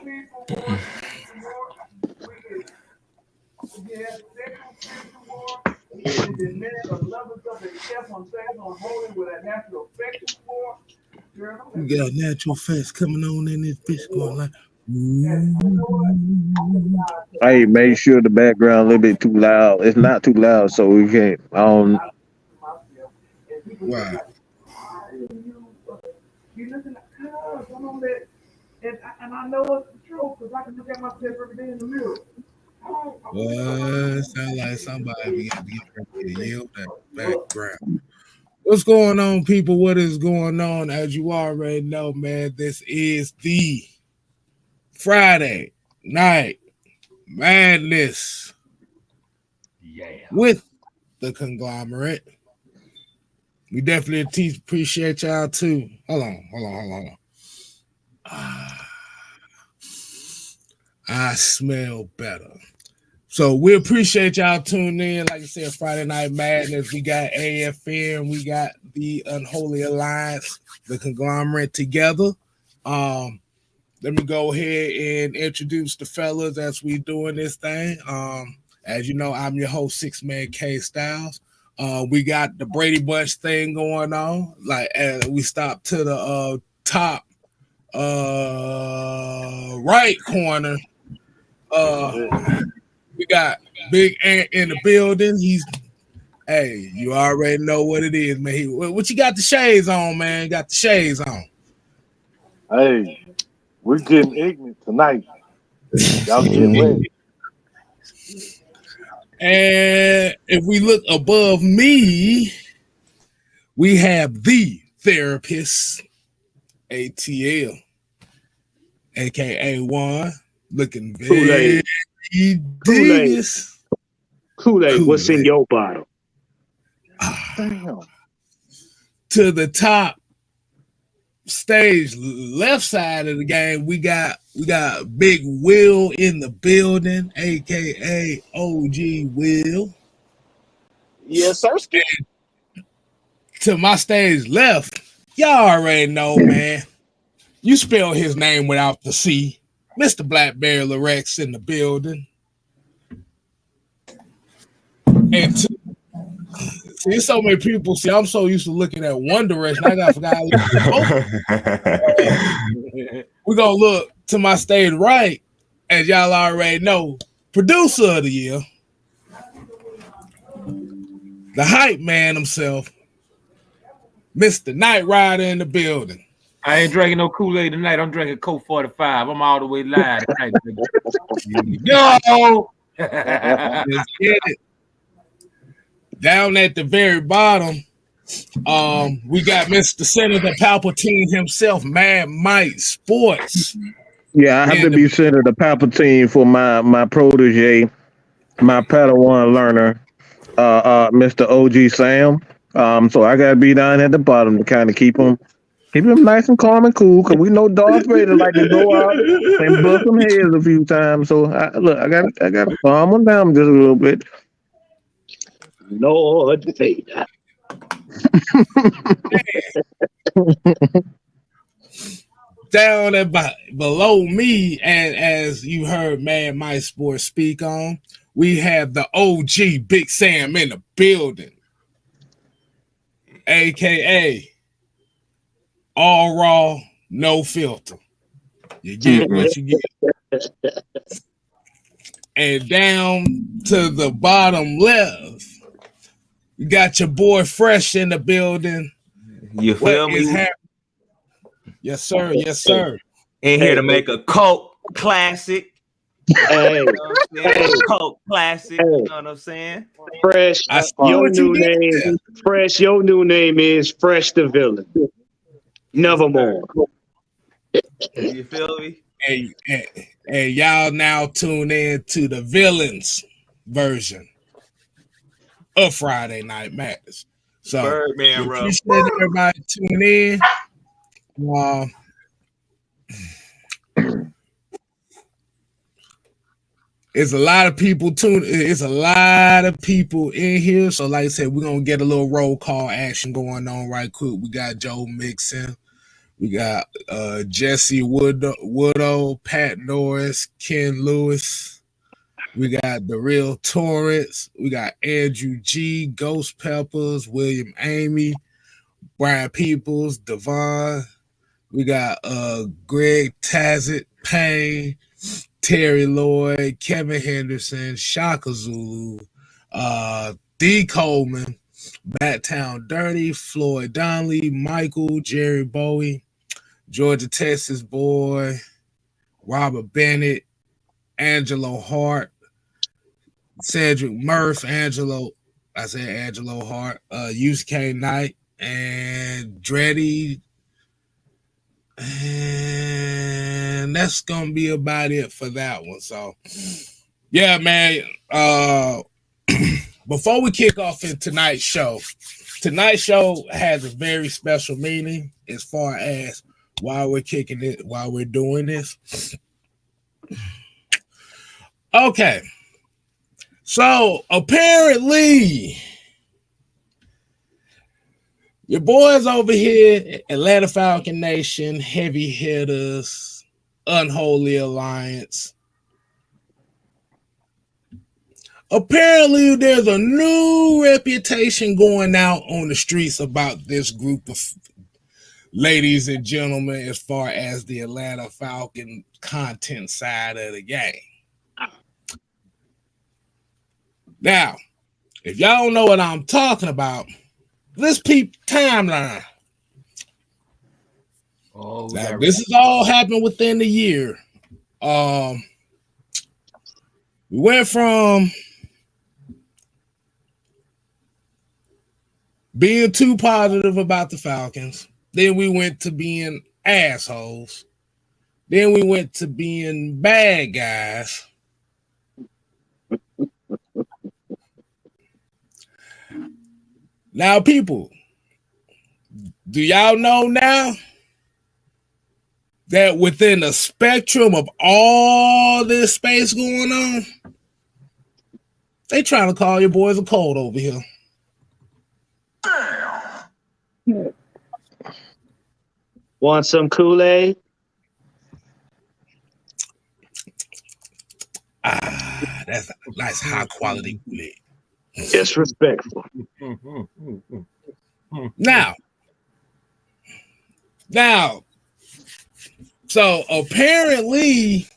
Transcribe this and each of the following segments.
We got natural facts coming on in this bitch going like. Hey, make sure the background a little bit too loud. It's not too loud, so we can't. Wow. Well, sound like somebody got to get ready to yell that background. What's going on, people? What is going on? As you already know, man, this is the Friday Night Madness. Yeah. With the conglomerate. We definitely appreciate y'all too. Hold on. I smell better. So we appreciate y'all tuning in. Like I said, Friday Night Madness. We got AFN. We got the Unholy Alliance, the conglomerate together. Let me go ahead and introduce the fellas as we doing this thing. As you know, I'm your host, 6-Man K Styles. We got the Brady Bunch thing going on. Like we stopped to the top right corner. We got Big Ant in the building. Hey, you already know what it is, man. What you got the shades on, man? Got the shades on. Hey, we're getting ignorant tonight. Y'all get ready. And if we look above me, we have the therapist, ATL, aka Juan, looking very devious. Kool-Aid, what's in your bottle? Damn. To the top stage, left side of the game, we got Big Will in the building, aka OG Will. Yes, sir. To my stage left, y'all already know, man. You spell his name without the C. Mr. Blackberry Lorex in the building. And see, so many people. See, I'm so used to looking at one direction, I forgot. We're gonna look to my stage right, as y'all already know, producer of the year, the hype man himself, Mr. Knight Rider in the building. I ain't drinking no Kool-Aid tonight. I'm drinking Coke 45. I'm all the way live tonight. Yo! Let's get it. Down at the very bottom, we got Mr. Senator Palpatine himself, Mad Mike Sports. Yeah, I have to be Senator Palpatine for my protege, my Padawan learner, Mr. OG Sam. So I gotta be down at the bottom to kind of keep him nice and calm and cool, because we know Darth Vader like to go out and bust some heads a few times. So I got to calm him down just a little bit. Lord Vader. Down at below me, and as you heard Mad Mike Sports speak on, we have the OG Big Sam in the building, aka all raw, no filter. You get what you get. And down to the bottom left, you got your boy Fresh in the building. You feel me? Yes, sir. Yes, sir. In here to make a cult classic. Hey, you know what I'm cult classic. You know what I'm saying? Fresh. Your new name is Fresh the Villain. Nevermore. You feel me? Hey, y'all now tune in to the villains version of Friday Night Madness. So Birdman appreciate everybody tuning in. It's a lot of people It's a lot of people in here. So like I said, we're going to get a little roll call action going on right quick. We got Joe Mixon. We got Jesse Woodall, Pat Norris, Ken Lewis. We got the Real Torrance. We got Andrew G, Ghost Peppers, William Amy, Brian Peoples, Devon. We got Greg Tazit, Payne, Terry Lloyd, Kevin Henderson, Shaka Zulu, D. Coleman, Backtown Dirty, Floyd Donnelly, Michael, Jerry Bowie, Georgia Texas Boy, Robert Bennett, Angelo Hart, Cedric Murph, Angelo Hart, UK Knight, and Dreddy. And that's gonna be about it for that one. So yeah, man. Before we kick off in tonight's show has a very special meaning as far as why we're doing this. Okay. So apparently your boys over here, Atlanta Falcon Nation, Heavy Hitters, Unholy Alliance. Apparently, there's a new reputation going out on the streets about this group of ladies and gentlemen as far as the Atlanta Falcon content side of the game. Now, if y'all don't know what I'm talking about, let's peep timeline. Oh, now, this has all happened within the year. We went from being too positive about the Falcons. Then we went to being assholes. Then we went to being bad guys. Now, people, do y'all know now that within the spectrum of all this space going on, they trying to call your boys a cold over here? Want some Kool-Aid? That's a nice high quality Kool-Aid. Disrespectful. Now, so apparently,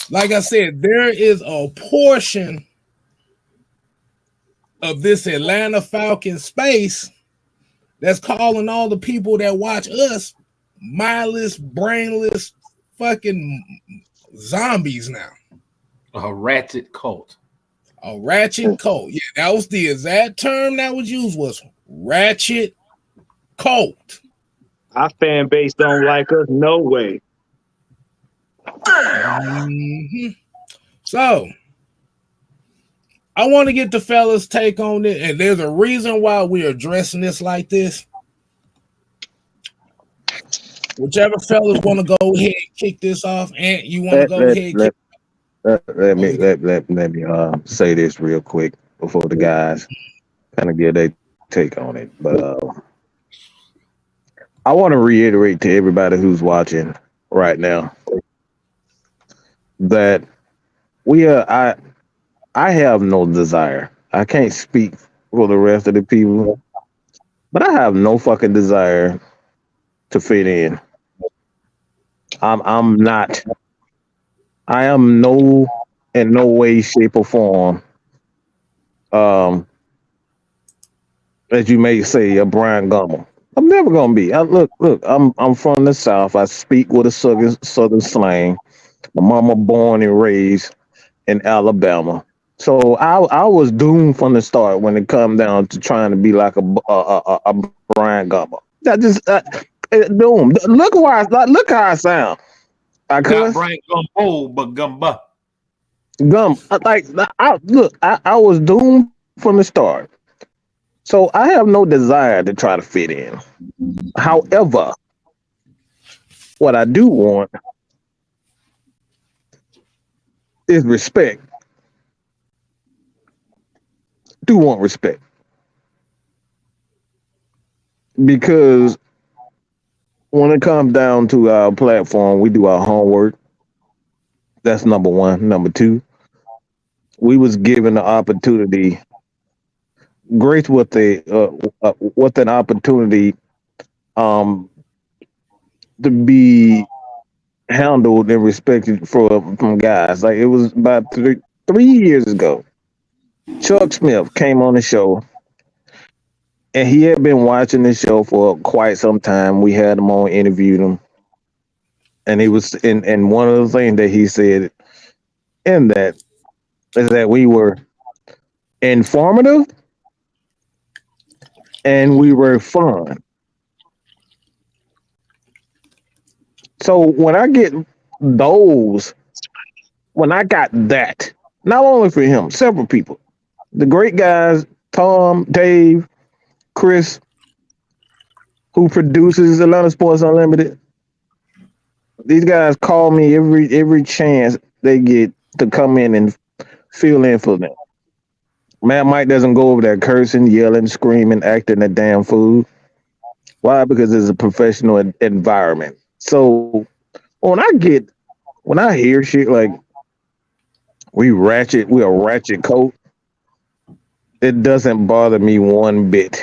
like I said, there is a portion of this Atlanta Falcon space that's calling all the people that watch us mindless, brainless, fucking zombies now. A ratchet cult. A ratchet cult. Yeah, that was the exact term that was used, was ratchet cult. Our fan base don't like us, no way. Mm-hmm. So, I want to get the fellas' take on it, and there's a reason why we're addressing this like this. Whichever fellas want to go ahead and kick this off, and you want to go ahead and kick. Let me say this real quick before the guys kind of get their take on it. But I want to reiterate to everybody who's watching right now that I have no desire. I can't speak for the rest of the people, but I have no fucking desire to fit in. I'm not. I am in no way, shape, or form, as you may say, a Brian Gummer. I'm never gonna be. Look. I'm from the South. I speak with a southern slang. My mama born and raised in Alabama, so I was doomed from the start when it come down to trying to be like a Brian Gummer. That just doomed. Look how I sound. Not Brian Gumbo, but Gumba. I was doomed from the start. So I have no desire to try to fit in. However, what I do want is respect. Do want respect. because when it comes down to our platform, we do our homework. That's number one. Number two, we was given the opportunity, graced with an opportunity um to be handled and respected from guys. Like it was about 3 years ago. Chuck Smith came on the show, and he had been watching the show for quite some time. We had him on, interviewed him, and he was and one of the things that he said in that is that we were informative and we were fun. So those, when I got that, not only for him, several people, the great guys, Tom, Dave, Chris, who produces Atlanta Sports Unlimited, these guys call me every chance they get to come in and fill in for them. Matt Mike doesn't go over there cursing, yelling, screaming, acting a damn fool. Why? Because it's a professional environment. So when I hear shit like we're a ratchet coat, it doesn't bother me one bit.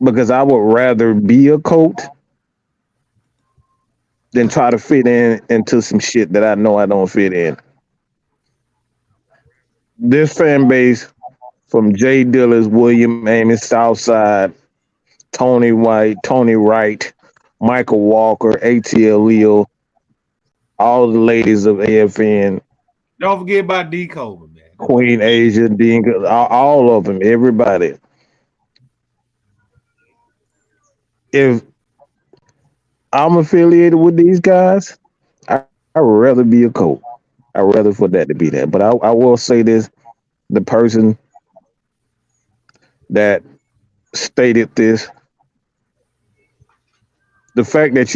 Because I would rather be a coat than try to fit into some shit that I know I don't fit in. This fan base from Jay Dillis, William Amos, Southside, Tony White, Tony Wright, Michael Walker, ATL Leo, all the ladies of AFN. Don't forget about D. Coleman, man. Queen Asia, Dean, all of them, everybody. If I'm affiliated with these guys, I'd rather be a coach. I'd rather for that to be that. But I will say this, the person that stated this, the fact that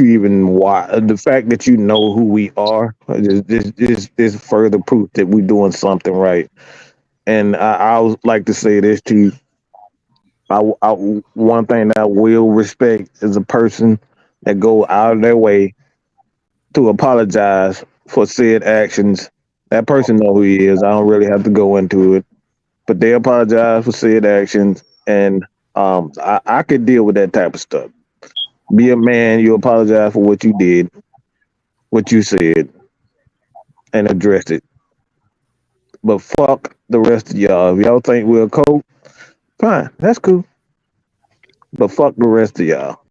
the fact that you know who we are is further proof that we're doing something right. And I would like to say this to you. One thing that I will respect is a person that go out of their way to apologize for said actions. That person know who he is. I don't really have to go into it, but they apologize for said actions, and I could deal with that type of stuff. Be a man. You apologize for what you did, what you said, and address it. But fuck the rest of y'all. If y'all think we're cool, fine, that's cool. But fuck the rest of y'all.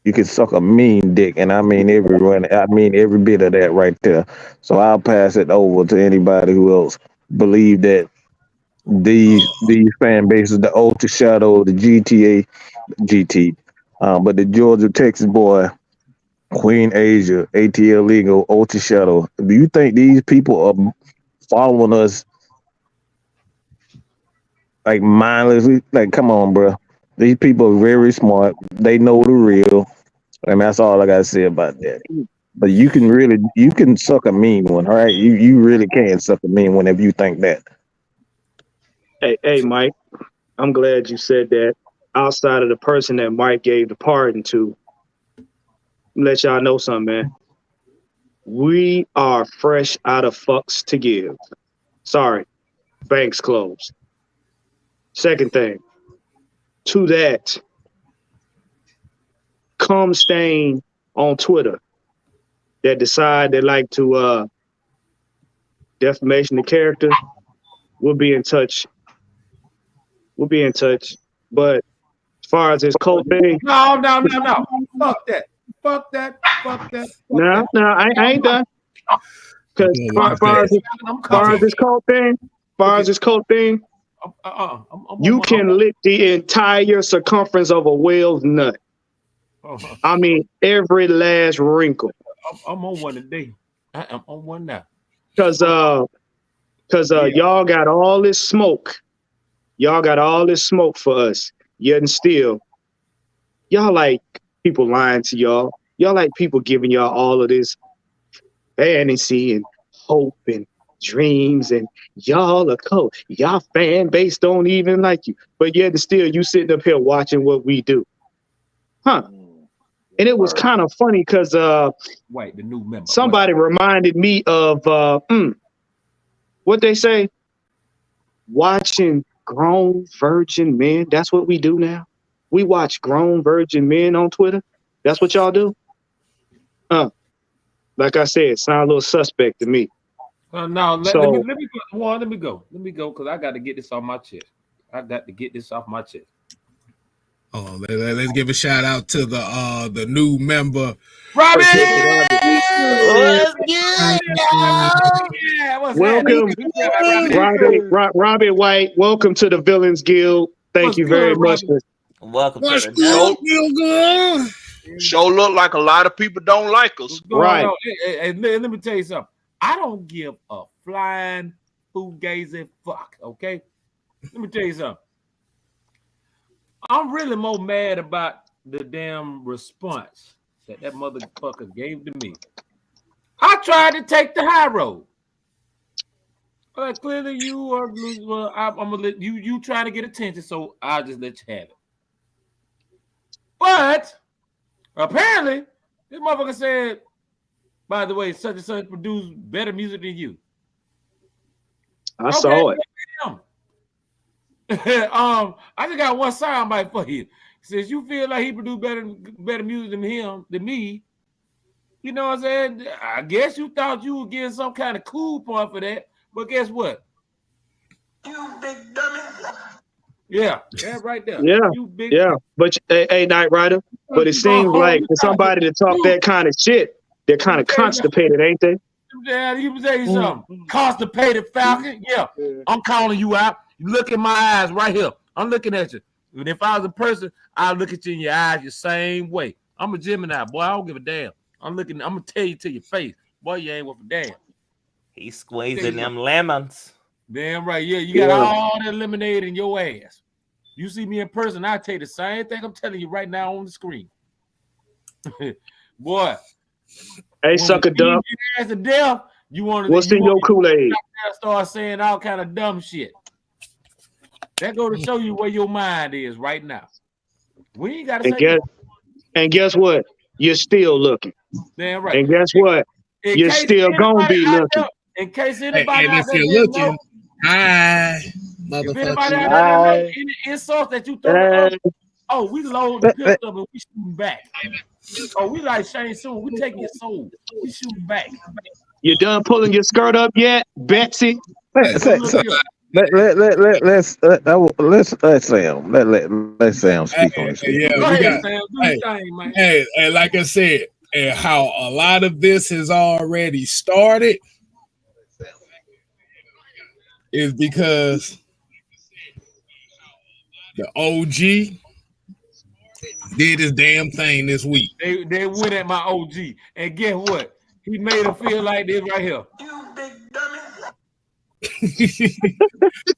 You can suck a mean dick, and I mean everyone. I mean every bit of that right there. So I'll pass it over to anybody who else believe that these fan bases, the Ultra Shadow, the GTA, GT, but the Georgia Texas boy, Queen Asia, ATL Legal, Ultra Shadow. Do you think these people are following us like mindlessly? Like, come on, bro. These people are very smart. They know the real. And that's all I gotta say about that. But you can suck a mean one, all right? You really can suck a mean one if you think that. Hey, Mike, I'm glad you said that. Outside of the person that Mike gave the pardon to, let y'all know something, man. We are fresh out of fucks to give. Sorry, banks closed. Second thing, to that, cum stain on Twitter that decide they like to defamation of character, we'll be in touch. We'll be in touch. But as far as this cult thing, No. Fuck that. No, I ain't done. Because as far as this cult thing, you can lick the entire circumference of a whale's nut. I mean, every last wrinkle. I'm on one today. I'm on one now. Because y'all got all this smoke. Y'all got all this smoke for us. Yet and still, y'all like people lying to y'all. Y'all like people giving y'all all of this fantasy and hope and dreams and y'all are cold. Y'all fan base don't even like you. But yet still you sitting up here watching what we do. Huh. And it was kind of funny because White, the new member. somebody reminded me of what they say, watching grown virgin men. That's what we do now. We watch grown virgin men on Twitter. That's what y'all do? Like I said, sound a little suspect to me. No, let So- me go. Well, let me go because I got to get this off my chest. Oh, let's give a shout out to the new member. Robbie! What's good, dog? Yeah, what's Welcome, Robbie White. Welcome to the Villains Guild. Thank What's you very good, much. Robbie? Welcome What's to the good, Bill Good? Sure look like a lot of people don't like us. What's going Right. on? Hey, let me tell you something. I don't give a flying food-gazing fuck, okay? Let me tell you something. I'm really more mad about the damn response that motherfucker gave to me. I tried to take the high road. But clearly you are losing. Well, I'm gonna let you trying to get attention, so I'll just let you have it. But apparently, this motherfucker said, by the way, such and such produced better music than you. I saw it. I just got one soundbite for you. Since you feel like he produced better music than me, you know what I'm saying? I guess you thought you were getting some kind of cool point for that, but guess what? You big dummy. Yeah, right there. Yeah, You big yeah. But hey, Knight Rider. But it seems like for somebody to talk that kind of shit, they're kind of constipated, ain't they? Yeah, you tell you something. Constipated Falcon. Yeah, I'm calling you out. You look in my eyes right here. I'm looking at you. And if I was a person, I'd look at you in your eyes the same way. I'm a Gemini, boy. I don't give a damn. I'm gonna tell you to your face, boy. You ain't worth a damn. He's squeezing them lemons. Damn right. Yeah, you got all that lemonade in your ass. You see me in person, I tell you the same thing I'm telling you right now on the screen. Boy. Hey, sucker dumb. As a death, you want to. What's in your Kool-Aid? Start saying all kind of dumb shit. That go to show you where your mind is right now. We ain't got to say. And guess what? You're still looking. Damn right. And guess what? You're still gonna be looking. In case anybody And out if there you're didn't know, looking, hi, if anybody out motherfucker. there didn't know any insults that you throw up, oh, we load the pistol up and we shooting back. Oh, we like Shane Soon. We taking your soul. We shooting back. You done pulling your skirt up yet, Betsy? Let's Sam. Let Sam speak on this. Yeah, Go ahead, Sam. Do your thing, man. And like I said, and how a lot of this has already started is because the OG did his damn thing this week. They went at my OG, and guess what? He made him feel like this right here. You big dummy.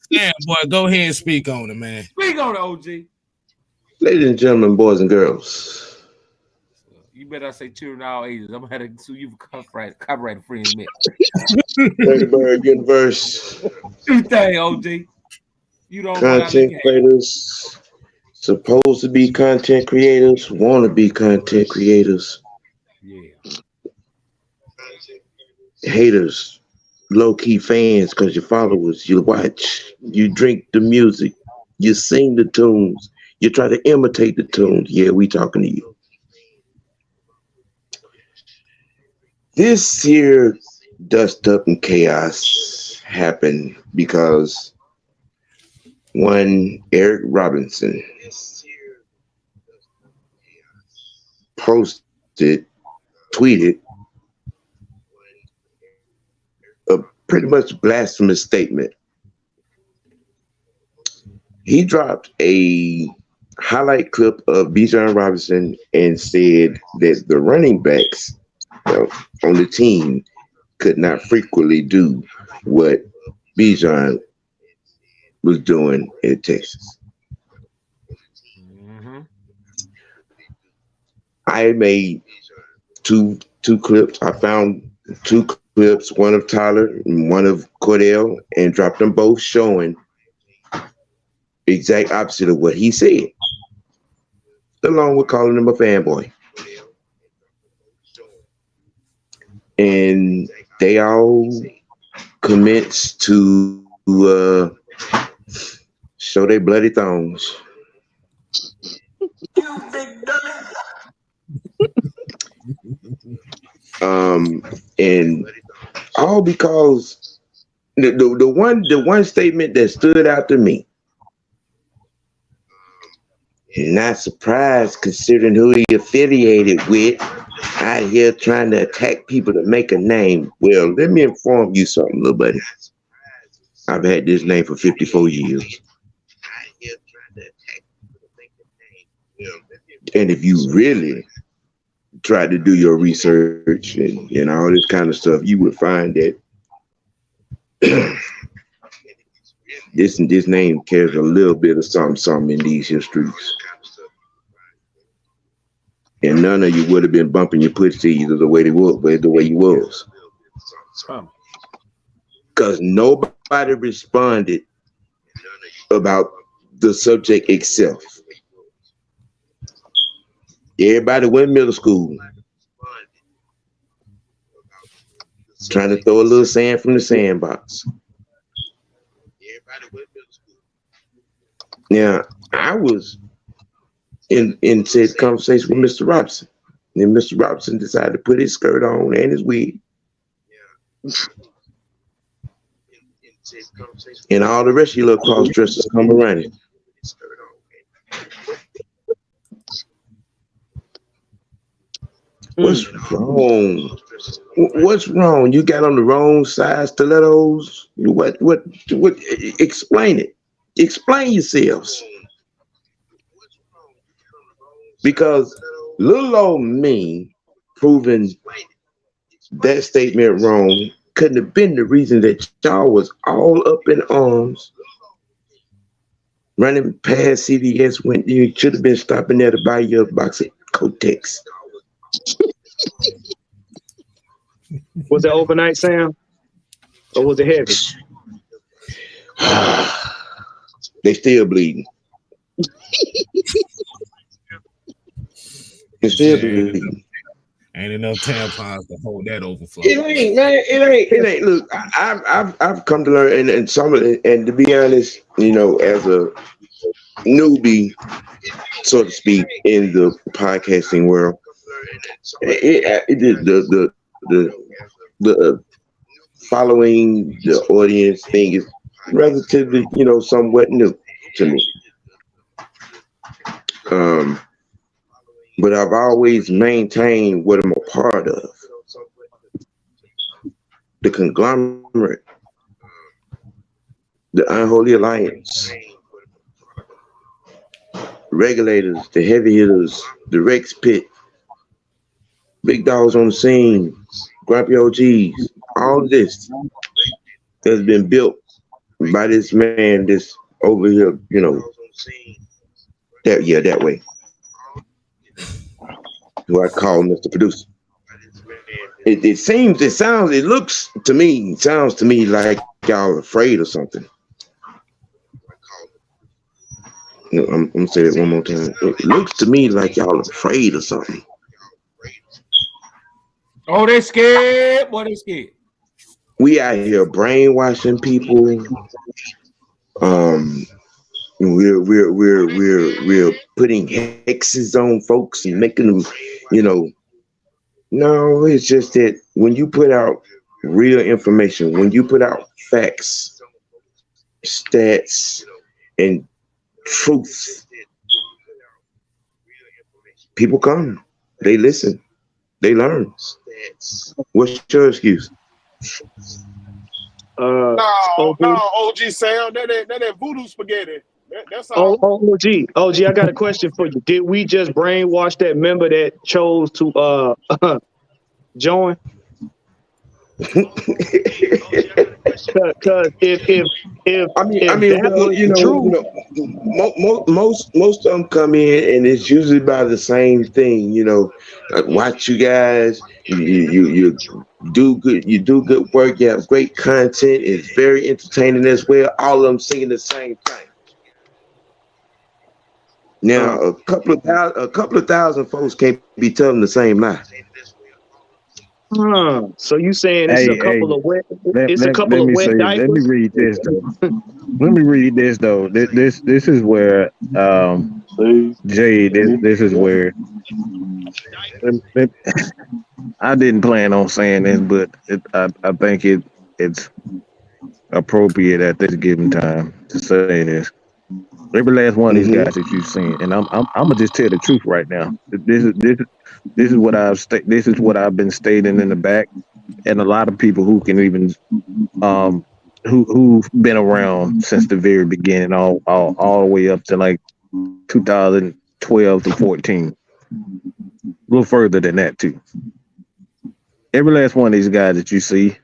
Yeah, boy, go ahead and speak on it, man. Speak on the OG. Ladies and gentlemen, boys and girls, You better say children of all ages. I'm gonna have to sue you for copyright infringement. Bird Universe, Do thing, OG. You don't content creators, supposed to be content creators, want to be content creators, Yeah. haters, low-key fans because you're followers, you watch, you drink the music, you sing the tunes, you try to imitate the tunes. Yeah, we talking to you. This year, dust up and chaos happened because one Eric Robinson tweeted a pretty much blasphemous statement. He dropped a highlight clip of Bijan Robinson and said that the running backs on the team could not frequently do what Bijan was doing in Texas. Mm-hmm. I made two clips. I found 2 clips, one of Tyler and one of Cordell, and dropped them both showing exact opposite of what he said, along with calling him a fanboy. And they all commenced to show their bloody thongs. You big dummy. And all because the one statement that stood out to me, not surprised considering who he affiliated with, out here trying to attack people to make a name. Well, let me inform you something, little buddy. I've had this name for 54 years. And if you really try to do your research and all this kind of stuff, you would find that this name carries a little bit of something in these here streets. And none of you would have been bumping your pussies the way you was. Because nobody responded about the subject itself. Everybody went middle school, trying to throw a little sand from the sandbox. Now, I was in said conversation with Mr. Robinson. And Mr. Robinson decided to put his skirt on and his wig. And all the rest of you little cross dressers come around it. What's wrong? What's wrong? You got on the wrong size stilettos? What? Explain it. Explain yourselves. Because little old me proving that statement wrong couldn't have been the reason that y'all was all up in arms running past CVS when you should have been stopping there to buy your box of Kotex. Was it overnight, Sam? Or was it heavy? They still bleeding. They still bleeding. Ain't enough tampons to hold that overflow. It ain't, man. It ain't. Look, I've come to learn, and some of it, and to be honest, you know, as a newbie, so to speak, in the podcasting world, the following the audience thing is relatively, you know, somewhat new to me. But I've always maintained what I'm a part of. The conglomerate, the unholy alliance, regulators, the heavy hitters, the Rex Pit, big dogs on the scene, grumpy OGs, all of this has been built by this man, this over here, you know, that way. Who I call Mr. Producer. It looks to me, sounds to me like y'all are afraid of something. No, I'm gonna say that one more time. It looks to me like y'all are afraid of something. Oh, they scared? Boy, they scared. We out here brainwashing people. We're putting hexes on folks and making them, you know. No, it's just that when you put out real information, when you put out facts, stats, and truth, people come, they listen, they learn. What's your excuse? No, OG Sam, that voodoo spaghetti. That's all. OG, I got a question for you. Did we just brainwash that member that chose to join? Because most of them come in and it's usually by the same thing, you know. Like watch you guys, you You do good work. You have great content. It's very entertaining as well. All of them singing the same thing. Now, a couple of thousand folks can't be telling the same lie. So you saying it's a couple of wet? It's a couple let of me wet say. diapers. Let me read this though. Let me read this though. This is where Jay. This is where I didn't plan on saying this, but I think it's appropriate at this given time to say this. Every last one of these guys that you've seen, and I'm gonna just tell the truth right now. This is what this is what I've been stating in the back, and a lot of people who can even who've been around since the very beginning, all the way up to like 2012 to 14, a little further than that too. Every last one of these guys that you see,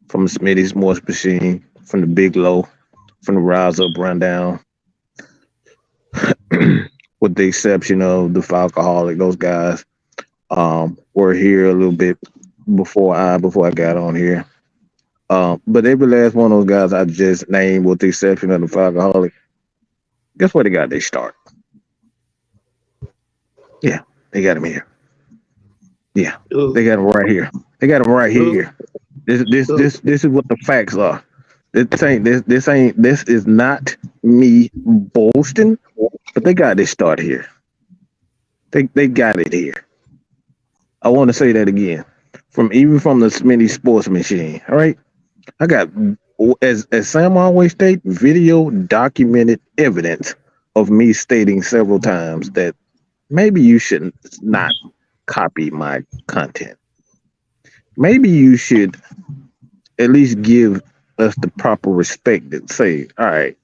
from Smitty's Morse Machine, from the Big Low, from the Rise Up Rundown, with the exception of the Falcoholic, those guys were here a little bit before I got on here. But every last one of those guys I just named, with the exception of the Falcoholic, guess where they got their start? Yeah, they got him here. Yeah, they got him right here. They got him right here. This is what the facts are. This is not me boasting, but they got this start here. They got it here. I want to say that again. From the Smitty Sports Machine. All right. I got, as Sam always states, video documented evidence of me stating several times that maybe you should not copy my content. Maybe you should at least give us the proper respect and say, all right,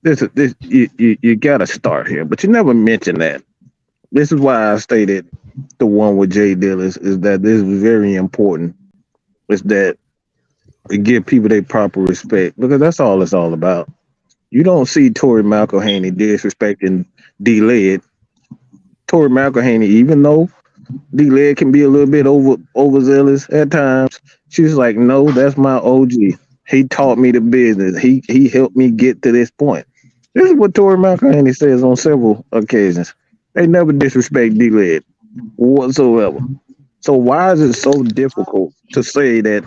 you gotta start here, but you never mention that. This is why I stated the one with Jay Dillis is that this is very important. Is that we give people their proper respect, because that's all it's all about. You don't see Tori McElhaney disrespecting D-Led. Tori McElhaney, even though D-Led can be a little bit overzealous at times, she's like, no, that's my OG. He taught me the business. He helped me get to this point. This is what Tori McElhaney says on several occasions. They never disrespect D-Led whatsoever. So why is it so difficult to say that,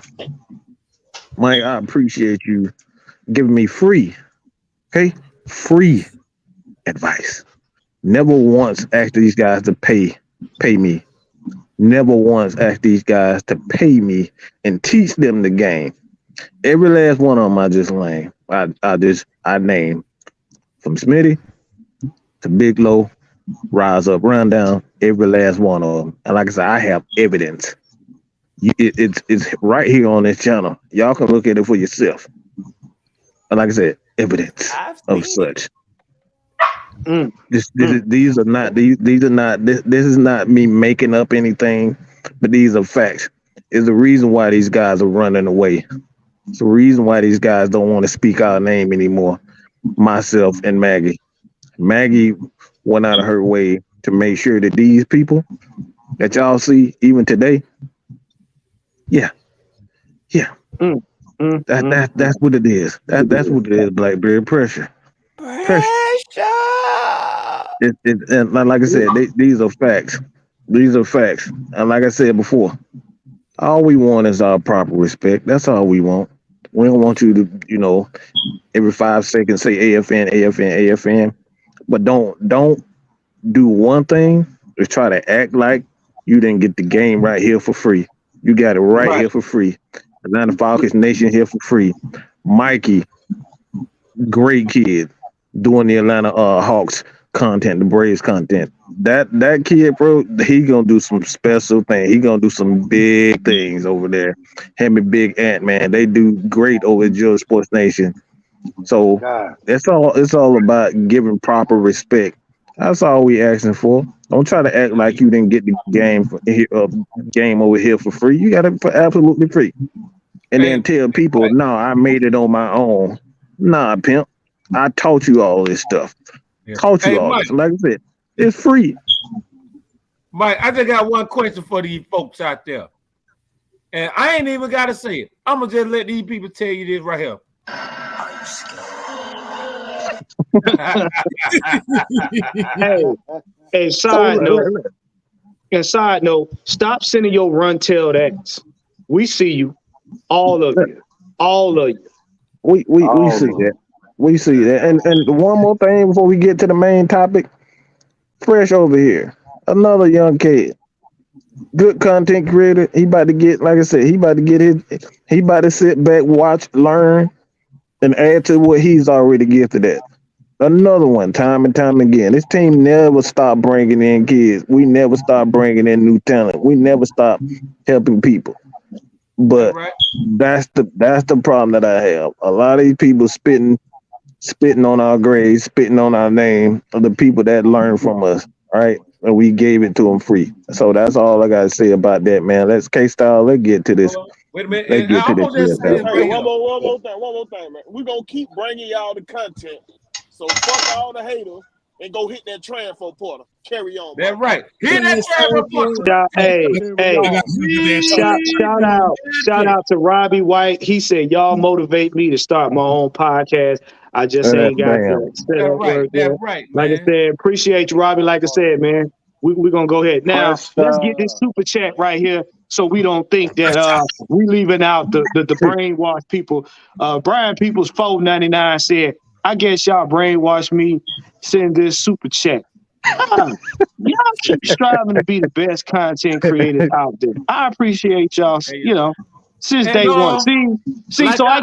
Mike, I appreciate you giving me free advice. Never once asked these guys to pay me. Never once asked these guys to pay me and teach them the game. Every last one of them I just named. I named from Smitty to Big Low, Rise Up, Rundown, every last one of them. And like I said, I have evidence. It's right here on this channel. Y'all can look at it for yourself. And like I said, evidence of such. This is not me making up anything, but these are facts. It's the reason why these guys are running away. It's the reason why these guys don't want to speak our name anymore. Myself and Maggie. Maggie went out of her way to make sure that these people that y'all see even today, that's what it is. That's what it is, Blackberry pressure. And like I said, these are facts. These are facts. And like I said before, all we want is our proper respect. That's all we want. We don't want you to, every 5 seconds say AFN, AFN, AFN. But don't do one thing is try to act like you didn't get the game right here for free. You got it right here for free. Atlanta Falcons Nation here for free. Mikey, great kid, doing the Atlanta Hawks content, the Braves content. That kid, bro, he gonna do some special things. He gonna do some big things over there. Him and Big Ant, man, they do great over at Georgia Sports Nation. So it's all about giving proper respect. That's all we asking for. Don't try to act like you didn't get the game over here for free. You got it for absolutely free. And then tell people, no, I made it on my own. Nah, pimp. I taught you all this stuff. Taught you all this. Like I said, it's free. Mike, I just got one question for these folks out there. And I ain't even got to say it. I'm going to just let these people tell you this right here. Hey, side note, stop sending your run tell that. We see you, all of you. We see that. We see that. And one more thing before we get to the main topic. Fresh over here. Another young kid. Good content creator. He about to get, like I said, he about to sit back, watch, learn, and add to what he's already gifted at. Another one, time and time again. This team never stopped bringing in kids. We never stopped bringing in new talent. We never stopped helping people. But that's the problem that I have. A lot of these people spitting on our grades, spitting on our name of the people that learned from us, right? And we gave it to them free. So that's all I gotta say about that, man. Let's K-Style. Let's get to this. Wait a minute. Let's get to this. Hey, one more thing, man. We're gonna keep bringing y'all the content. So fuck all the haters and go hit that transfer portal. Carry on. That's right. Hit that transfer portal. Shout out to Robbie White. He said, y'all motivate me to start my own podcast. I just ain't got that. That's right. Like I said, appreciate you, Robbie. Like I said, man, we're gonna go ahead. Now, let's get this super chat right here so we don't think that we leaving out the brainwashed people. Brian Peoples 499 said, I guess y'all brainwash me, send this super chat. Y'all keep striving to be the best content creators out there. I appreciate y'all, since day one. See, like so I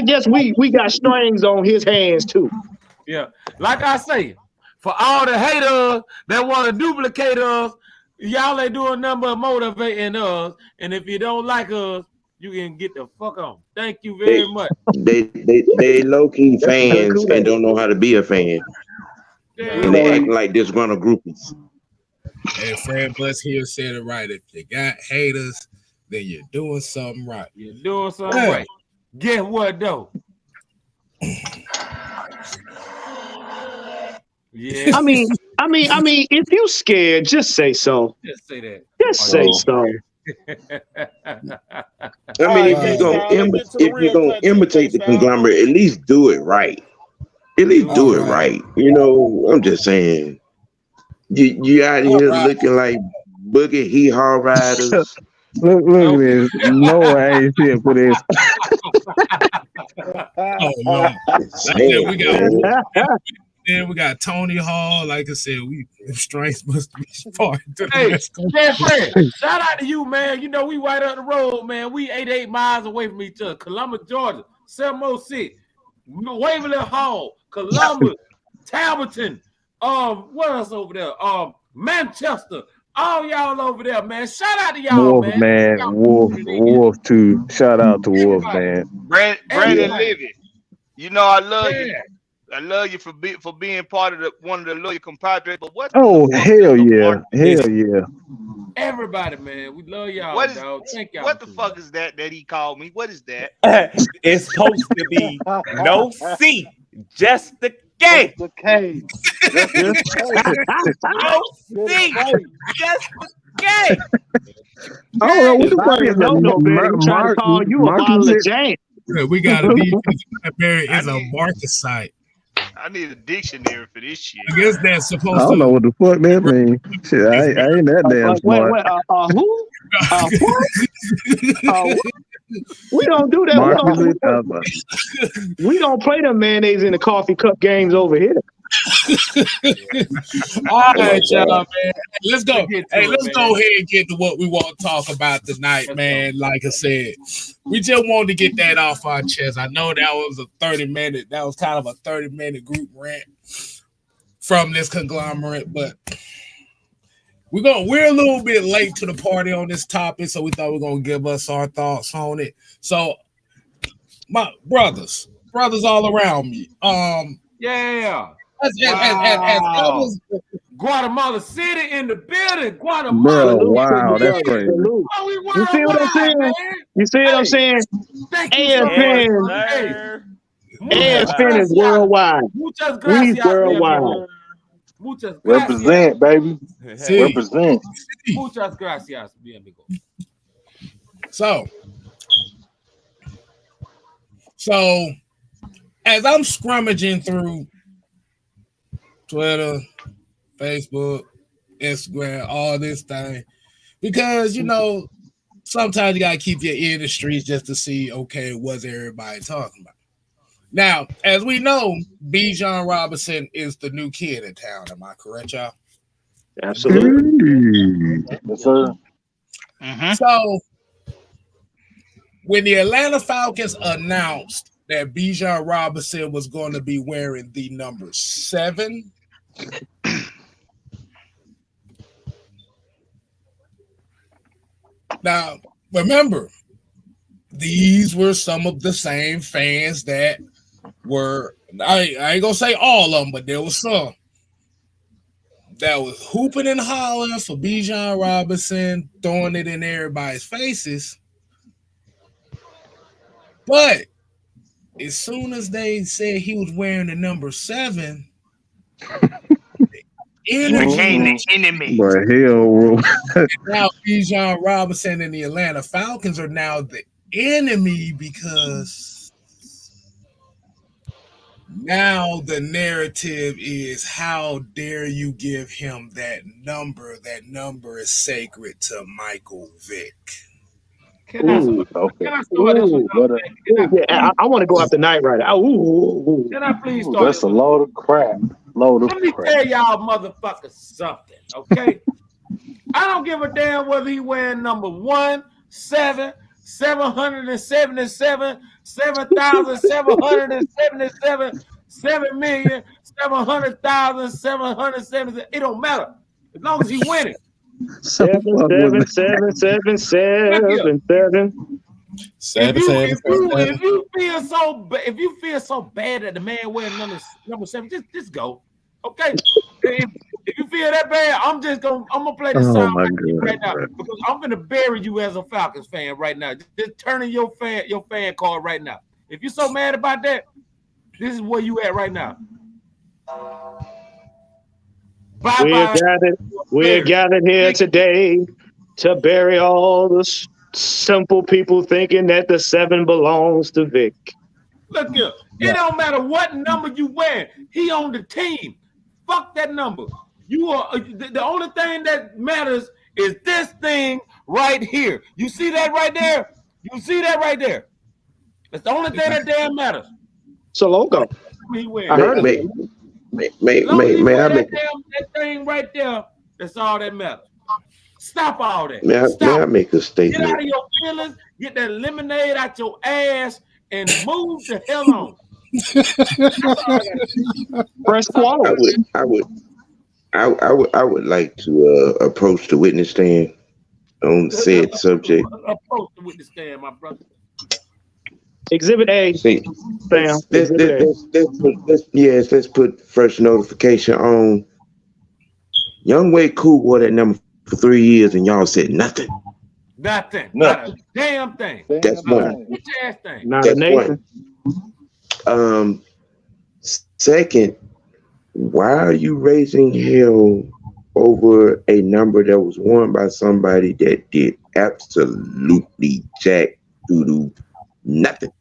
guess we got strings on his hands too. Yeah. Like I say, for all the haters that want to duplicate us, y'all ain't doing nothing but motivating us. And if you don't like us, you can get the fuck on. Thank you very much. They low-key fans and don't know how to be a fan. And they act like disgruntled groupies. And Fred Bless here said it right. If you got haters, then you're doing something right. You're doing something right. Guess what though? Yeah. I mean, if you scared, just say so. Just say that. Just say so. I mean, if you're gonna imitate the conglomerate, at least do it right. At least do it right. I'm just saying. You out here looking like boogie hee-haw riders. Look at this. No, I ain't here for this. Then we got Tony Hall. Like I said, strengths must be sparked. Hey, Fred, shout out to you, man. We right up the road, man. We 88 miles away from each other. Columbus, Georgia, 706. Waverly Hall, Columbus, Talbotton. What else over there? Manchester. All y'all over there, man. Shout out to y'all, man. Wolf too. Shout out to Wolf, man. Brandon Livy. I love you. I love you for being part of one of the loyal compadres. But what? Oh, hell yeah. Everybody, man. We love y'all. Dog. Thank y'all. What the fuck is that he called me? What is that? It's supposed to be no C, just the K. The K. No C, just the K. I don't know what the fuck is that. Trying to call you a bottle of jam. We got a defensive library is a Marcusite. I need a dictionary for this shit. I guess that's supposed to. I don't know what the fuck that means. Shit, I ain't that damn smart. We don't do that. We don't play them mayonnaise in the coffee cup games over here. All right, y'all, man. Let's go. Let's go ahead and get to what we want to talk about tonight, man. Like I said, we just wanted to get that off our chest. I know that was a 30-minute. That was kind of a 30-minute group rant from this conglomerate, but we're a little bit late to the party on this topic, so we thought we were gonna give us our thoughts on it. So, my brothers all around me. Yeah. Wow. Guatemala City in the building. Guatemala. Bro, wow, that's crazy. You see what I'm saying? Man. You see what I'm saying? AFN is worldwide. We worldwide. Represent, baby. Represent. Muchas gracias, mi amigo. So as I'm scrummaging through Twitter, Facebook, Instagram, all this thing, because sometimes you gotta keep your ear in the streets just to see, okay, what's everybody talking about. Now, as we know, Bijan Robinson is the new kid in town. Am I correct, y'all? Absolutely. Yes, sir. So when the Atlanta Falcons announced that Bijan Robinson was going to be wearing the number 7, now remember, these were some of the same fans that were, I ain't gonna say all of them, but there was some that was hooping and hollering for Bijan Robinson, throwing it in everybody's faces. But as soon as they said he was wearing the number 7, Became the enemy. But hell, now Bijan Robinson and the Atlanta Falcons are now the enemy because now the narrative is, how dare you give him that number? That number is sacred to Michael Vick. Can I start this with I want to go after Night Rider. Can I please start? That's a load of crap. Let me tell y'all motherfuckers something, okay? I don't give a damn whether he wearing number 1, 7, 777, 7,777, 7,700,000, 777. It don't matter as long as he winning. 77777. If you feel so bad that the man wearing number 7, just go. Okay. If you feel that bad, I'm gonna play the sound right now, because I'm gonna bury you as a Falcons fan right now. Just turning your fan card right now. If you're so mad about that, this is where you at right now. We're gathered here today to bury all the simple people thinking that the 7 belongs to Vic. Look here, it don't matter what number you wear. He on the team. Fuck that number. You are the only thing that matters is this thing right here. You see that right there? You see that right there? That's the only thing that damn matters. It's a logo. I heard it. That thing right there, that's all that matters. Stop all that. May I make a statement? Get out of your feelings, get that lemonade out your ass, and move the hell on. Press pause. I would like to approach the witness stand on said subject. Approach the witness stand, my brother. Exhibit A. Let's put first notification on. Young Way Cool wore that number for 3 years, and y'all said nothing. Nothing. Not a damn thing. That's one. Not a Nathan. One. Second, why are you raising hell over a number that was worn by somebody that did absolutely jack doo-doo nothing?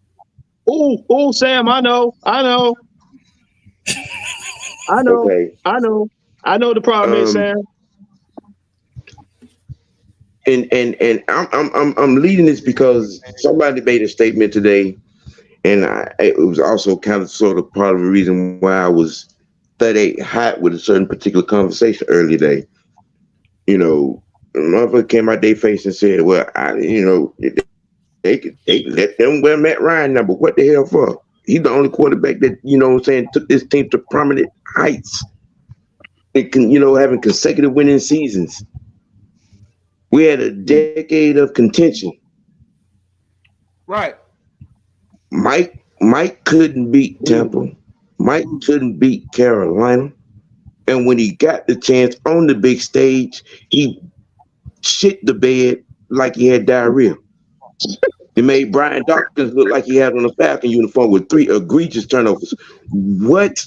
Oh, Sam, I know. Okay. I know the problem is, Sam. And I'm leading this because somebody made a statement today, and it was also kind of sort of part of the reason why I was 38 hot with a certain particular conversation earlier today. A motherfucker came out their face and said, well, they let them wear Matt Ryan number. What the hell for? He's the only quarterback that, took this team to prominent heights. It can, having consecutive winning seasons. We had a decade of contention. Right. Mike couldn't beat Tampa. Mike couldn't beat Carolina. And when he got the chance on the big stage, he shit the bed like he had diarrhea. They made Brian Dawkins look like he had on a Falcon uniform with 3 egregious turnovers. What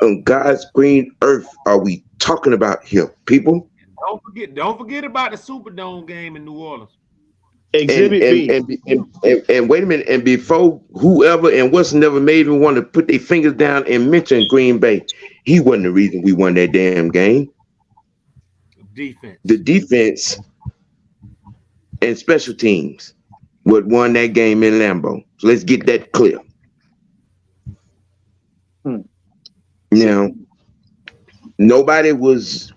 on God's green earth are we talking about here, people? Don't forget about the Superdome game in New Orleans. Exhibit B. And wait a minute, and before whoever and what's never made me want to put their fingers down and mention Green Bay, he wasn't the reason we won that damn game. Defense. The defense and special teams would won that game in Lambeau. So let's get that clear. Now, nobody was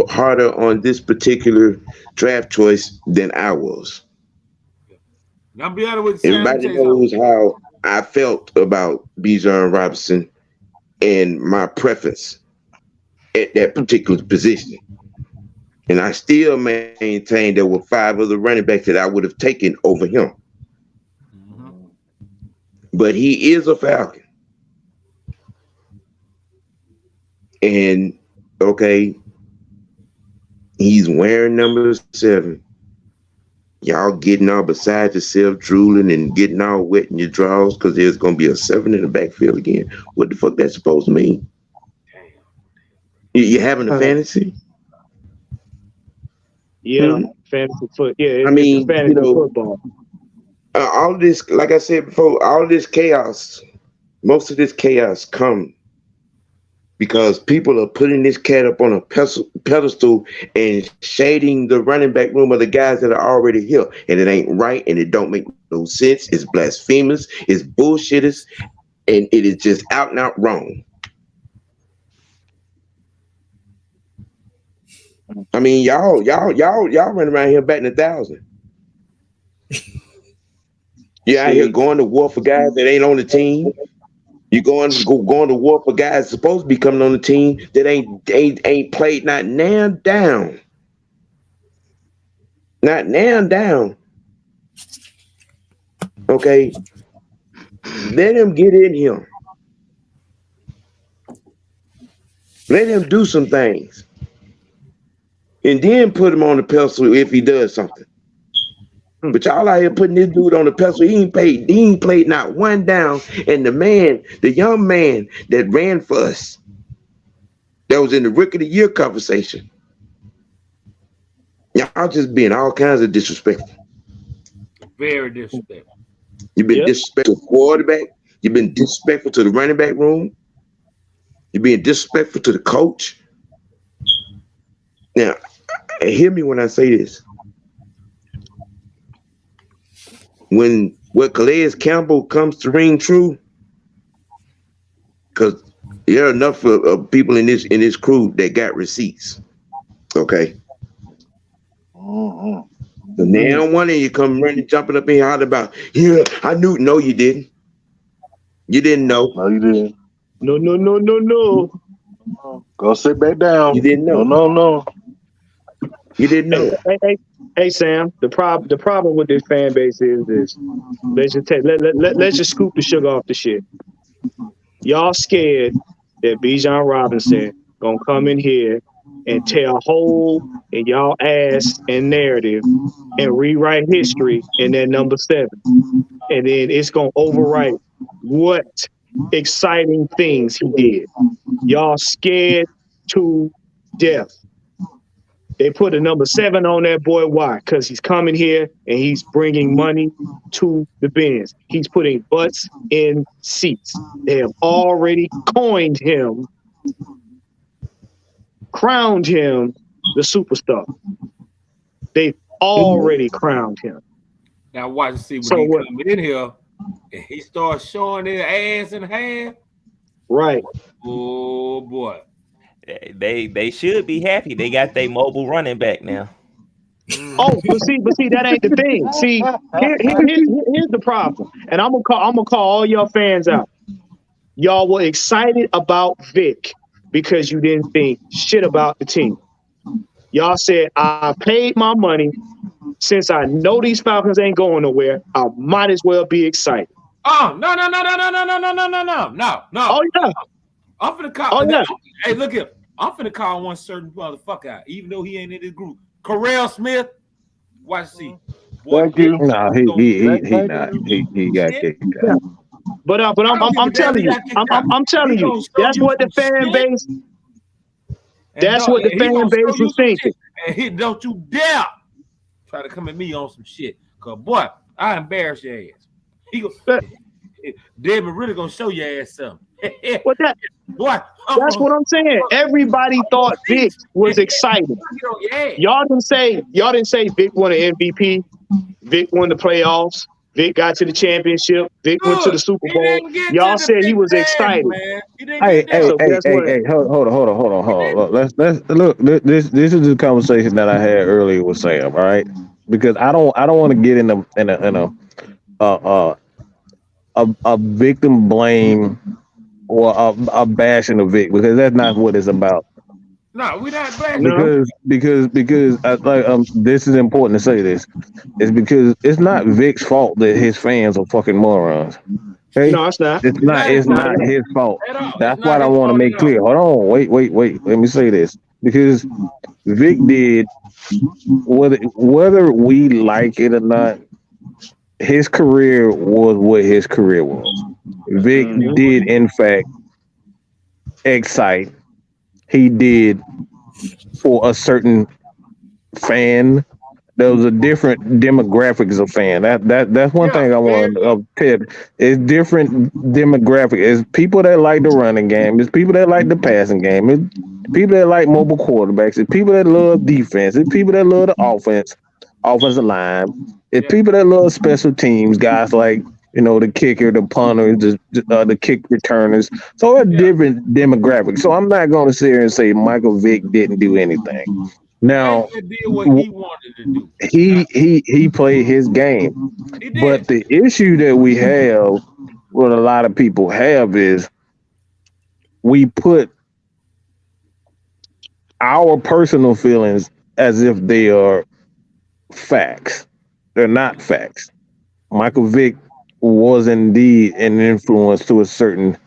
harder on this particular draft choice than I was. Now, be honest with you, everybody knows how I felt about Bijan Robinson and my preference at that particular position. And I still maintain there were 5 other running backs that I would have taken over him. But he is a Falcon. And okay, he's wearing number 7. Y'all getting all beside yourself, drooling and getting all wet in your drawers because there's gonna be a 7 in the backfield again. What the fuck that's supposed to mean? You having a fantasy? Yeah, fantasy foot. Yeah, I mean, fantasy football. All this, like I said before, all this chaos, most of this chaos come because people are putting this cat up on a pedestal and shading the running back room of the guys that are already here. And it ain't right, and it don't make no sense. It's blasphemous, it's bullshitters, and it is just out and out wrong. I mean, y'all run around here batting 1,000. You're out here going to war for guys that ain't on the team. You're going to war for guys supposed to be coming on the team that ain't played not now down. Not now down. Okay. Let him get in here. Let him do some things. And then put him on the pedestal if he does something. But y'all out here putting this dude on the pedestal. He ain't played not one down. And the young man that ran for us, that was in the Rookie of the Year conversation. Y'all just being all kinds of disrespectful. Very disrespectful. You've been disrespectful to the quarterback. You've been disrespectful to the running back room. You're being disrespectful to the coach. Now, hear me when I say this. When Calais Campbell comes to ring true, because there are enough of people in this crew that got receipts. Okay. So now one of you come running, jumping up in here hollering about, yeah, I knew. No, you didn't. You didn't know. No, you didn't. No. Go sit back down. You didn't know. No. You didn't know. Hey, Sam. The problem with this fan base is this. Let's just scoop the sugar off the shit. Y'all scared that Bijan Robinson gonna come in here and tear a hole in y'all ass and narrative and rewrite history in that number 7, and then it's gonna overwrite what exciting things he did. Y'all scared to death. They put a number 7 on that boy. Why? Because he's coming here and he's bringing money to the Benz. He's putting butts in seats. They have already crowned him the superstar. They've already crowned him. Now watch and see when he come in here and he starts showing his ass in half. Right. Oh boy. They should be happy. They got their mobile running back now. Oh, but see, that ain't the thing. See, here's the problem, and I'm gonna call all y'all fans out. Y'all were excited about Vic because you didn't think shit about the team. Y'all said, I paid my money. Since I know these Falcons ain't going nowhere, I might as well be excited. Oh, no. Oh, yeah. I'm finna call. Oh, yeah. Hey, look here. I'm finna call one certain motherfucker out, even though he ain't in this group. Correll Smith. Watch see. Thank you. No, he not. He got kicked out. But I'm telling you, I'm telling you, that's what the fan base. That's what the fan base is thinking. And don't you dare try to come at me on some shit. Cause boy, I embarrass your ass. He go, Devin really gonna show your ass something. What that? Boy, That's what I'm saying. Everybody thought Vic was exciting. Y'all didn't say Vic won an MVP. Vic won the playoffs. Vic got to the championship. Vic went to the Super Bowl. Y'all said he was excited. Hey, So guess what? hold on. Let's look. This is the conversation that I had earlier with Sam. All right, because I don't want to get in a victim blame or a bashing of Vic, because that's not what it's about. No, we're not bashing. Because this is important to say this. It's because it's not Vic's fault that his fans are fucking morons. Okay? No, it's not. It's not his fault. That's what I want to make clear. Hold on. Wait. Let me say this. Because Vic did, whether we like it or not, his career was what his career was. Vic did, in fact, excite. He did for a certain fan. There was a different demographics of fan. That's one thing I want to tell. It's different demographic. It's people that like the running game. It's people that like the passing game. It's people that like mobile quarterbacks. It's people that love defense. It's people that love the offensive line. It's people that love special teams. Guys like, the kicker, the punter, the kick returners. So it's different demographics. So I'm not going to sit here and say Michael Vick didn't do anything. Now, what he wanted to do. He played his game. But the issue that we have, what a lot of people have, is we put our personal feelings as if they are facts. They're not facts. Michael Vick was indeed an influence to a certain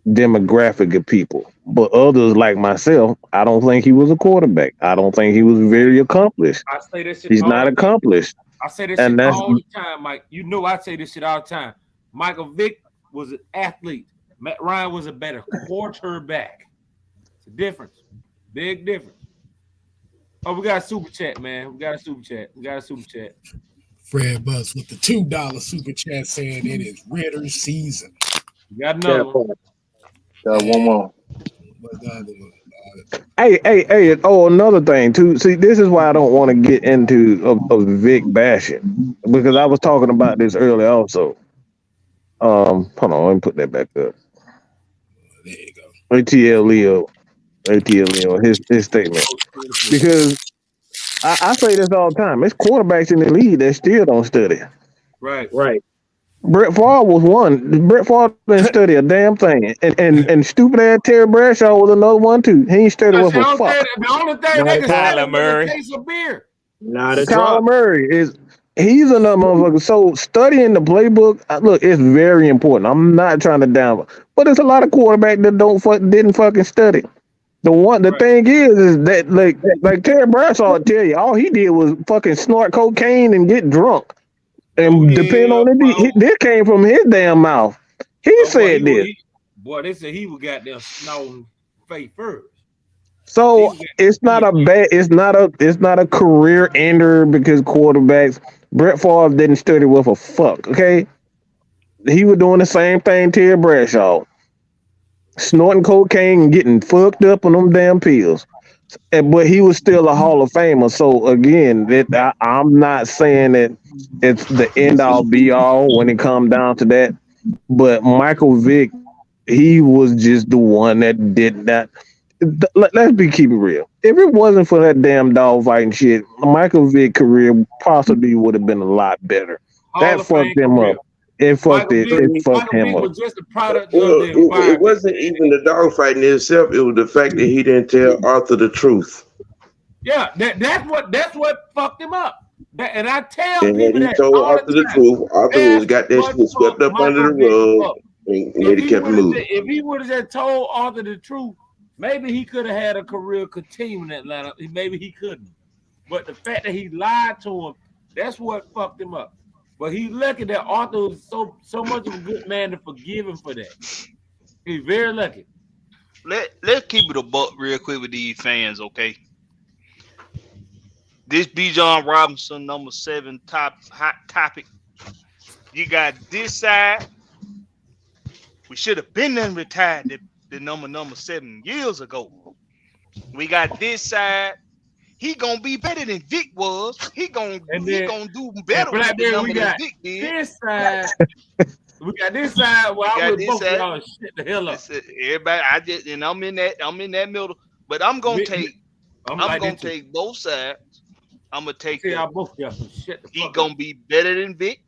demographic of people. But others like myself, I don't think he was a quarterback. I don't think he was very accomplished. I say this shit. He's not accomplished. I say this shit all the time, Mike. I say this shit all the time. Michael Vick was an athlete. Matt Ryan was a better quarterback. It's a difference. Big difference. Oh, we got a super chat, man. We got a super chat. Fred Bus with the $2 super chat saying it is Ritter season. You got another one. Got one more. Hey. Oh, another thing too. See, this is why I don't want to get into a Vic bashing, because I was talking about this earlier also. Hold on, let me put that back up. There you go. ATL Leo, his statement. Because I say this all the time. It's quarterbacks in the league that still don't study. Right. Brett Favre was one. Brett Favre didn't study a damn thing. And stupid ass Terry Bradshaw was another one too. He ain't studied with a fuck. The only thing they can Kyler Murray. is a case of beer. Not a Kyler drop. Murray he's another motherfucker. So studying the playbook, look, it's very important. I'm not trying to down, but there's a lot of quarterbacks that didn't fucking study. The thing is that like Terry Bradshaw will tell you, all he did was fucking snort cocaine and get drunk. And depending on it, this came from his damn mouth. He said this. They said he was goddamn snorting face first. So it's not a career ender because quarterbacks. Brett Favre didn't study with a fuck. Okay, he was doing the same thing Terry Bradshaw, snorting cocaine and getting fucked up on them damn pills. But he was still a Hall of Famer. So again, I'm not saying that it's the end all be all when it comes down to that. But Michael Vick, he was just the one that did that. Let's keep it real. If it wasn't for that damn dog fighting shit, Michael Vick's career possibly would have been a lot better. That fucked him up. It fucked him up. Was just a product of the environment. It wasn't even the dogfighting itself. It was the fact that he didn't tell Arthur the truth. Yeah, that's what fucked him up. And I tell and people he that told all Arthur the truth. Arthur was got that shit swept up under the rug, and he kept moving. If he would have just told Arthur the truth, maybe he could have had a career continuing in Atlanta. Maybe he couldn't. But the fact that he lied to him, that's what fucked him up. But he's lucky that Arthur was so much of a good man to forgive him for that. He's very lucky. Let's keep it a buck real quick with these fans, okay? this Bijan Robinson #7 hot topic. You got this side. We should have been done retired the number 7 years ago. We got this side. He gonna be better than Vic was. He gonna do better with the number than Vic did. This side. We got this side where I would both of y'all shit the hell up. Everybody, I'm in that middle. But I'm gonna take both sides. I'm gonna take he gonna be better than Vic.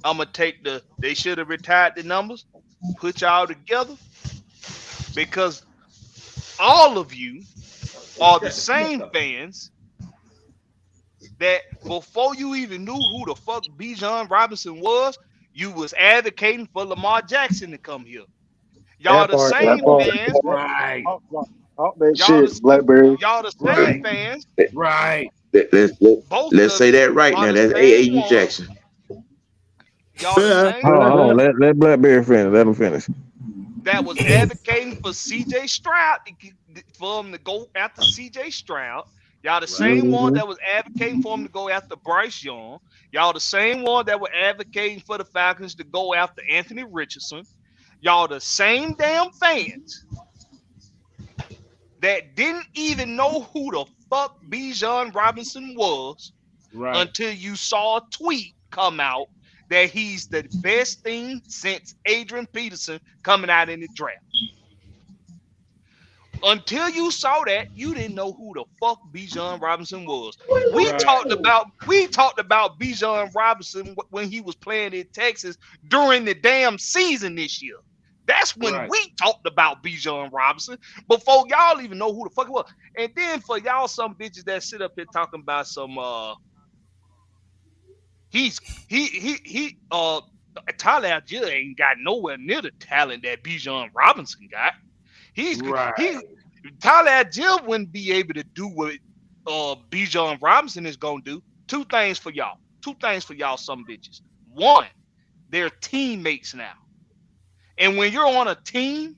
I'm gonna take they should have retired the numbers, put y'all together, because all of you are the same fans that before you even knew who the fuck Bijan Robinson was, you was advocating for Lamar Jackson to come here. Y'all the same fans. Right. Talk that shit, Blackberry. Y'all the same fans. Right. Let's say that right now. That's AAU Jackson. Y'all the same Hold on. Let Blackberry finish. Let him finish. That was advocating for CJ Stroud for him to go after CJ Stroud. Y'all the same one that was advocating for him to go after Bryce Young. Y'all the same one that were advocating for the Falcons to go after Anthony Richardson. Y'all the same damn fans that didn't even know who the fuck Bijan Robinson was until you saw a tweet come out that he's the best thing since Adrian Peterson coming out in the draft. Until you saw that, you didn't know who the fuck Bijan Robinson was. We talked about Bijan Robinson when he was playing in Texas during the damn season this year. That's when we talked about Bijan Robinson before y'all even know who the fuck it was. And then for y'all some bitches that sit up here talking about some Tyler Algier ain't got nowhere near the talent that Bijan Robinson got. Tyler Algier wouldn't be able to do what Bijan Robinson is gonna do. Two things for y'all some bitches. One, they're teammates now. And when you're on a team,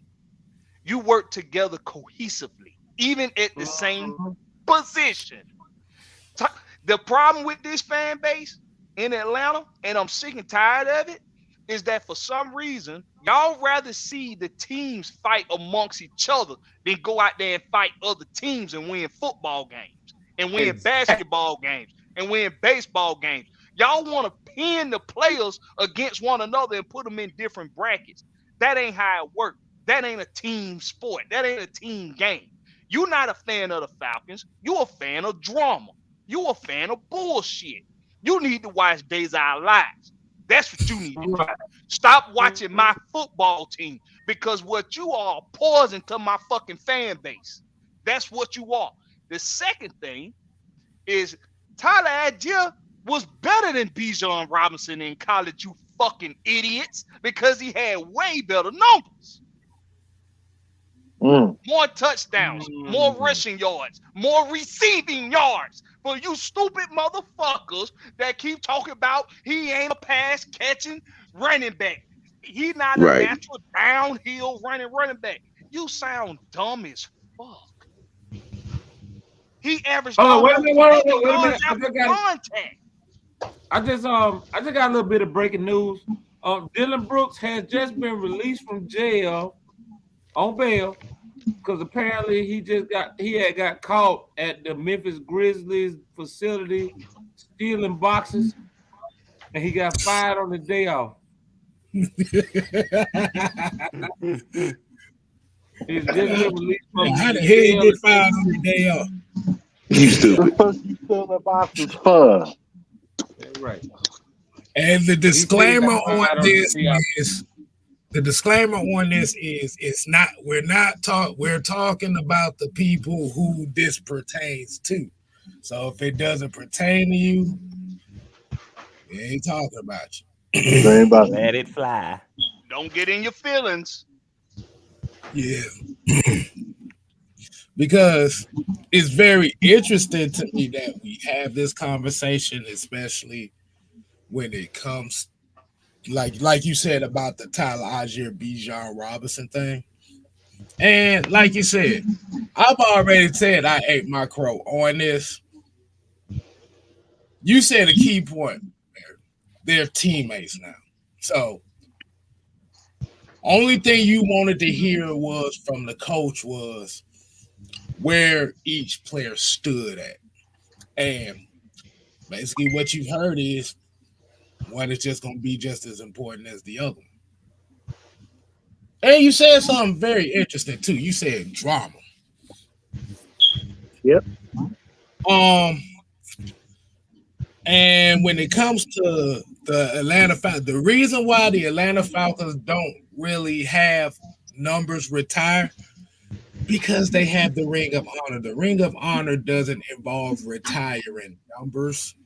you work together cohesively, even at the same position. The problem with this fan base in Atlanta, and I'm sick and tired of it, is that for some reason, y'all rather see the teams fight amongst each other than go out there and fight other teams and win football games, and win basketball games, and win baseball games. Y'all want to pin the players against one another and put them in different brackets. That ain't how it works. That ain't a team sport. That ain't a team game. You're not a fan of the Falcons. You're a fan of drama. You're a fan of bullshit. You need to watch Days of Our Lives. That's what you need to do. Stop watching my football team, because what you are poison to my fucking fan base. That's what you are. The second thing is Tyler Algier was better than Bijan Robinson in college, you fucking idiots, because he had way better numbers. More touchdowns, more rushing yards, more receiving yards. For you stupid motherfuckers that keep talking about he ain't a pass catching running back. He's not a natural downhill running back. You sound dumb as fuck. He averaged wait a minute. contact. I just got a little bit of breaking news. Dylan Brooks has just been released from jail on bail because apparently he had got caught at the Memphis Grizzlies facility stealing boxes, and he got fired on the day off. He's just been released from how the hell he get fired on the day off? You stupid. You still the boxes for? Right. And the disclaimer on this is it's not we're talking about the people who this pertains to. So if it doesn't pertain to you, we ain't talking about you. Let it fly. Don't get in your feelings. Yeah. Because it's very interesting to me that we have this conversation, especially when it comes like you said about the Tyler Algier Bijan Robinson thing. And like you said, I've already said I ate my crow on this. You said a key point. They're teammates now. So only thing you wanted to hear was from the coach was where each player stood at. And basically what you've heard is one is just going to be just as important as the other one. And you said something very interesting too. You said drama. Yep. And when it comes to the Atlanta Falcons, the reason why the Atlanta Falcons don't really have numbers retired because they have the Ring of Honor. The Ring of Honor doesn't involve retiring numbers.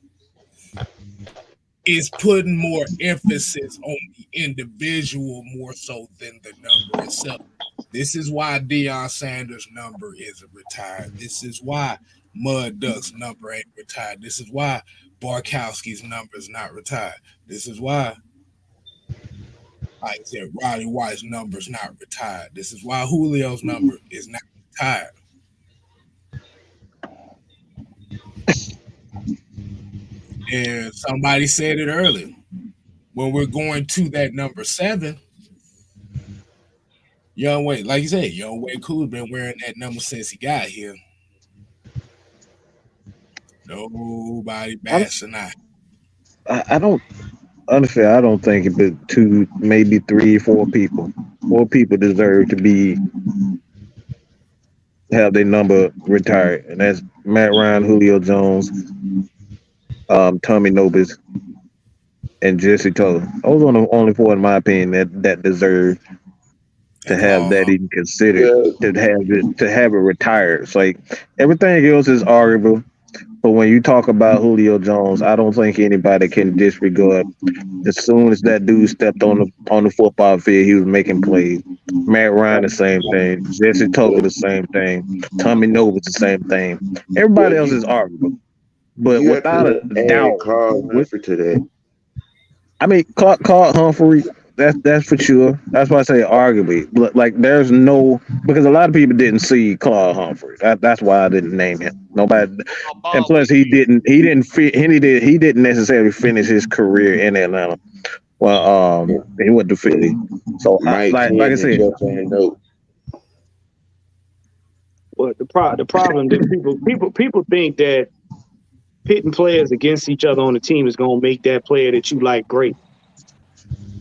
It's putting more emphasis on the individual more so than the number itself. This is why Deion Sanders' number isn't retired. This is why Mud Duck's number ain't retired. This is why Barkowski's number is not retired. This is why, like I said, Roddy White's number is not retired. This is why Julio's number is not retired. And somebody said it earlier. When we're going to that number 7, Young Wade, like you said, Young Wade Cool's been wearing that number since he got here. Nobody bats an eye. I don't honestly. I don't think it but 2, maybe 3, 4 people. 4 people deserve to have their number retired, and that's Matt Ryan, Julio Jones, Tommy Nobis, and Jesse Taylor. Those are the only 4, in my opinion, that deserve to have that even considered to have it retired. It's like everything else is arguable. But when you talk about Julio Jones, I don't think anybody can disregard. As soon as that dude stepped on the football field, he was making plays. Matt Ryan, the same thing. Jesse Taylor, the same thing. Tommy Nobis, the same thing. Everybody else is arguable. But without a doubt, Carl Humphrey to that. I mean, Clark Humphrey, that's for sure. That's why I say arguably. Like, there's no, because a lot of people didn't see Clark Humphrey. That's why I didn't name him. Nobody, and plus he didn't necessarily finish his career in Atlanta. Well, he went to Philly. So like I said, well, the problem that people think that pitting players against each other on the team is gonna make that player that you like great.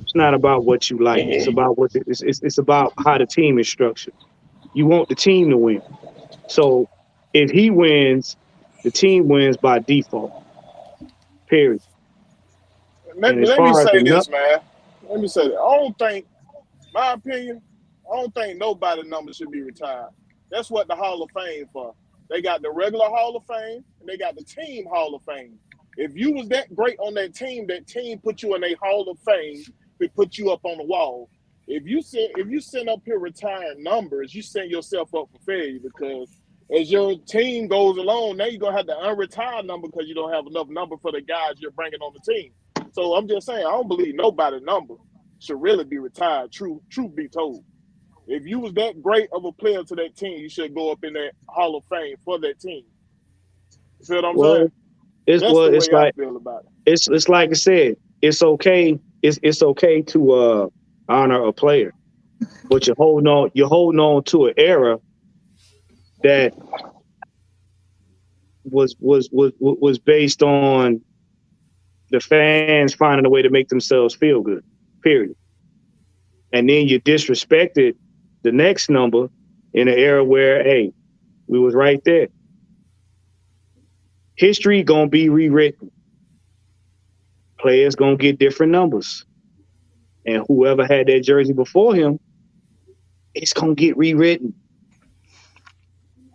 It's not about what you like. It's about it's about how the team is structured. You want the team to win. So if he wins, the team wins by default. Period. Let me say this, man. Let me say that. My opinion, I don't think nobody's number should be retired. That's what the Hall of Fame for. They got the regular Hall of Fame and they got the team Hall of Fame. If you was that great on that team put you in a Hall of Fame. It put you up on the wall. If you send up here retiring numbers, you send yourself up for failure because as your team goes along, now you're gonna have to unretire number because you don't have enough number for the guys you're bringing on the team. So I'm just saying, I don't believe nobody's number should really be retired. Truth be told, if you was that great of a player to that team, you should go up in that Hall of Fame for that team. You see what I'm saying? That's the way I feel about it. It's like I said, it's okay. It's okay to honor a player, but you're holding on to an era that was based on the fans finding a way to make themselves feel good. Period. And then you disrespected the next number in an era where, hey, we was right there. History gonna be rewritten. Players gonna get different numbers, and whoever had that jersey before him, it's gonna get rewritten.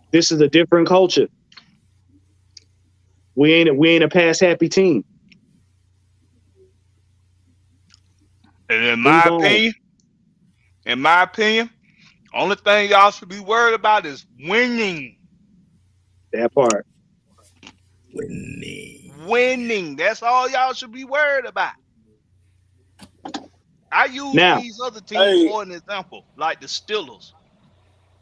This is a different culture. We ain't a pass happy team. And in my opinion, only thing y'all should be worried about is winning. That part. Winning. That's all y'all should be worried about. I use these other teams for an example, like the Steelers,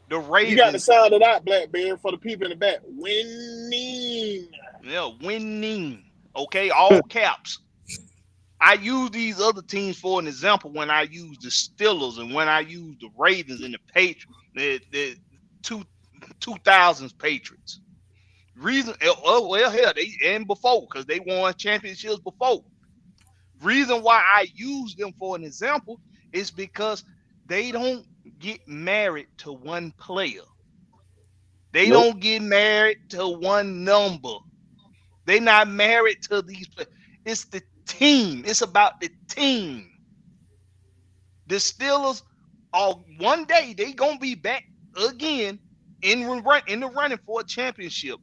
the Ravens. You got to sound it out, Blackberry, for the people in the back. Winning. Yeah, winning. Okay, all caps. I use these other teams for an example when I use the Steelers and when I use the Ravens and the Patriots, the 2000s Patriots. Reason, well, hell, they and before because they won championships before. Reason why I use them for an example is because they don't get married to one player. They don't get married to one number. They not married to these players. It's the team. It's about the team. The Steelers are one day they gonna be back again in the running for a championship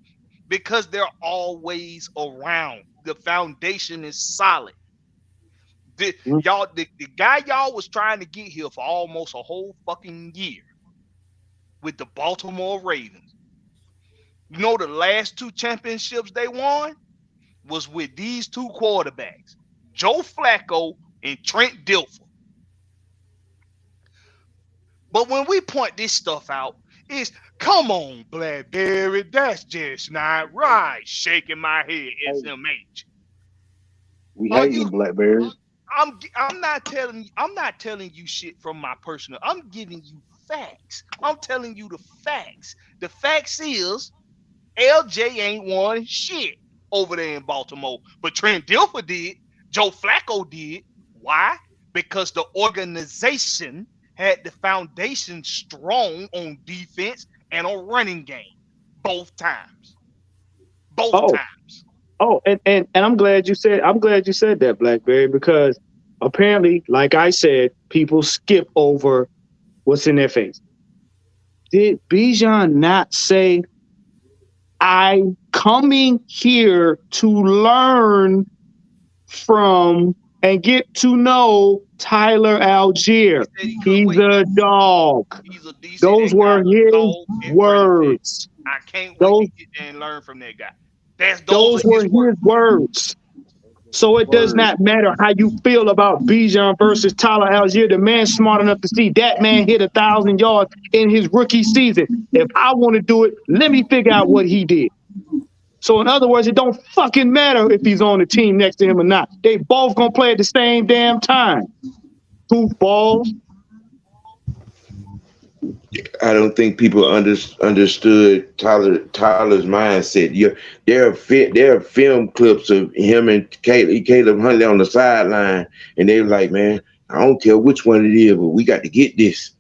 because they're always around. The foundation is solid. The guy y'all was trying to get here for almost a whole fucking year with the Baltimore Ravens. You know the last 2 championships they won was with these 2 quarterbacks, Joe Flacco and Trent Dilfer. But when we point this stuff out, it's come on, Blackberry, that's just not right. Shaking my head, SMH. We hating Blackberry. I'm not telling you shit from my personal. I'm giving you facts. I'm telling you the facts. The facts is LJ ain't won shit over there in Baltimore. But Trent Dilfer did. Joe Flacco did. Why? Because the organization had the foundation strong on defense and on running game. Both times. Both times. Oh, and I'm glad you said that, Blackberry, because apparently, like I said, people skip over what's in their face. Did Bijan not say, I'm coming here to learn from and get to know Tyler Algier? He's a dog. Those were his words. I can't wait to get there and learn from that guy. Those were his words. So it does not matter how you feel about Bijan versus Tyler Algier. The man's smart enough to see that man hit 1,000 yards in his rookie season. If I want to do it, let me figure out what he did. So in other words, it don't fucking matter if he's on the team next to him or not. They both gonna play at the same damn time. Goofballs. I don't think people understood Tyler's mindset. There are film clips of him and Caleb Huntley on the sideline, and they were like, "Man, I don't care which one it is, but we got to get this.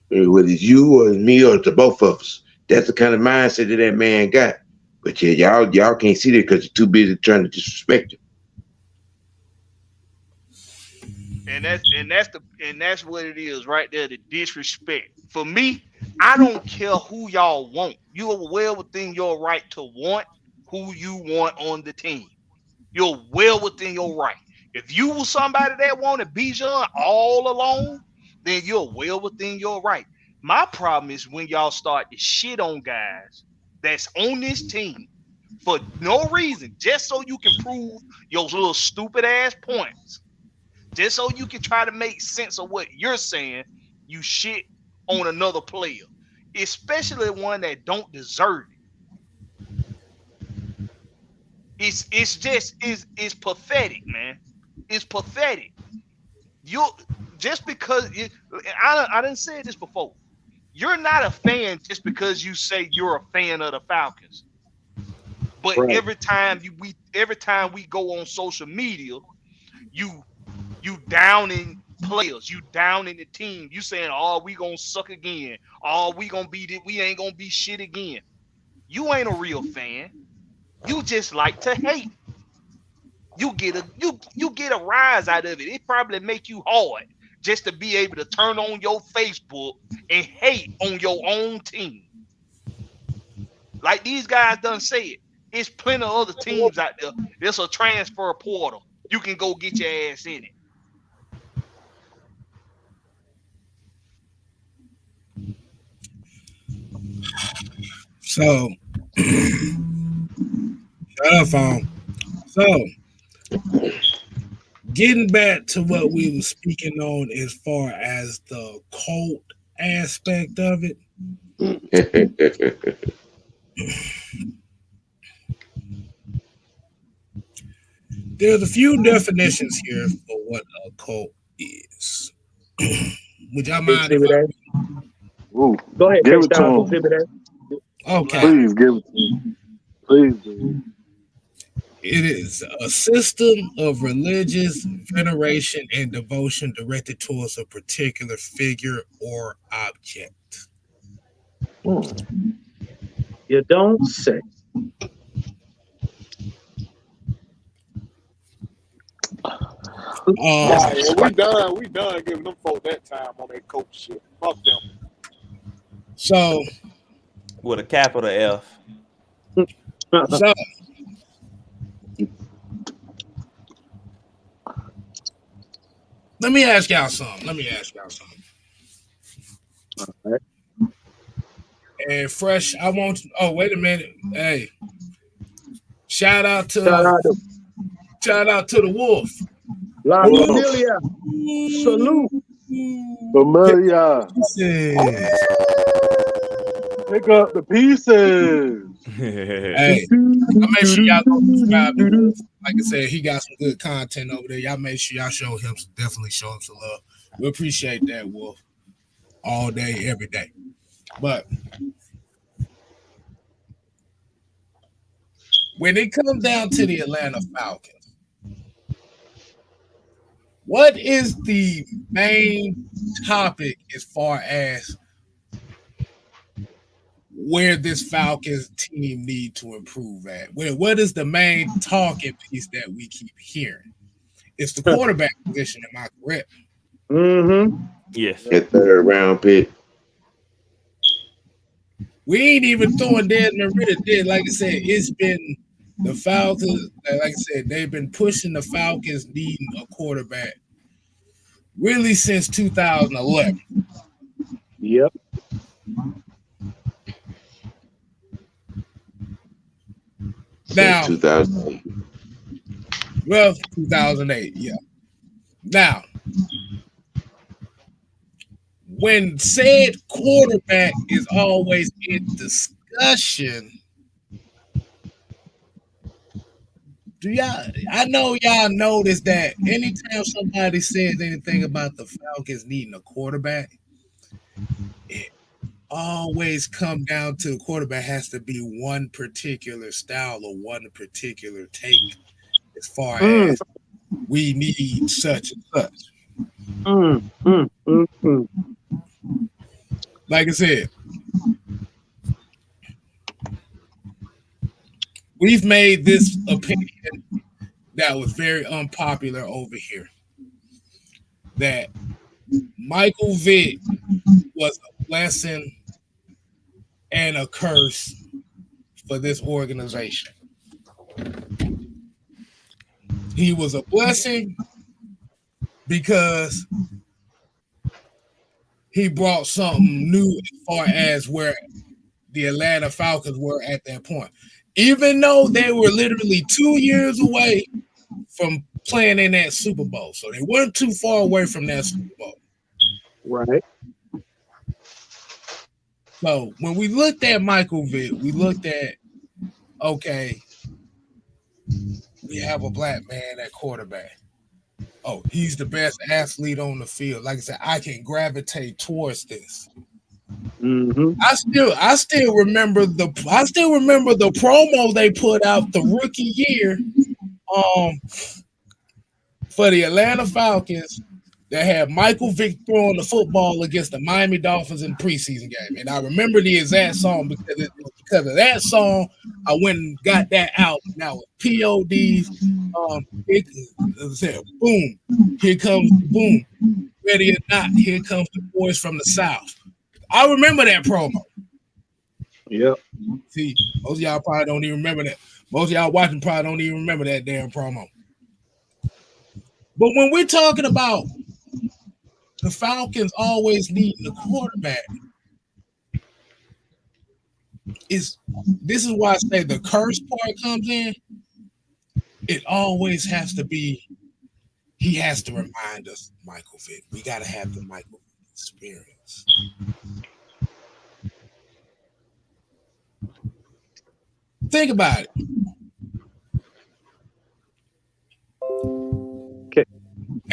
Whether it's you or me or it's the both of us." That's the kind of mindset that man got. But yeah, y'all can't see that because you're too busy trying to disrespect him. And that's what it is right there, the disrespect. For me, I don't care who y'all want. You are well within your right to want who you want on the team. You're well within your right. If you were somebody that wanted Bijan all alone, then you're well within your right. My problem is when y'all start to shit on guys that's on this team for no reason, just so you can prove your little stupid ass points. Just so you can try to make sense of what you're saying, you shit on another player, especially one that don't deserve it. It's pathetic, man. It's pathetic. You just because I didn't say this before. You're not a fan just because you say you're a fan of the Falcons. But right. every time we go on social media, you downing players, you downing the team. You saying, "Oh, we gonna suck again. Oh, we ain't gonna be shit again." You ain't a real fan. You just like to hate. You get a rise out of it. It probably make you hard just to be able to turn on your Facebook and hate on your own team. Like these guys done said, it's plenty of other teams out there. There's a transfer portal. You can go get your ass in it. So, telephone. So, getting back to what we were speaking on as far as the cult aspect of it. There's a few definitions here for what a cult is. Would y'all mind if Ooh, Go ahead, give K it to Style. him. Okay. Please give it to him. Please do. It is a system of religious veneration and devotion directed towards a particular figure or object. You don't say. Yeah, we done. We done giving them folk that time on that coach shit. Fuck them. So, with a capital F. so let me ask y'all something. All right. And Fresh, I want. Oh, wait a minute. Hey, shout out to the Wolf. La Familia. Salute. Familia. Pick up the pieces. Hey, I make sure y'all go subscribe to Wolf. Like I said, he got some good content over there. Y'all make sure y'all definitely show him some love. We appreciate that, Wolf. All day, every day. But when it comes down to the Atlanta Falcons, what is the main topic as far as where this Falcons team need to improve at? What is the main talking piece that we keep hearing? It's the quarterback position, am I correct? Mm-hmm. Yes. That third round pick. We ain't even throwing Desmond Ridder there. Like I said, it's been the Falcons. Like I said, they've been pushing the Falcons needing a quarterback really since 2011. Yep. Now, 2008. Well, 2008, yeah. Now, when said quarterback is always in discussion, I know y'all notice that anytime somebody says anything about the Falcons needing a quarterback, it always come down to the quarterback has to be one particular style or one particular take as far as we need such and such. Like I said, we've made this opinion that was very unpopular over here, that Michael Vick was a blessing and a curse for this organization. He was a blessing because he brought something new as far as where the Atlanta Falcons were at that point. Even though they were literally 2 years away from playing in that Super Bowl. So they weren't too far away from that Super Bowl. Right. So when we looked at Michael Vick, we looked at, okay, we have a black man at quarterback. Oh, he's the best athlete on the field. Like I said, I can gravitate towards this. Mm-hmm. I still remember the promo they put out the rookie year for the Atlanta Falcons that had Michael Vick throwing the football against the Miami Dolphins in the preseason game. And I remember the exact song because of that song, I went and got that out. Now with PODs, it said, boom, here comes the boom. Ready or not, here comes the boys from the South. I remember that promo. Yep. See, most of y'all probably don't even remember that. Most of y'all watching probably don't even remember that damn promo. But when we're talking about the Falcons always needing a quarterback, this is why I say the curse part comes in. It always has to be, he has to remind us, Michael Vick. We got to have the Michael Vick experience. Think about it.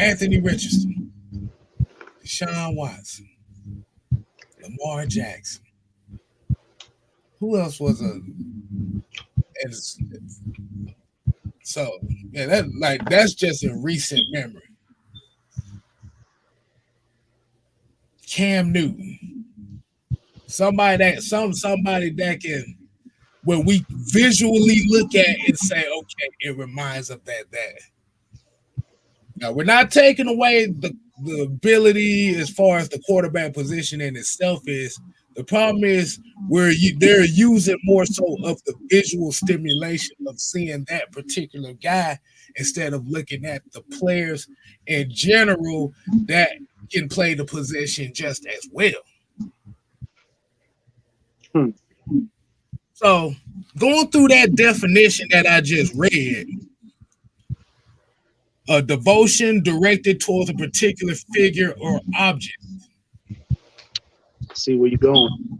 Anthony Richardson, Deshaun Watson, Lamar Jackson. Who else was so yeah, that's just in recent memory. Cam Newton. Somebody that can, when we visually look at it and say, okay, it reminds of that. Now, we're not taking away the ability as far as the quarterback position in itself is. The problem is they're using more so of the visual stimulation of seeing that particular guy instead of looking at the players in general that can play the position just as well. So going through that definition that I just read, a devotion directed towards a particular figure or object. See where you're going.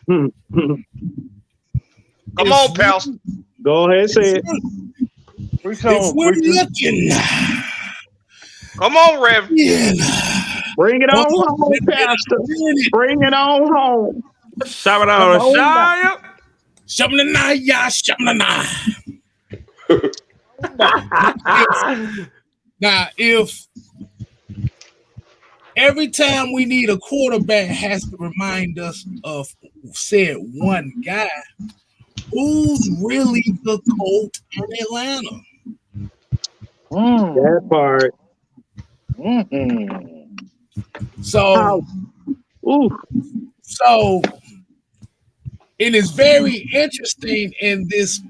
Come on, pals. Go ahead, say it. If we're looking, come on, Rev. Yeah. Bring it on home, Pastor. Bring it on home. Now, if every time we need a quarterback has to remind us of said one guy, who's really the Colt in Atlanta? That part. So it is very interesting in this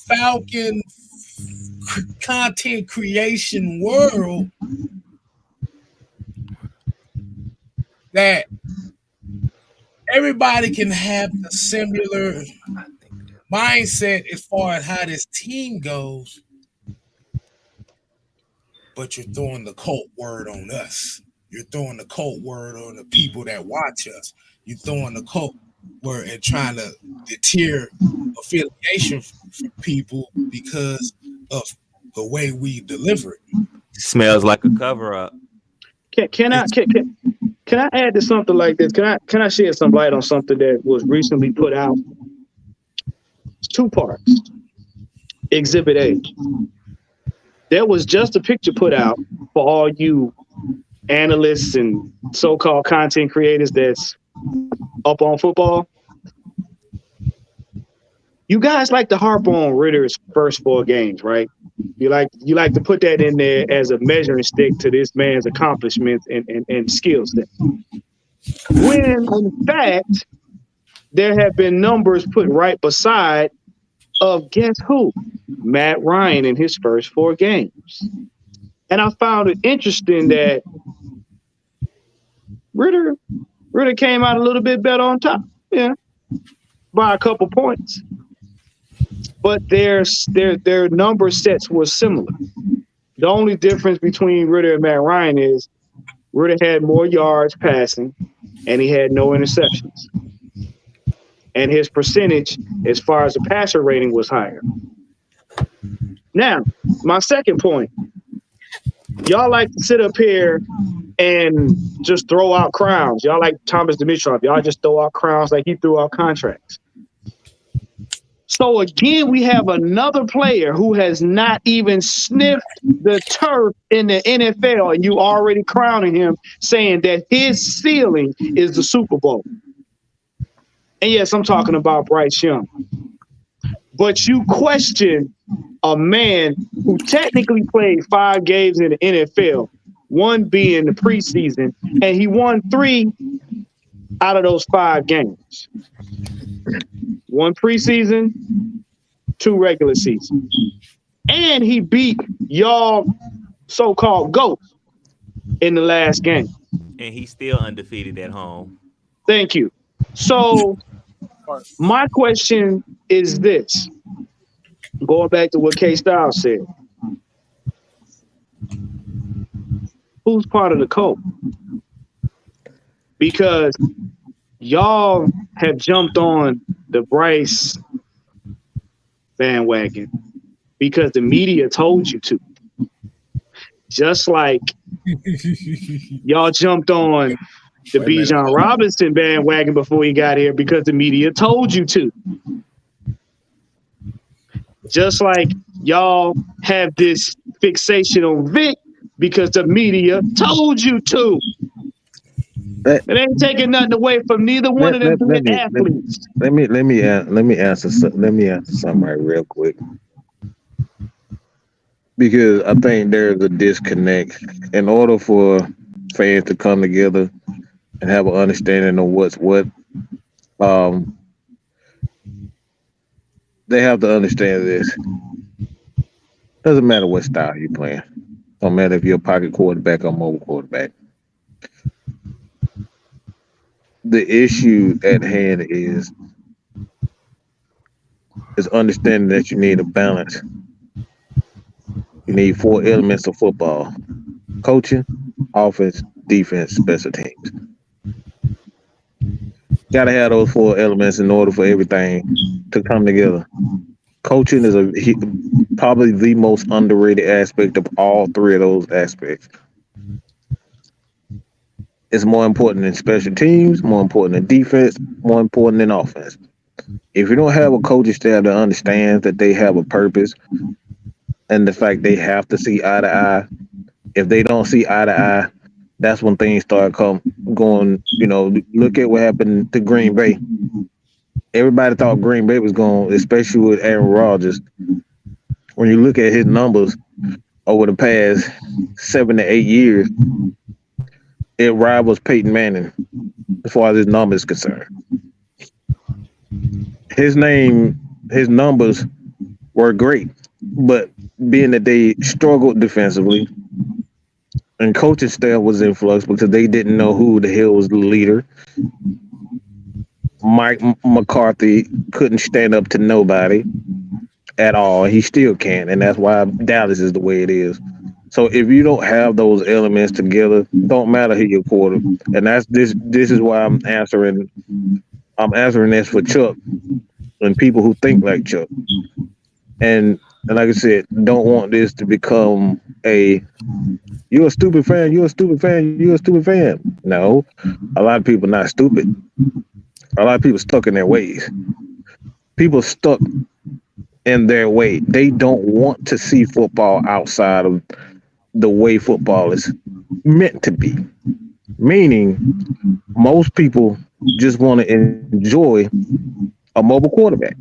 Falcon content creation world that everybody can have a similar mindset as far as how this team goes, but you're throwing the cult word on us. You're throwing the cult word on the people that watch us. You're throwing the cult word and trying to deter affiliation from people because of the way we deliver it. Smells like a cover up. Can I add to something like this? Can I shed some light on something that was recently put out? It's 2 parts. Exhibit A. There was just a picture put out for all you analysts and so-called content creators that's up on football. You guys like to harp on Ritter's first 4 games, right? You like to put that in there as a measuring stick to this man's accomplishments and skill set. When in fact, there have been numbers put right beside of guess who? Matt Ryan in his first 4 games. And I found it interesting that Ritter came out a little bit better on top, yeah, by a couple points. But their number sets were similar. The only difference between Ritter and Matt Ryan is Ritter had more yards passing and he had no interceptions. And his percentage as far as the passer rating was higher. Now, my second point, y'all like to sit up here and just throw out crowns. Y'all like Thomas Dimitroff. Y'all just throw out crowns like he threw out contracts. So again, we have another player who has not even sniffed the turf in the NFL, and you already crowning him, saying that his ceiling is the Super Bowl. And yes, I'm talking about Bryce Young. But you question a man who technically played 5 games in the NFL, 1 being the preseason, and he won 3 out of those 5 games. 1 preseason, 2 regular season. And he beat y'all so-called GOAT in the last game. And he's still undefeated at home. Thank you. So my question is this. Going back to what K-Styles said. Who's part of the cult? Because y'all have jumped on the Bryce bandwagon because the media told you to. Just like y'all jumped on the Bijan Robinson bandwagon before he got here because the media told you to. Just like y'all have this fixation on Vic because the media told you to. It ain't taking nothing away from neither one of them being athletes. Let me answer something right real quick, because I think there's a disconnect. In order for fans to come together and have an understanding of what's what, they have to understand this. Doesn't matter what style you're playing. Don't matter if you're a pocket quarterback or mobile quarterback. The issue at hand is understanding that you need a balance. You need 4 elements of football: coaching, offense, defense, special teams. Got to have those 4 elements in order for everything to come together. Coaching is probably the most underrated aspect of all 3 of those aspects. It's more important than special teams, more important than defense, more important than offense. If you don't have a coaching staff that understands that they have a purpose and the fact they have to see eye to eye, if they don't see eye to eye, that's when things start going. Look at what happened to Green Bay. Everybody thought Green Bay was going, especially with Aaron Rodgers. When you look at his numbers over the past 7 to 8 years, it rivals Peyton Manning as far as his numbers is concerned. His numbers were great, but being that they struggled defensively and coaching staff was in flux because they didn't know who the hell was the leader. Mike McCarthy couldn't stand up to nobody at all. He still can't, and that's why Dallas is the way it is. So if you don't have those elements together, don't matter who your quarter. And that's this is why I'm answering this for Chuck and people who think like Chuck. And like I said, don't want this to become you're a stupid fan, you're a stupid fan, you're a stupid fan. No, a lot of people not stupid. A lot of people stuck in their ways. People stuck in their way. They don't want to see football outside of the way football is meant to be. Meaning, most people just want to enjoy a mobile quarterback.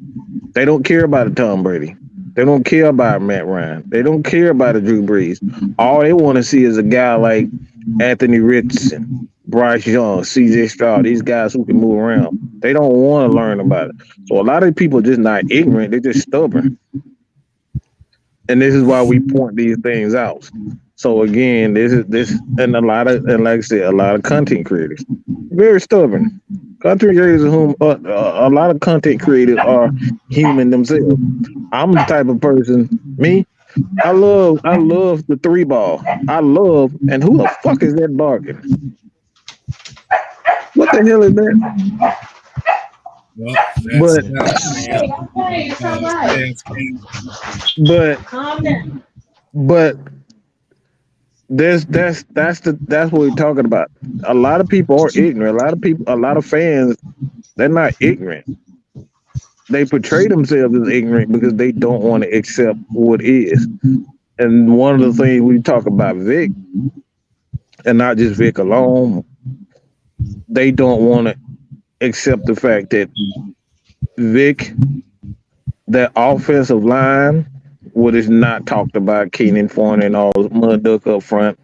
They don't care about a Tom Brady. They don't care about Matt Ryan. They don't care about a Drew Brees. All they want to see is a guy like Anthony Richardson, Bryce Young, CJ Stroud, these guys who can move around. They don't want to learn about it. So a lot of people are just not ignorant. They're just stubborn. And this is why we point these things out. So again, and like I said, a lot of content creators, very stubborn. Content creators, a lot of content creators are human themselves. I'm the type of person, I love the 3 ball. And who the fuck is that barking? What the hell is that? But that's what we're talking about. A lot of people are ignorant. A lot of fans, they're not ignorant. They portray themselves as ignorant because they don't want to accept what is. And one of the things we talk about Vic, and not just Vic alone, they don't want to accept the fact that Vic, that offensive line, what is not talked about, Keenan Foreign and all mud duck up front.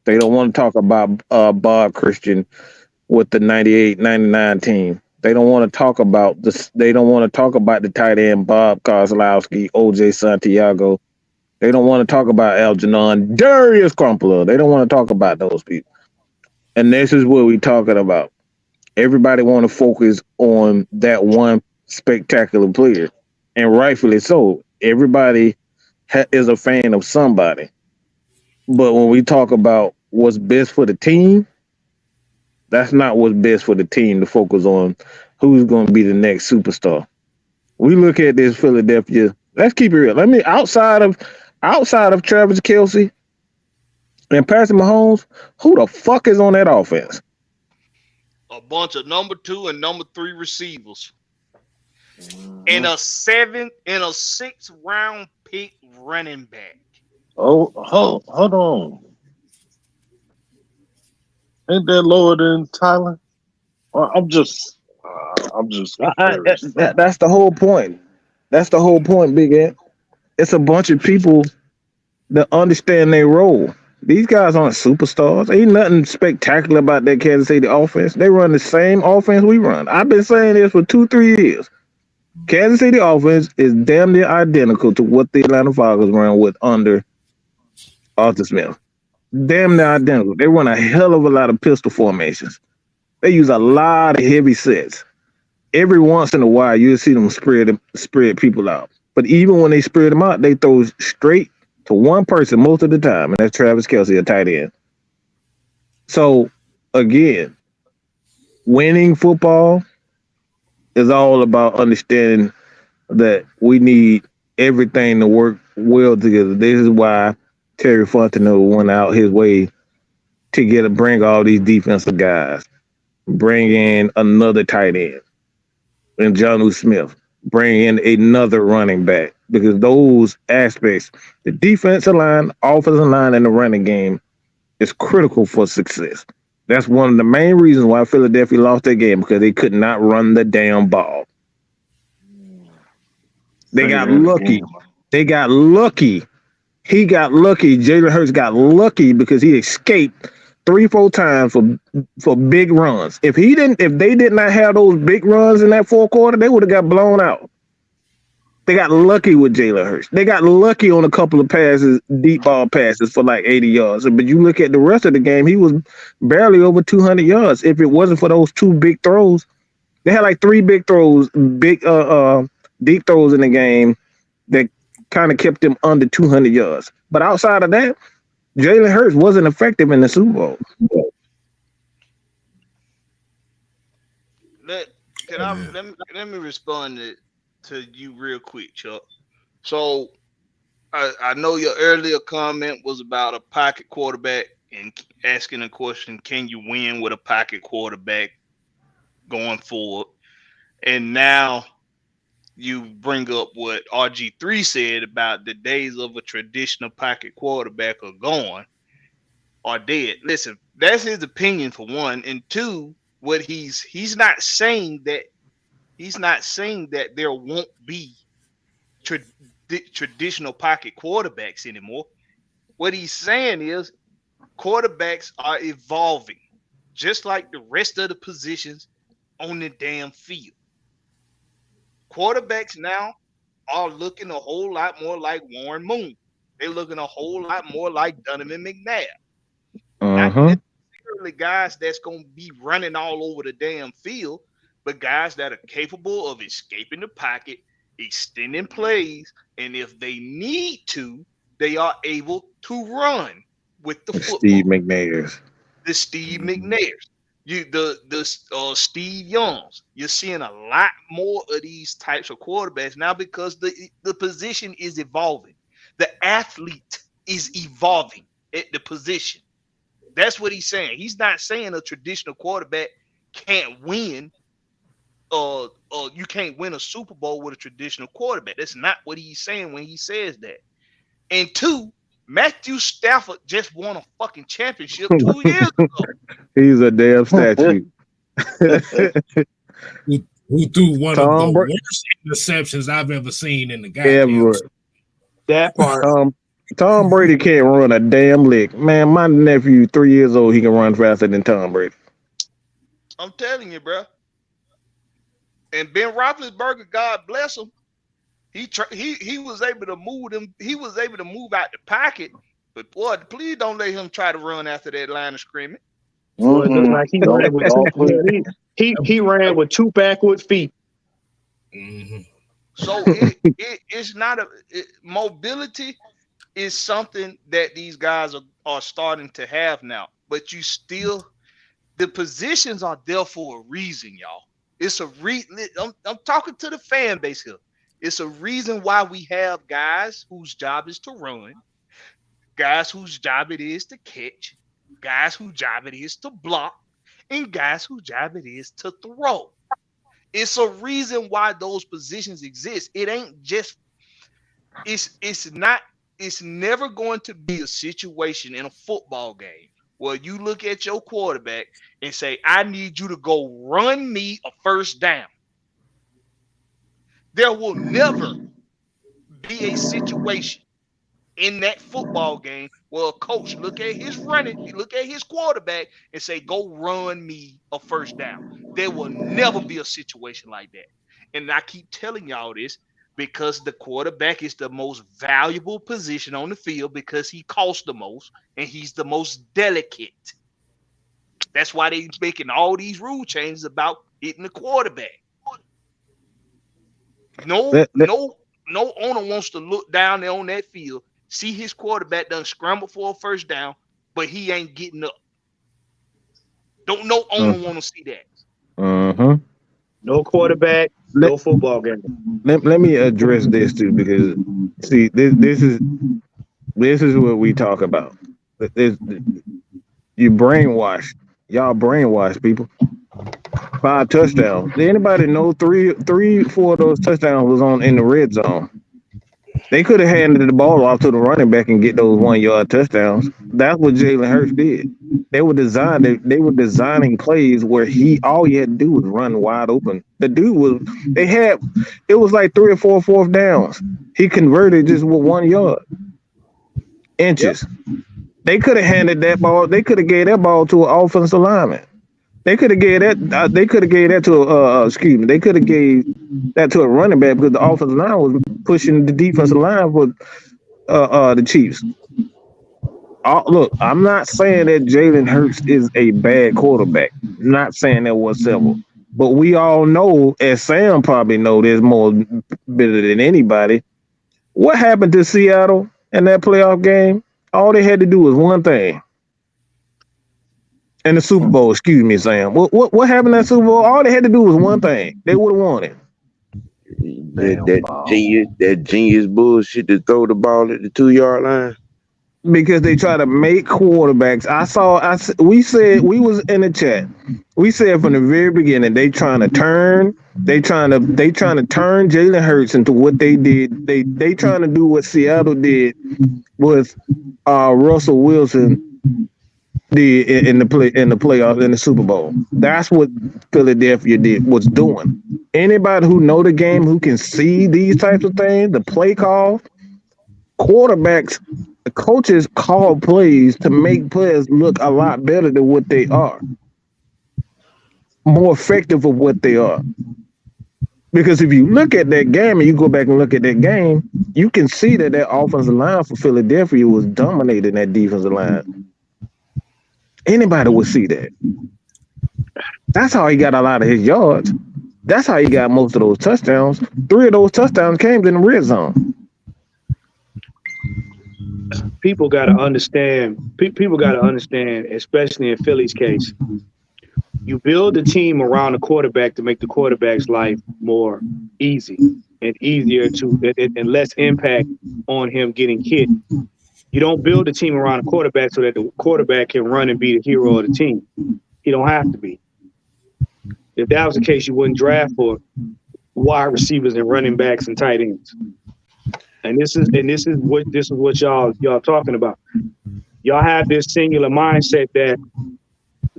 They don't want to talk about Bob Christian with the 98, 99 team. They don't want to talk about this. They don't want to talk about the tight end Bob Kozlowski, OJ Santiago. They don't want to talk about Algernon, Darius Crumpler. They don't want to talk about those people. And this is what we're talking about. Everybody want to focus on that one spectacular player, and rightfully so. Everybody is a fan of somebody. But when we talk about what's best for the team, that's not what's best for the team to focus on who's going to be the next superstar. We look at this Philadelphia Let's keep it real. Let me outside of Travis Kelce and Patrick Mahomes, who the fuck is on that offense? A bunch of number 2 and number 3 receivers. And a 6th round pick running back. Oh, hold on. Ain't that lower than Tyler? I'm just confused. That's the whole point. That's the whole point, Big Ed. It's a bunch of people that understand their role. These guys aren't superstars. Ain't nothing spectacular about that Kansas City offense. They run the same offense we run. I've been saying this for 2-3 years. Kansas City offense is damn near identical to what the Atlanta Falcons run with under Arthur Smith. Damn near identical. They run a hell of a lot of pistol formations. They use a lot of heavy sets. Every once in a while, you'll see them spread people out. But even when they spread them out, they throw straight to one person most of the time, and that's Travis Kelce, a tight end. So, again, winning football is all about understanding that we need everything to work well together. This is why Terry Fontenot went out his way to bring all these defensive guys, bring in another tight end, and Jonnu Smith, bring in another running back, because those aspects, the defensive line, offensive line, and the running game is critical for success. That's one of the main reasons why Philadelphia lost that game, because they could not run the damn ball. They got lucky. They got lucky. He got lucky. Jalen Hurts got lucky because he escaped 3-4 times for big runs. If they did not have those big runs in that fourth quarter, they would have got blown out. They got lucky with Jalen Hurts. They got lucky on a couple of passes, deep ball passes for like 80 yards. But you look at the rest of the game, he was barely over 200 yards. If it wasn't for those 2 big throws, they had like 3 big throws, deep throws in the game that kind of kept them under 200 yards. But outside of that, Jalen Hurts wasn't effective in the Super Bowl. Let me respond to you real quick, Chuck. So I know your earlier comment was about a pocket quarterback and asking the question, can you win with a pocket quarterback going forward? And now you bring up what RG3 said about the days of a traditional pocket quarterback are gone, are dead. Listen, that's his opinion for one, and two, what he's not saying that there won't be traditional pocket quarterbacks anymore. What he's saying is quarterbacks are evolving, just like the rest of the positions on the damn field. Quarterbacks now are looking a whole lot more like Warren Moon. They're looking a whole lot more like Donovan McNabb. Not necessarily guys that's going to be running all over the damn field, but guys that are capable of escaping the pocket, extending plays, and if they need to, they are able to run with the football. Steve McNairs. The Steve McNairs. The Steve Youngs. You're seeing a lot more of these types of quarterbacks now because the position is evolving. The athlete is evolving at the position. That's what he's saying. He's not saying a traditional quarterback can't win. You can't win a Super Bowl with a traditional quarterback. That's not what he's saying when he says that. And two, Matthew Stafford just won a fucking championship 2 years ago. He's a damn statue. Who threw one of the worst interceptions I've ever seen in the game. That part. Tom Brady can't run a damn lick. Man, my nephew, 3 years old, he can run faster than Tom Brady. I'm telling you, bro. And Ben Roethlisberger, God bless him, he was able to move them. He was able to move out the pocket. But boy, please don't let him try to run after that line of scrimmage. Boy, it looks like he ran with 2 backward feet. Mm-hmm. So it's not mobility is something that these guys are starting to have now. But the positions are there for a reason, y'all. It's a I'm talking to the fan base here. It's a reason why we have guys whose job is to run, guys whose job it is to catch, guys whose job it is to block, and guys whose job it is to throw. It's a reason why those positions exist. It ain't just, it's never going to be a situation in a football game where you look at your quarterback and say, I need you to go run me a first down. There will never be a situation in that football game where a coach look at his quarterback and say, go run me a first down. There will never be a situation like that. And I keep telling y'all this because the quarterback is the most valuable position on the field because he costs the most and he's the most delicate. That's why they're making all these rule changes about hitting the quarterback. No owner wants to look down there on that field, see his quarterback done scramble for a first down, but he ain't getting up. Don't no owner want to see that. Mm-hmm. No quarterback, no football game. Let me address this too, because see, this is what we talk about. You brainwash. Y'all brainwash people. 5 touchdowns. Did anybody know 4 of those touchdowns was in the red zone? They could have handed the ball off to the running back and get those 1-yard touchdowns. That's what Jalen Hurts did. They were designing plays where all he had to do was run wide open. The dude it was like 3 or 4 fourth downs. He converted just with 1 yard. Inches. Yep. They could have handed that ball. They could have gave that ball to an offensive lineman. They could have gave that. They could have gave that to They could have gave that to a running back because the offensive line was pushing the defensive line for the Chiefs. Look, I'm not saying that Jalen Hurts is a bad quarterback. I'm not saying that whatsoever. But we all know, as Sam probably know, there's more better than anybody. What happened to Seattle in that playoff game? All they had to do was one thing. In the Super Bowl, excuse me, Sam. What happened in that Super Bowl? All they had to do was one thing. They would have won it. That genius bullshit to throw the ball at the 2-yard line. Because they try to make quarterbacks. We was in the chat. We said from the very beginning they trying to turn Jalen Hurts into what they did. They trying to do what Seattle did with Russell Wilson did in the playoffs in the Super Bowl. That's what Philadelphia was doing. Anybody who know the game, who can see these types of things, the play call, quarterbacks, the coaches call plays to make players look a lot better than what they are, more effective of what they are. Because if you look at that game and you go back and look at that game, you can see that offensive line for Philadelphia was dominating that defensive line. Anybody would see that. That's how he got a lot of his yards. That's how he got most of those touchdowns. 3 of those touchdowns came in the red zone. People got to understand. People got to understand, especially in Philly's case. You build a team around the quarterback to make the quarterback's life more easy and easier and less impact on him getting hit. You don't build a team around a quarterback so that the quarterback can run and be the hero of the team. He don't have to be. If that was the case, you wouldn't draft for wide receivers and running backs and tight ends. And this is what y'all talking about. Y'all have this singular mindset that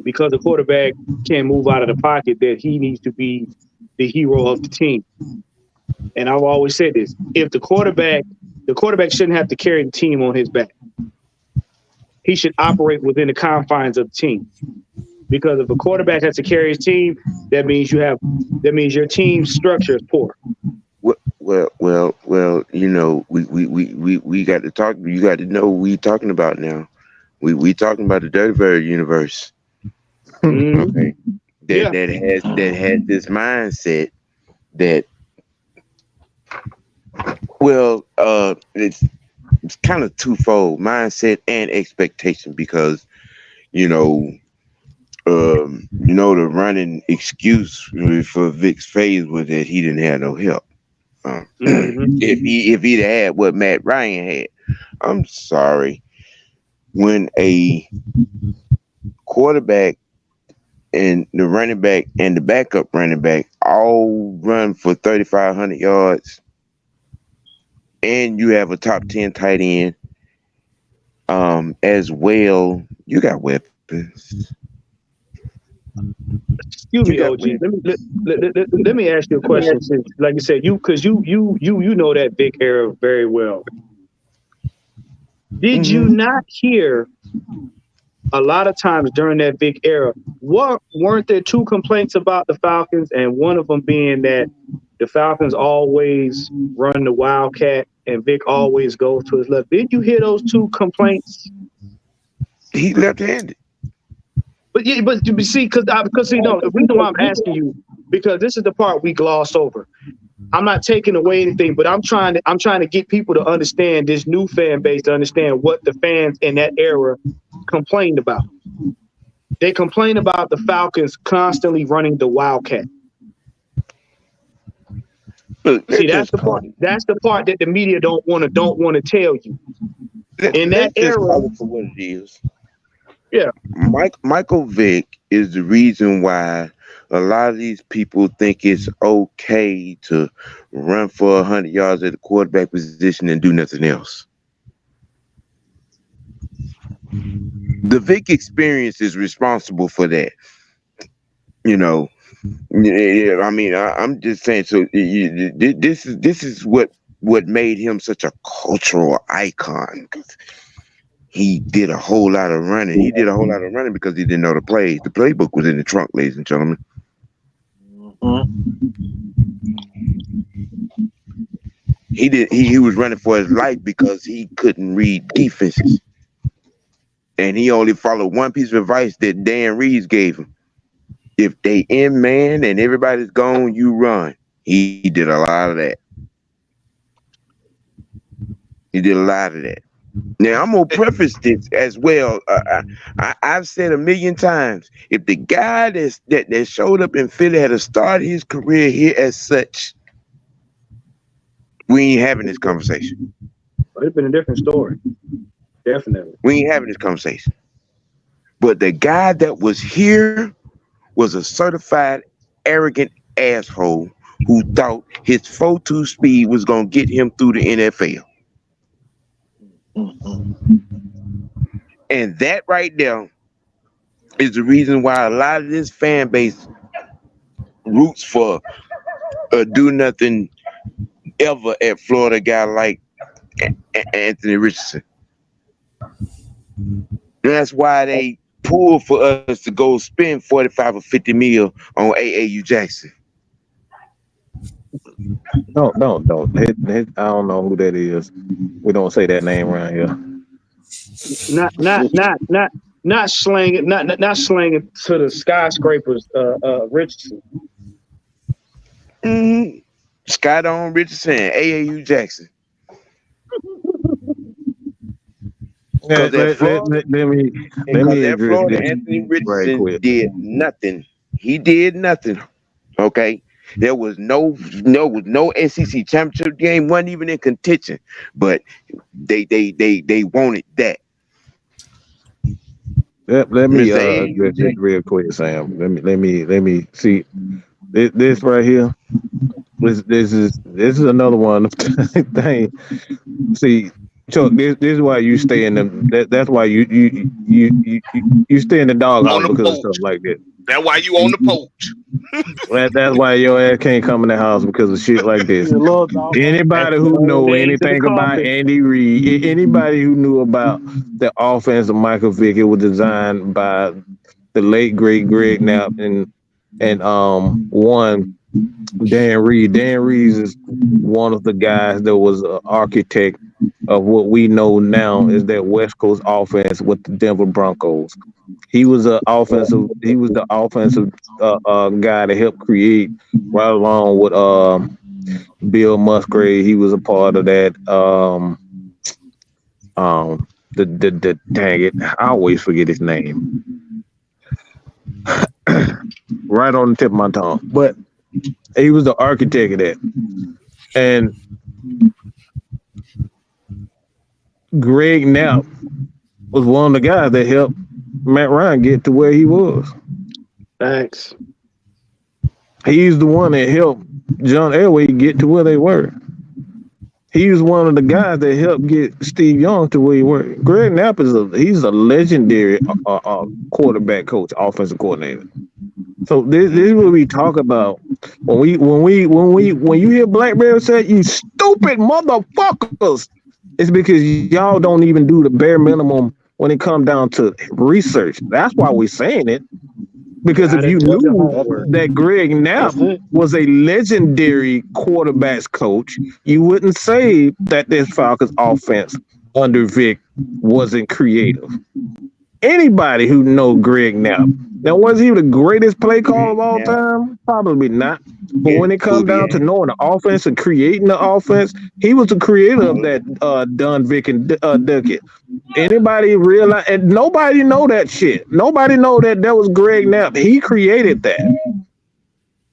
because the quarterback can't move out of the pocket, that he needs to be the hero of the team. And I've always said this: if the quarterback shouldn't have to carry the team on his back. He should operate within the confines of the team. Because if a quarterback has to carry his team, that means your team's structure is poor. Well, you know, we got to talk. You got to know what we talking about now. We talking about the Dirtybird universe. Mm-hmm. Okay. That has this mindset that, well, it's kind of twofold: mindset and expectation. Because the running excuse for Vic's phase was that he didn't have no help. If he'd had what Matt Ryan had, I'm sorry. When a quarterback and the running back and the backup running back all run for 3,500 yards, and you have a top 10 tight end, as well, you got weapons. Excuse me, OG. Let me ask you a question. Since, like you said, you know that Vic era very well. Did you not hear a lot of times during that Vic era? Weren't there two complaints about the Falcons, and one of them being that the Falcons always run the Wildcat and Vic always goes to his left? Did you hear those two complaints? He left-handed. But yeah, but you see, because you know, the reason why I'm asking you, because this is the part we gloss over. I'm not taking away anything, but I'm trying to get people to understand, this new fan base, to understand what the fans in that era complained about. They complained about the Falcons constantly running the Wildcat. See, that's the part. That's the part that the media don't want to tell you. In that era, for what it is. Yeah, Michael Vick is the reason why a lot of these people think it's okay to run for 100 yards at the quarterback position and do nothing else. The Vic experience is responsible for that. You know, I mean, I'm just saying. So this is what made him such a cultural icon. He did a whole lot of running. He did a whole lot of running because he didn't know the plays. The playbook was in the trunk, ladies and gentlemen. He was running for his life because he couldn't read defenses. And he only followed one piece of advice that Dan Reeves gave him. If they in man and everybody's gone, you run. He did a lot of that. He did a lot of that. Now, I'm going to preface this as well. I've said a million times, if the guy that showed up in Philly had started his career here as such, we ain't having this conversation. It's been a different story. Definitely. We ain't having this conversation. But the guy that was here was a certified arrogant asshole who thought his 4.2 speed was going to get him through the NFL. And that right there is the reason why a lot of this fan base roots for a do nothing ever at Florida guy like Anthony Richardson. That's why they pull for us to go spend 45 or 50 mil on AAU Jackson. No. I don't know who that is. We don't say that name around here. Not slanging to the skyscrapers, Richardson. Scott on Richardson, AAU Jackson. Let me Florida, Anthony Richardson did nothing. He did nothing. Okay. There was no SEC championship game, wasn't even in contention, but they wanted that. Let me just real quick, Sam. Let me see this right here. This is another one thing. See, Chuck, this is why you stay in the. That's why you stay in the doghouse because of stuff like that. That's why you on the porch. That's why your ass can't come in the house because of shit like this. Anybody who know anything about Andy Reid, anybody who knew about the offense of Michael Vick, it was designed by the late great Greg Knapp and one Dan Reed. Dan Reed is one of the guys that was an architect of what we know now is that West Coast offense with the Denver Broncos. He was the offensive guy to help create right along with Bill Musgrave. He was a part of that. The dang it, I always forget his name. Right on the tip of my tongue. But he was the architect of that. And Greg Knapp was one of the guys that helped Matt Ryan get to where he was. Thanks. He's the one that helped John Elway get to where they were. He was one of the guys that helped get Steve Young to where he were. Greg Knapp he's a legendary quarterback coach, offensive coordinator. So this is what we talk about when you hear Blackberry say you stupid motherfuckers. It's because y'all don't even do the bare minimum when it comes down to research. That's why we're saying it. Because if you knew that Greg Knapp was a legendary quarterbacks coach, you wouldn't say that this Falcons offense under Vic wasn't creative. Anybody who knows Greg Knapp. Now, was he the greatest play caller of all time? Probably not. But when it comes down to knowing the offense and creating the offense, he was the creator of that Dunn, Vic, and Duckett. Anybody realize? And nobody know that shit. Nobody know that was Greg Knapp. He created that.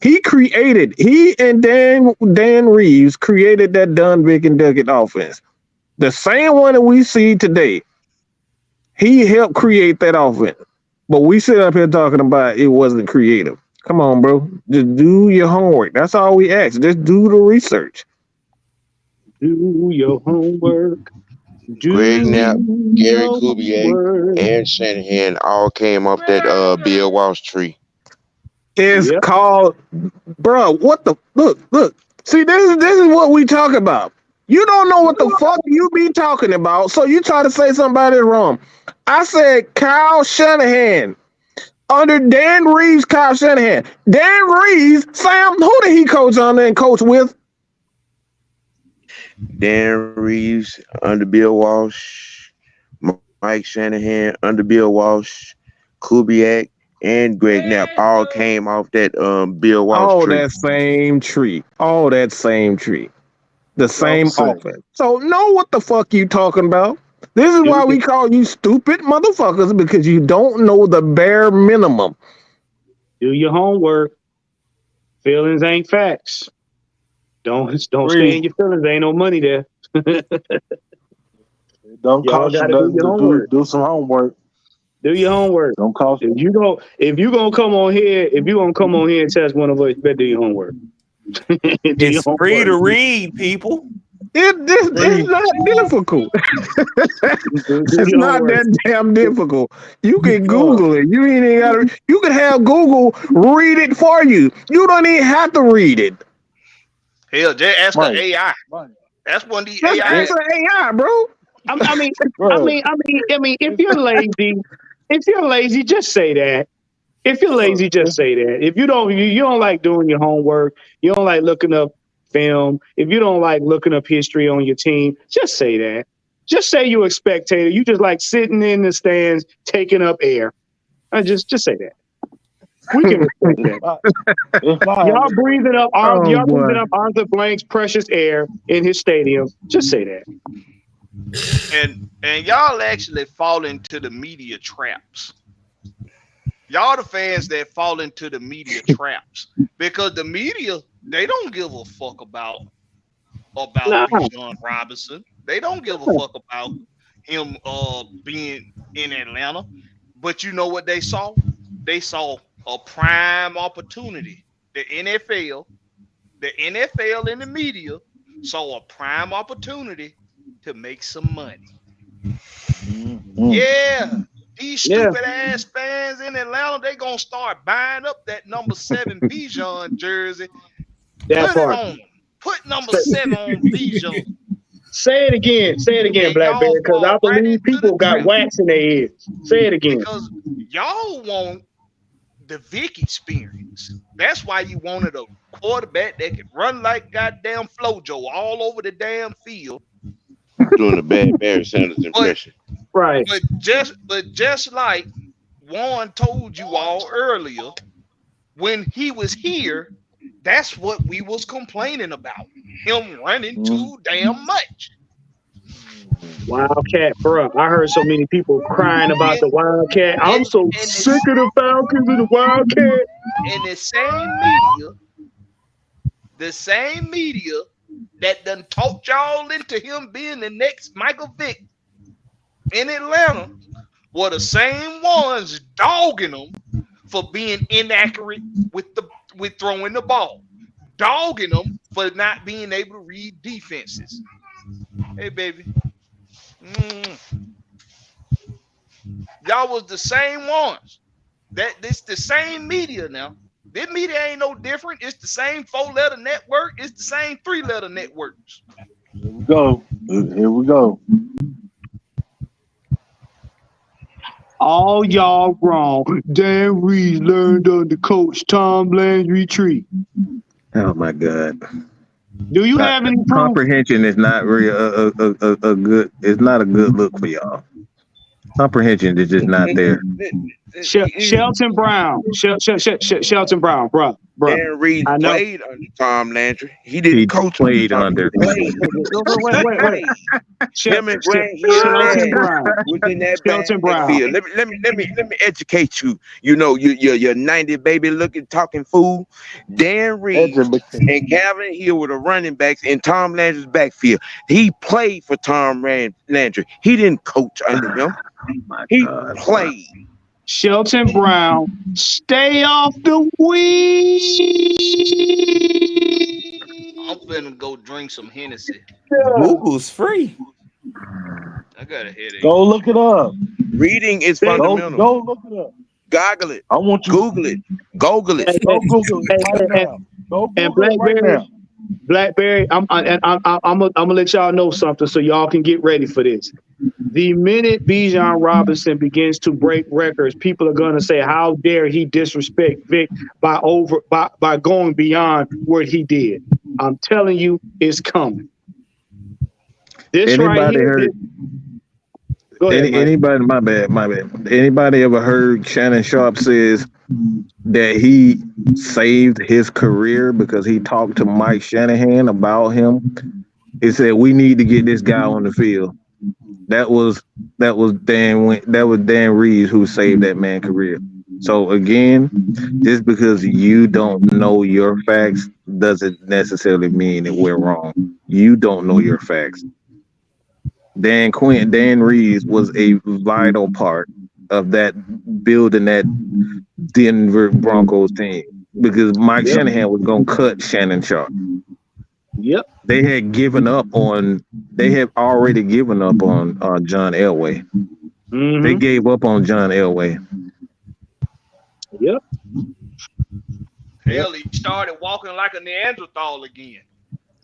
He and Dan Reeves created that Dunn, Vic, and Duckett offense. The same one that we see today. He helped create that offense. But we sit up here talking about it wasn't creative. Come on, bro. Just do your homework. That's all we ask. Just do the research. Do your homework. Greg Knapp, Gary Kubiak, and Shanahan all came off that Bill Walsh tree. It's called, bro. What the look? See, this is what we talk about. You don't know what the fuck you be talking about, so you try to say somebody wrong. I said Kyle Shanahan. Under Dan Reeves, Kyle Shanahan. Dan Reeves, Sam, who did he coach under and coach with? Dan Reeves under Bill Walsh, Mike Shanahan under Bill Walsh, Kubiak, and Greg Knapp all came off that Bill Walsh tree. All that same tree. The same offense. So know what the fuck you talking about. This is why we call you stupid motherfuckers, because you don't know the bare minimum. Do your homework. Feelings ain't facts. Don't stay in your feelings. There ain't no money there. Don't cost you nothing to do some homework. Do your homework. Don't cost you. If you gonna come on here and test one of us, you better do your homework. It's free to read, people. It's not difficult. It's not that damn difficult. You can Google it. You ain't gotta. You can have Google read it for you. You don't even have to read it. Hell, just ask the AI. That's one of the AI. Ask the AI, bro. I mean, if you're lazy, just say that. If you're lazy, just say that. If you don't like doing your homework, you don't like looking up film, if you don't like looking up history on your team, just say that. Just say you're a spectator. You just like sitting in the stands, taking up air. Just say that. We can respect that. Y'all breathing up Arthur Blank's precious air in his stadium. Just say that. And y'all actually fall into the media traps. Y'all the fans that fall into the media traps, because the media, they don't give a fuck about Bijan Robinson. They don't give a fuck about him being in Atlanta. But you know what they saw? They saw a prime opportunity. The NFL and the media saw a prime opportunity to make some money. Mm-hmm. Yeah. These stupid ass fans in Atlanta, they gonna start buying up that No.7 Bijan jersey. Put No.7 on Bijan. Say it again, Blackberry, because I believe people got wax in their ears. Say it again. Because y'all want the Vic experience. That's why you wanted a quarterback that could run like goddamn Flojo all over the damn field. Doing a bad Barry Sanders impression. Right. But just like Warren told you all earlier, when he was here, that's what we was complaining about. Him running too damn much. Wildcat, bro. I heard so many people crying about the Wildcat. I'm so sick of the Falcons and the Wildcat. And the same media that done talked y'all into him being the next Michael Vick in Atlanta were the same ones dogging him for being inaccurate with throwing the ball, dogging him for not being able to read defenses. Hey, baby. Y'all was the same ones. This the same media now. This media ain't no different. It's the same 4-letter network. It's the same 3-letter networks. Here we go. Here we go. All y'all wrong. Dan Reed learned under coach Tom Landry tree. Oh my God. Do you have any proof? Comprehension is not real a good. It's not a good look for y'all. Comprehension is just not there. Shelton Brown. Shelton Brown, bro. Dan Reed played under Tom Landry. He didn't coach. Played under. Wait. Him and Grant Shelton Brown. was in that Shelton Brown. backfield. Let me educate you. You know, you're 90 baby looking talking fool. Dan Reed and Calvin Hill were the running backs in Tom Landry's backfield. He played for Tom Landry. He didn't coach under him. He played. Shelton Brown, stay off the weed. I'm finna go drink some Hennessy. Google's free. I got a headache. Go look it up. Reading is fundamental. Go look it up. Goggle it. I want you. Google it. Google it. Go Google it right now. Go Google it right now. Blackberry, I'm gonna let y'all know something so y'all can get ready for this. The minute Bijan Robinson begins to break records, people are gonna say, "How dare he disrespect Vic by going beyond what he did?" I'm telling you, it's coming. This right here. Go ahead, anybody, my bad. Anybody ever heard Shannon Sharp says that he saved his career because he talked to Mike Shanahan about him? He said, "We need to get this guy on the field." That was Dan Reeves who saved that man's career. So again, just because you don't know your facts doesn't necessarily mean that we're wrong. You don't know your facts. Dan Reeves was a vital part of that building that Denver Broncos team because Mike Shanahan was going to cut Shannon Sharp. Yep. They had already given up on John Elway. Mm-hmm. They gave up on John Elway. Yep. Hell, he started walking like a Neanderthal again.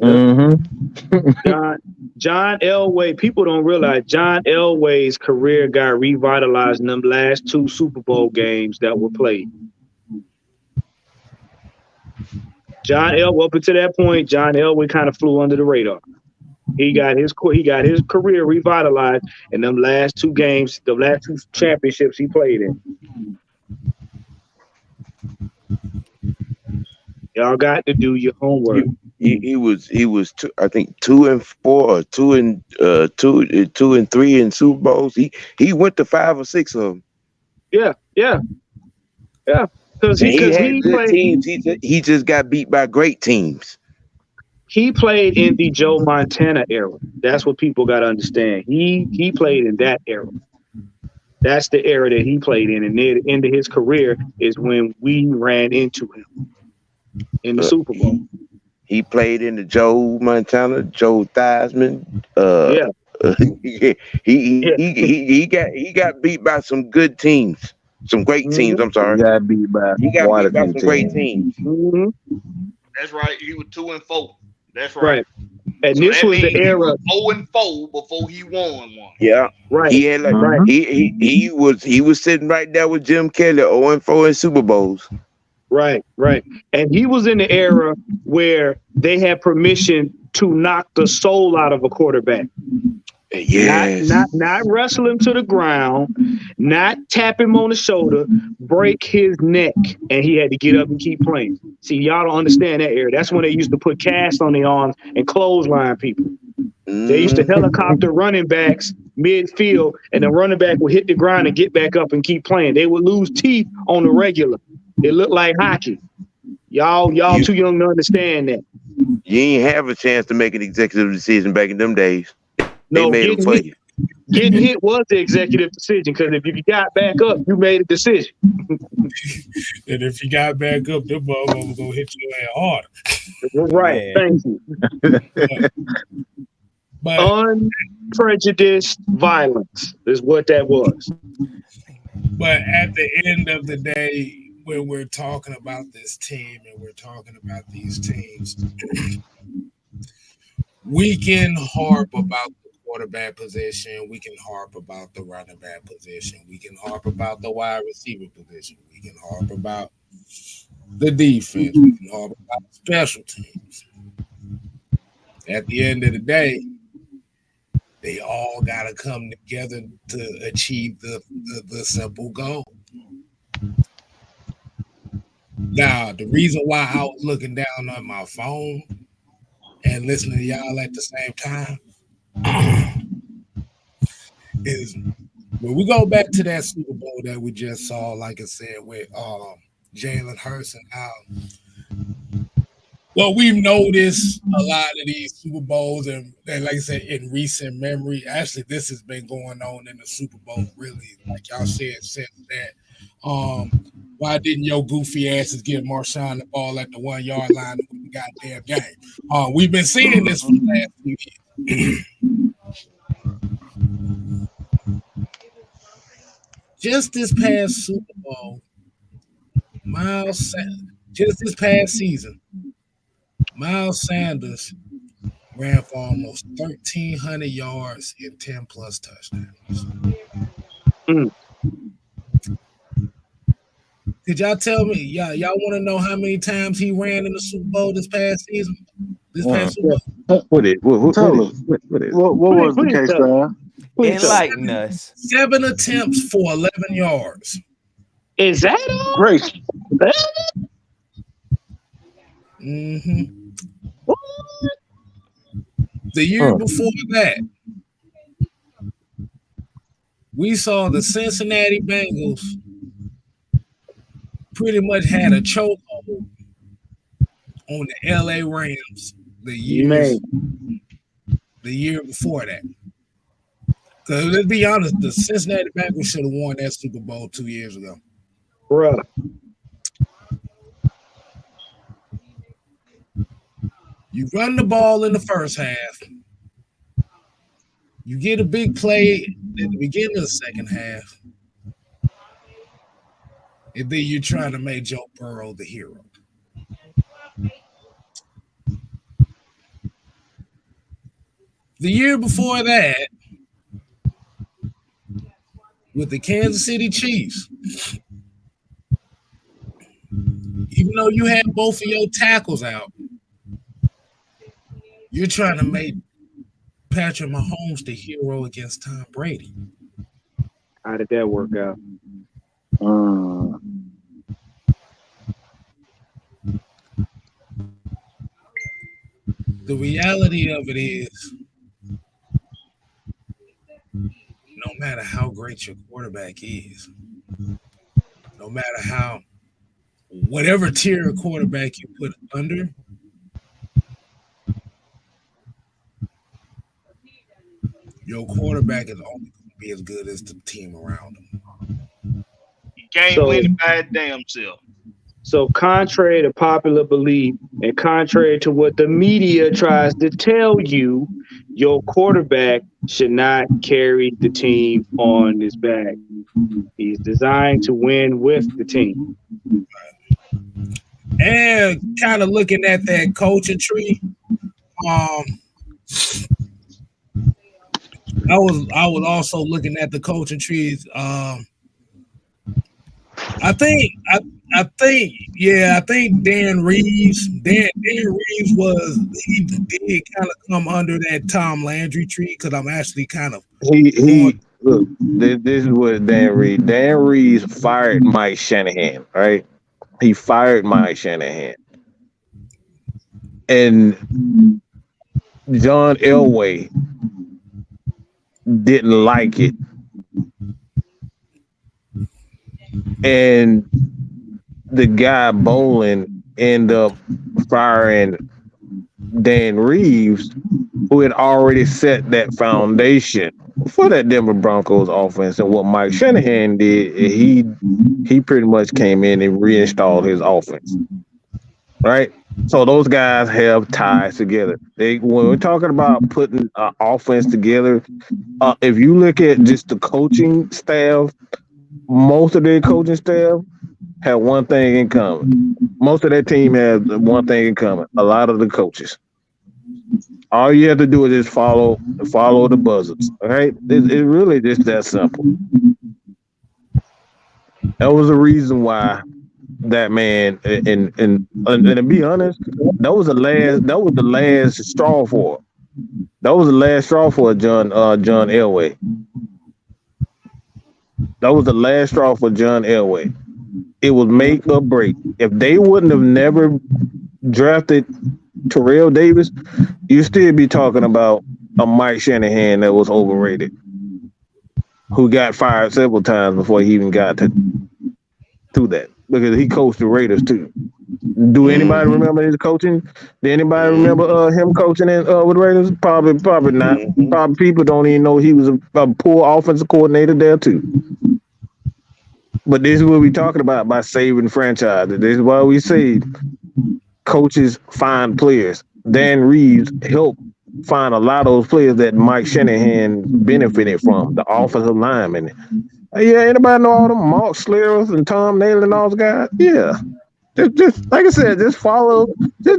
Mm-hmm. John Elway, people don't realize John Elway's career got revitalized in them last 2 Super Bowl games that were played. John Elway, up until that point, John Elway kind of flew under the radar. He got his career revitalized in them last 2 games, the last 2 championships he played in. Y'all got to do your homework. He was I think 2-4 or 2-3 in Super Bowls. He went to 5 or 6 of them. Yeah. Because he had good teams. He just got beat by great teams. He played in the Joe Montana era. That's what people got to understand. He played in that era. That's the era that he played in, and near the end of his career is when we ran into him in the Super Bowl. He played in the Joe Montana, Joe Theismann. He got beat by some good teams, some great teams. I'm sorry. He got beat by some great teams. Mm-hmm. That's right. He was 2-4. That's right. And so this was the era 0-4 before he won one. Yeah, right. He had he was sitting right there with Jim Kelly, 0-4 in Super Bowls. Right. And he was in the era where they had permission to knock the soul out of a quarterback. Yes. Not wrestle him to the ground, not tap him on the shoulder, break his neck, and he had to get up and keep playing. See, y'all don't understand that era. That's when they used to put casts on their arms and clothesline people. They used to helicopter running backs midfield, and the running back would hit the ground and get back up and keep playing. They would lose teeth on the regular. It looked like hockey. Y'all too young to understand that. You ain't have a chance to make an executive decision back in them days. They No, made them for you. getting hit was the executive decision because if you got back up, you made a decision. And if you got back up, them motherfuckers gonna hit you ass harder. Right. Man. Thank you. But Unprejudiced violence is what that was. But at the end of the day, when we're talking about this team and we're talking about these teams, we can harp about the quarterback position. We can harp about the running back position. We can harp about the wide receiver position. We can harp about the defense. We can harp about special teams. At the end of the day, they all got to come together to achieve the simple goal. Now, the reason why I was looking down on my phone and listening to y'all at the same time is when we go back to that Super Bowl that we just saw, like I said, with Jalen Hurts and how. Well, we've noticed a lot of these Super Bowls, and like I said, in recent memory, actually, this has been going on in the Super Bowl, really, like y'all said, since that. Why didn't your goofy asses give Marshawn the ball at the 1 yard line of the goddamn game? We've been seeing this for the last few years. Just this past Super Bowl, just this past season, Miles Sanders ran for almost 1,300 yards and 10-plus touchdowns. Could y'all tell me, y'all want to know how many times he ran in the Super Bowl this past season? What was the case, man? Enlighten us. 7 attempts for 11 yards. Is that all? Great. Mm-hmm. The year before that, we saw the Cincinnati Bengals pretty much had a chokehold on the LA Rams the year before that. Because let's be honest, the Cincinnati Bengals should have won that Super Bowl 2 years ago. Bruh. You run the ball in the first half. You get a big play at the beginning of the second half. And then you're trying to make Joe Burrow the hero. The year before that, with the Kansas City Chiefs, even though you had both of your tackles out, you're trying to make Patrick Mahomes the hero against Tom Brady. How did that work out? The reality of it is, no matter how great your quarterback is, no matter whatever tier of quarterback you put under, your quarterback is only going to be as good as the team around him. He can't win it by his damn self. So contrary to popular belief and contrary to what the media tries to tell you, your quarterback should not carry the team on his back. He's designed to win with the team. And kind of looking at that coaching tree, I was also looking at the coaching trees. I think Dan Reeves did kind of come under that Tom Landry tree because I'm actually kind of look, this is what Dan Reeves fired Mike Shanahan, right? He fired Mike Shanahan. And John Elway didn't like it. And the guy Bolin ended up firing Dan Reeves, who had already set that foundation for that Denver Broncos offense. And what Mike Shanahan did, he pretty much came in and reinstalled his offense. Right? So those guys have ties together. When we're talking about putting an offense together, if you look at just the coaching staff, most of their coaching staff have one thing in common. Most of that team has one thing in common. A lot of the coaches. All you have to do is just follow the buzzards. All right? It's really just that simple. That was the reason why that man and to be honest, that was the last straw for. That was the last straw for John Elway. That was the last straw for John Elway. It was make or break. If they wouldn't have never drafted Terrell Davis, you'd still be talking about a Mike Shanahan that was overrated, who got fired several times before he even got to that, because he coached the Raiders too. Do anybody remember his coaching? Did anybody remember him coaching with the Raiders? Probably not. Probably people don't even know he was a poor offensive coordinator there too. But this is what we're talking about by saving franchises. This is why we say coaches find players. Dan Reeves helped find a lot of those players that Mike Shanahan benefited from, the offensive linemen. Yeah, anybody know all them Mark Slers and Tom Naylor and all those guys? Yeah. Just like I said, just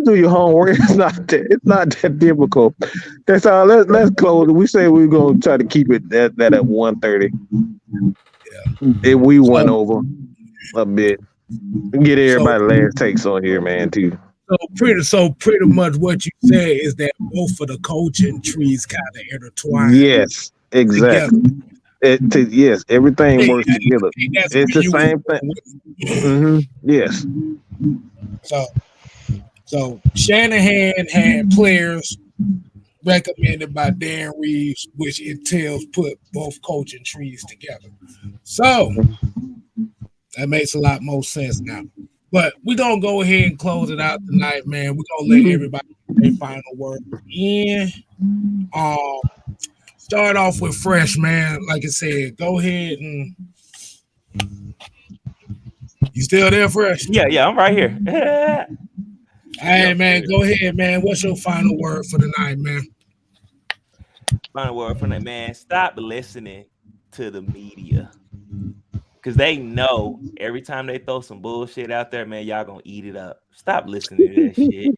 do your homework. It's not that difficult. That's all. Let's close it. We say we're gonna try to keep it at 1:30. Yeah. If we went over a bit. Get everybody last takes on here, man, too. So pretty much what you say is that both of the coaching trees kind of intertwine. Yes, exactly. Yes, everything works together. It's the same thing. Mm-hmm. Yes. So Shanahan had players recommended by Dan Reeves, which entails put both coaching trees together. So that makes a lot more sense now. But we're going to go ahead and close it out tonight, man. We're going to let everybody get their final word in. Start off with Fresh, man. Like I said, go ahead and... You still there, Fresh? Yeah, I'm right here. Hey, man, go ahead, man. What's your final word for the night, man? Final word for that, man. Stop listening to the media. Because they know every time they throw some bullshit out there, man, y'all gonna eat it up. Stop listening to that shit.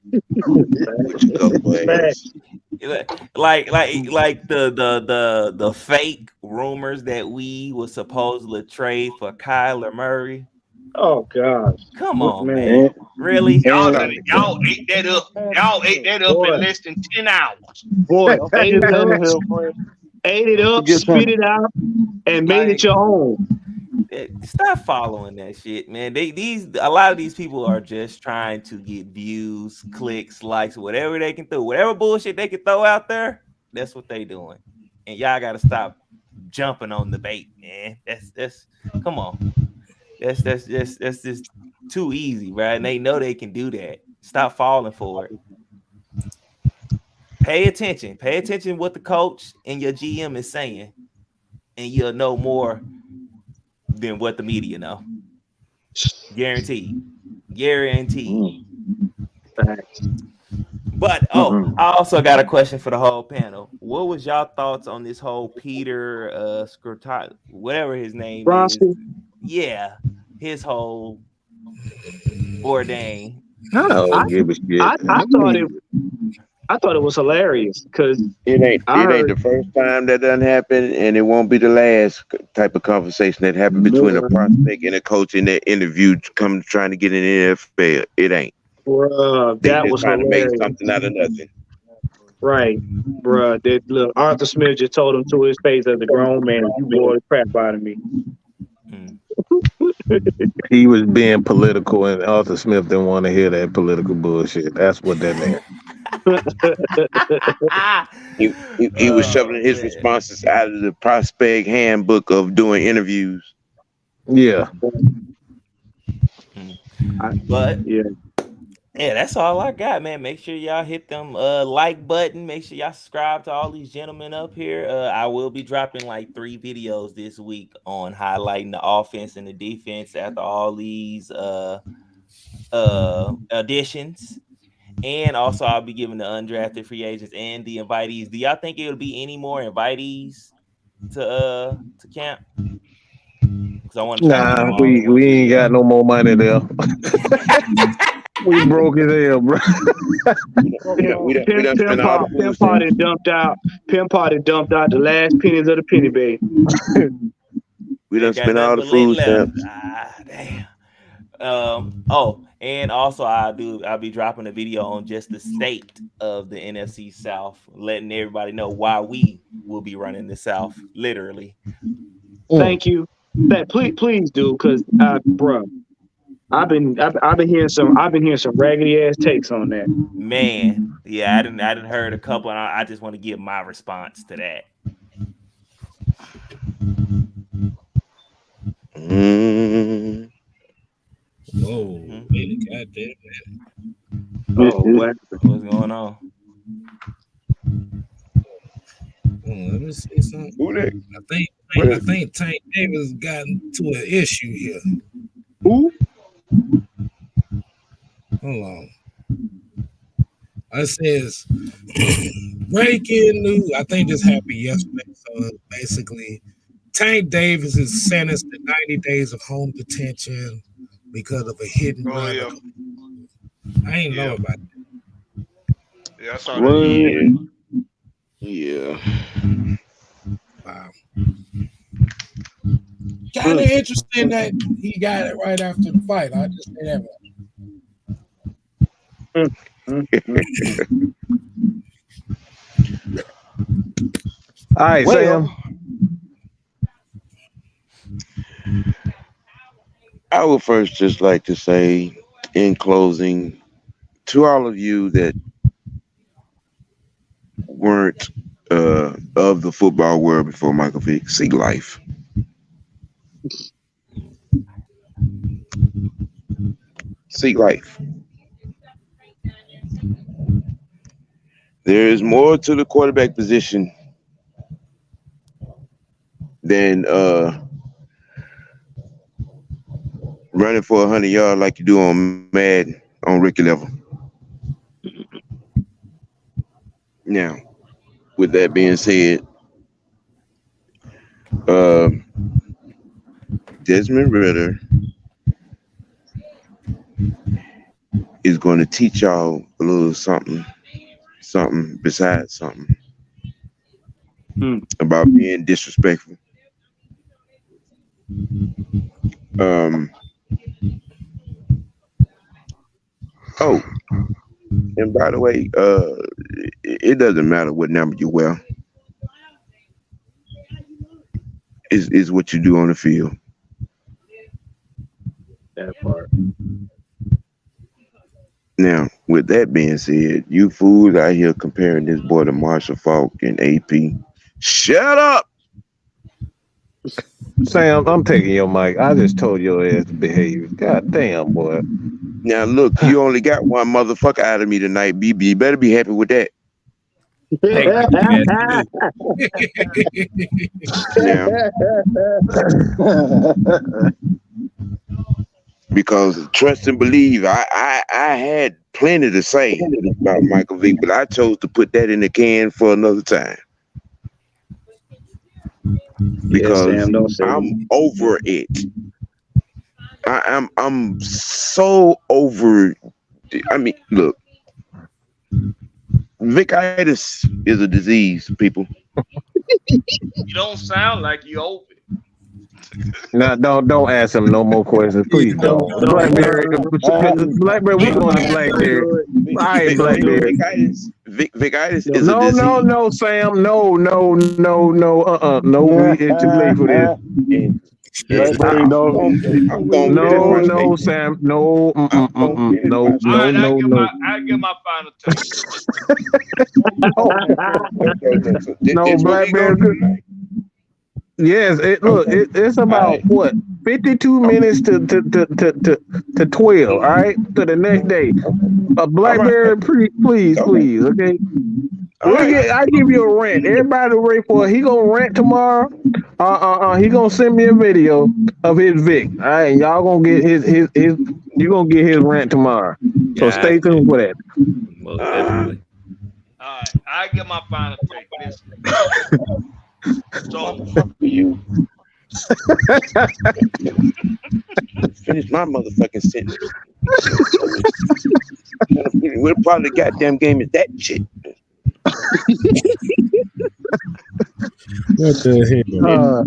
like the fake rumors that we were supposedly trade for Kyler Murray. Oh God! Come on, man. Really? Y'all ate that up. Y'all ate that up in less than 10 hours. Boy, ate it up, spit it out, and made it your own. Stop following that shit, man. A lot of these people are just trying to get views, clicks, likes, whatever they can throw, whatever bullshit they can throw out there. That's what they doing, and y'all got to stop jumping on the bait, man. That's come on. That's just too easy, right? And they know they can do that. Stop falling for it. Pay attention. Pay attention what the coach and your GM is saying, and you'll know more than what the media know. Guaranteed. But I also got a question for the whole panel. What was y'all thoughts on this whole Peter Skrota, whatever his name Bronsky? is? Yeah, his whole ordain. I don't give a shit. I thought it was hilarious because it ain't the first time that done happened, and it won't be the last type of conversation that happened between a prospect and a coach in that interview trying to get in the NFL. It ain't. Bruh, that was trying hilarious. to make something out of nothing. Right, bruh. Look, Arthur Smith just told him to his face as a grown man, "You bored the crap out of me." He was being political, and Arthur Smith didn't want to hear that political bullshit. That's what that meant. He was shoving his responses out of the prospect handbook of doing interviews. Yeah. But Yeah, that's all I got, man. Make sure y'all hit them like button. Make sure y'all subscribe to all these gentlemen up here. I will be dropping like 3 videos this week on highlighting the offense and the defense after all these additions. And also I'll be giving the undrafted free agents and the invitees. Do y'all think it'll be any more invitees to camp? Because I want to try to get them all in one we ain't video. got no more money there. We broke as hell, bro. Pimp Party dumped out the last pennies of the penny bag. We done spent all the food stamps. Damn. And also I'll be dropping a video on just the state of the NFC South, letting everybody know why we will be running the South, literally. Thank you. Please do, because bro, I've been hearing some raggedy ass takes on that. Man, yeah, I didn't heard a couple, and I just want to give my response to that. Whoa, really, goddamn man. Oh, what's going on? Let me see something. I think Tank Davis gotten to an issue here. Who? Hold on. It says breaking news. I think this happened yesterday. So basically, Tank Davis is sentenced to 90 days of home detention because of a hidden run. Yeah. I ain't know about that. Yeah, I saw that. Yeah. Wow. Kind of interesting that he got it right after the fight. I just say that. All right, Sam. I would first just like to say, in closing, to all of you that weren't of the football world before Michael Vick, seek life. Seek life. There is more to the quarterback position than running for 100 yards like you do on Madden on rookie level. Now, with that being said, Desmond Ritter is going to teach y'all a little something besides something about being disrespectful. Oh, and by the way, it doesn't matter what number you wear. Is what you do on the field. That part. Now, with that being said, you fools out here comparing this boy to Marshall Faulk and AP. Shut up! Sam, I'm taking your mic. I just told your ass to behave. God damn, boy. Now, look, you only got one motherfucker out of me tonight, BB. You better be happy with that. Because trust and believe, I had plenty to say about Michael Vick, but I chose to put that in the can for another time. Because I'm over it. I'm so over. I mean, look, Vickitis is a disease, people. You don't sound like you over it. No, don't ask him no more questions, please. Don't. Blackberry, we going to Blackberry. All right, Blackberry. Vickitis is no, a disease. No, Sam. No. No, it's too late for this. No, Sam. No. No. I get my final take. No, Blackberry. Yes, it's about what? 52 minutes to 12. All right, to the next day. A Blackberry, please, okay. I give you a rant. Everybody wait for it. He gonna rant tomorrow. He gonna send me a video of his Vic. All right, and y'all gonna get his. You gonna get his rant tomorrow. So stay tuned for that. Most definitely. All right, I get my final take. Listen. So you. Finish my motherfucking sentence. What part of the goddamn game is that shit? What the hell?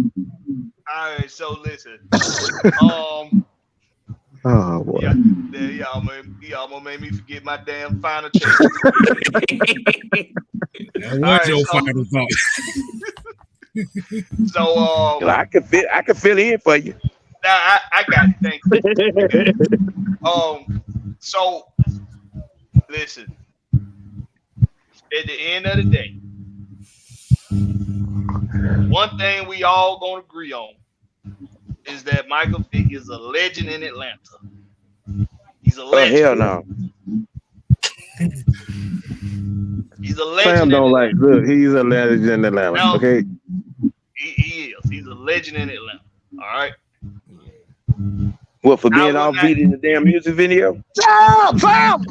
all right, so listen. Oh boy. Y'all gonna make me forget my damn final take. What's your final thought? So I can fill in for you. Nah, I got it. Thank you. So listen. At the end of the day, one thing we all gonna agree on is that Michael Vick is a legend in Atlanta. He's a legend. Hell no. He's a legend. Sam don't like. Look, he's a legend in Atlanta. No, okay. He is. He's a legend in Atlanta. All right. What, for being all beat in the damn music video? Sam!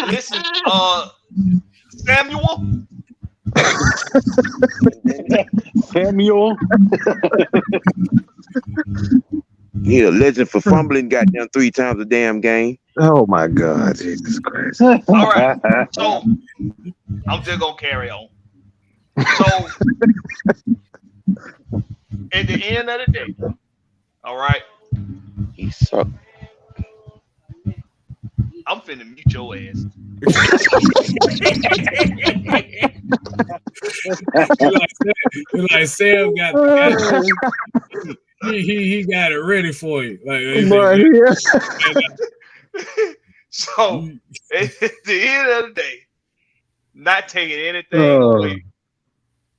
Listen, Samuel. Samuel. He a legend for fumbling goddamn 3 times a damn game. Oh my God, Jesus Christ! All right, so I'm just gonna carry on. So at the end of the day, all right, he sucked. I'm finna mute your ass. like Sam got he got it ready for you. Like So at the end of the day, not taking anything away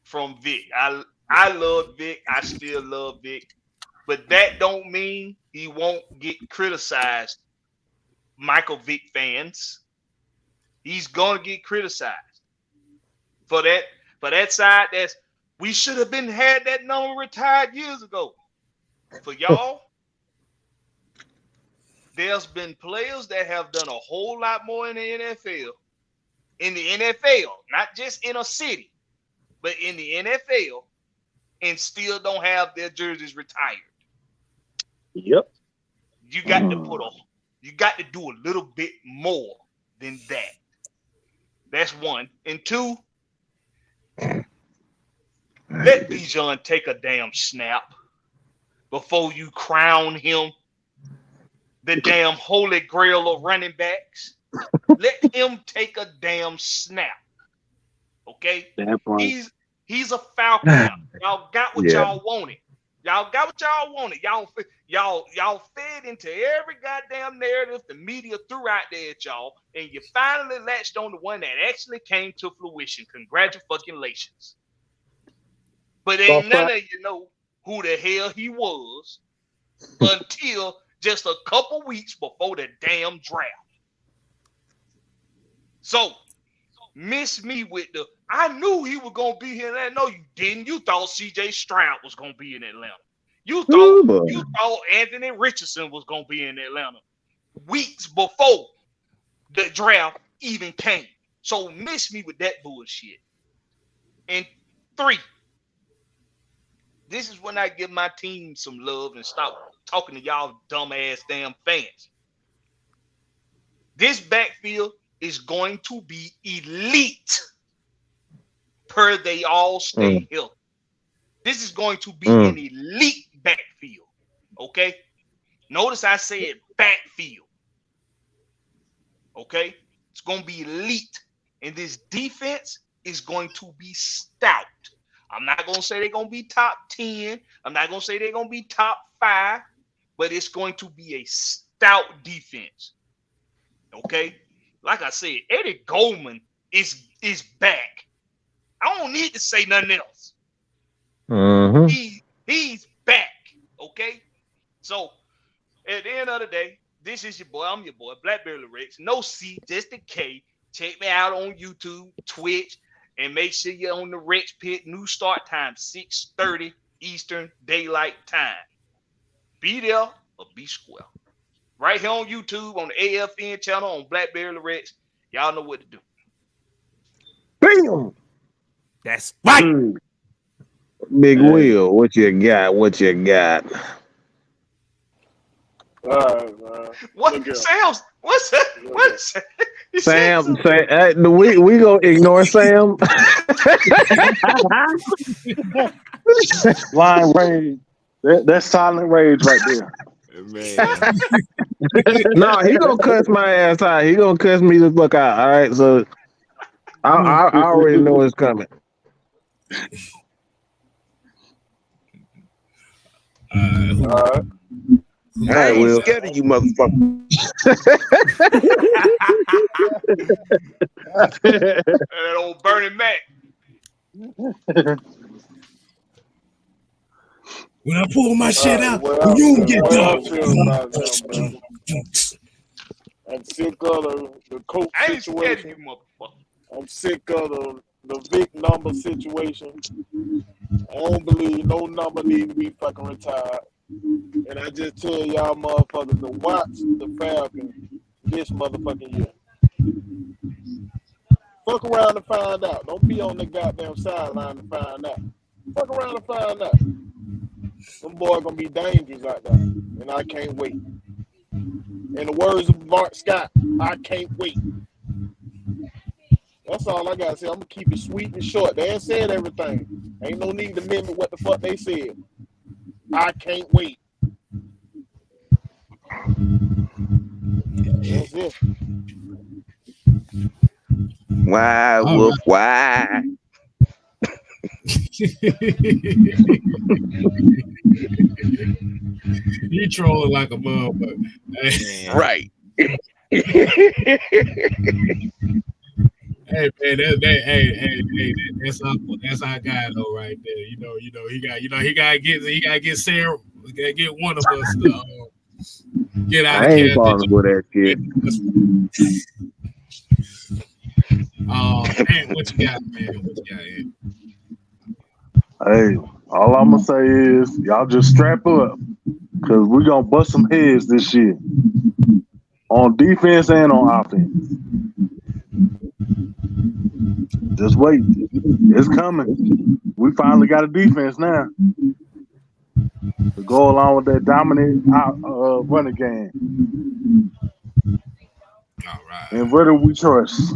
from Vic. I love Vic. I still love Vic, but that don't mean he won't get criticized. Michael Vick fans, he's gonna get criticized for that side. That's we should have had that number retired years ago. For y'all, there's been players that have done a whole lot more in the NFL. In the NFL, not just in a city, but in the NFL, and still don't have their jerseys retired. Yep. You got to you got to do a little bit more than that. That's one. And two, let Bijan take a damn snap before you crown him the damn holy grail of running backs. Let him take a damn snap. Okay? He's a Falcon now. Y'all got what y'all wanted. Y'all got what y'all wanted. Y'all fed into every goddamn narrative the media threw out there at y'all, and you finally latched on the one that actually came to fruition. Congratulations. But ain't none of you know who the hell he was until just a couple weeks before the damn draft. So, miss me with the, I knew he was going to be here in Atlanta. No, you didn't. You thought C.J. Stroud was going to be in Atlanta. You thought Anthony Richardson was going to be in Atlanta weeks before the draft even came. So miss me with that bullshit. And 3, this is when I give my team some love and stop talking to y'all dumbass damn fans. This backfield is going to be elite per they all stay healthy. This is going to be an elite backfield. Okay? Notice I said backfield. Okay? It's going to be elite. And this defense is going to be stout. I'm not going to say they're going to be top 10. I'm not going to say they're going to be top 5. But it's going to be a stout defense. Okay? Like I said, Eddie Goldman is back. I don't need to say nothing else. He's back. This is your boy. I'm your boy, Blackberry Rex. No C, just the K. Check me out on YouTube, Twitch, and make sure you're on the Rex Pit. New start time, 6:30 Eastern Daylight Time. Be there or be square. Right here on YouTube, on the AFN channel, on Blackberry Rex. Y'all know what to do. Bam! That's right. Big Will, what you got? What you got? All right, man. What Sam's? What's that? What's that? Sam, we gonna ignore Sam. Blind rage. That's silent rage right there. Man. No, he gonna cuss my ass out. He gonna cuss me the fuck out. All right, so I already know it's coming. All right. I ain't scared of you, motherfucker. That old Bernie Mac. When I pull my shit out, well, you don't get well, done. I'm sick of the coach I ain't scared of situation. you, motherfucker. I'm sick of the Vic number situation. I don't believe no number need to be fucking retired. And I just tell y'all motherfuckers to watch the Falcons this motherfucking year. Fuck around and find out. Don't be on the goddamn sideline to find out. Fuck around and find out. Them boys gonna be dangerous out there. And I can't wait. In the words of Mark Scott, I can't wait. That's all I gotta say. I'm gonna keep it sweet and short. They ain't said everything. Ain't no need to mimic what the fuck they said. I can't wait. That's it. Why, Wolf? Why? You trolling like a motherfucker. Right. Hey man, that's our guy though, right there. He gotta get Sarah, get one of us to get out I of ain't here. falling for that shit. Man, what you got, man? What you got here? Hey, all I'm gonna say is y'all just strap up, cause we're gonna bust some heads this year, on defense and on offense. Just wait, it's coming. We finally got a defense now to go along with that dominant running game. All right. And where do we trust?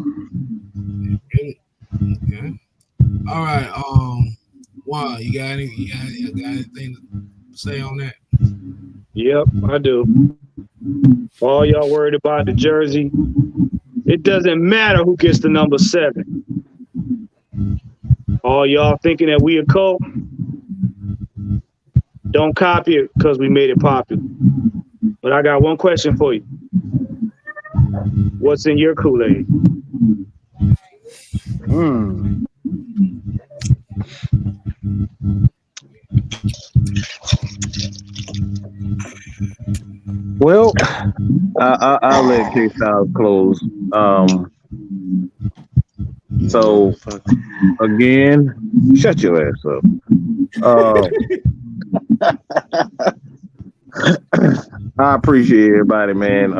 Okay. All right. Wow, you got anything to say on that? Yep, I do. For all y'all worried about the jersey, it doesn't matter who gets the number 7. All y'all thinking that we a cult, don't copy it because we made it popular. But I got one question for you. What's in your Kool-Aid? Well, I'll let K-Styles close. So again, shut your ass up. I appreciate everybody, man.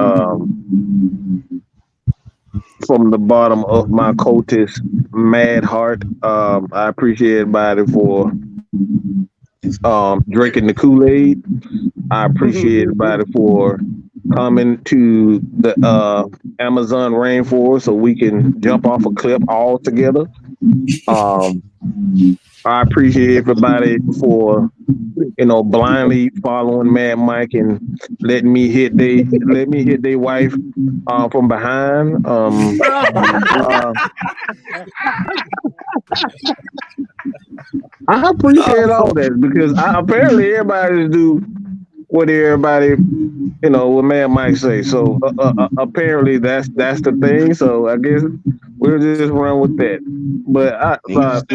From the bottom of my cultist mad heart, I appreciate everybody for drinking the Kool-Aid. I appreciate everybody for coming to the Amazon rainforest so we can jump off a cliff all together. I appreciate everybody for blindly following Mad Mike and letting me hit their wife from behind. I appreciate all that because apparently everybody do what everybody, what man Mike say. So apparently that's the thing. So I guess we'll just run with that. But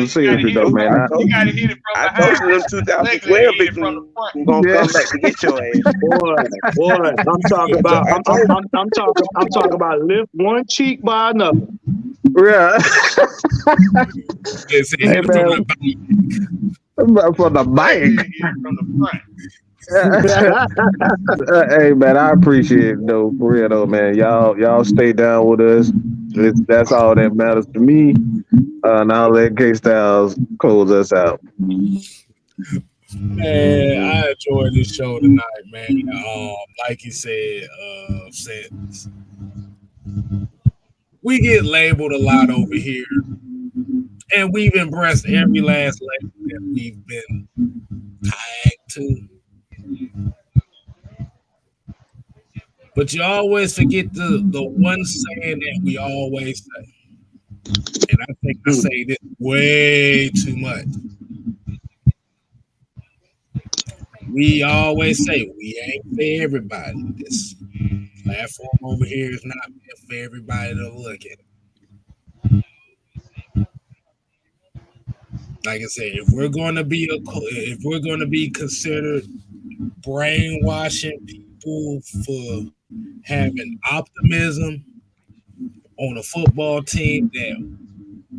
seriously though, man, You gotta hit it from I behind. told you them 2012 Hit it from the bitches front. gonna come back to get your ass. Boy, I'm talking about. I'm talking about lift one cheek by another. Yeah. It's Hey, hit from the back. From the bike. Hit it from the front. Hey man, I appreciate it though, for real though, man. Y'all stay down with us. That's all that matters to me. And I'll let K Styles close us out. Man, I enjoyed this show tonight, man. Like you said, since we get labeled a lot over here, and we've embraced every last label that we've been tagged to. But you always forget the one saying that we always say. And I think I say this way too much. We always say we ain't for everybody. This platform over here is not meant for everybody to look at. Like I said, if we're going to be considered brainwashing people for having optimism on a football team that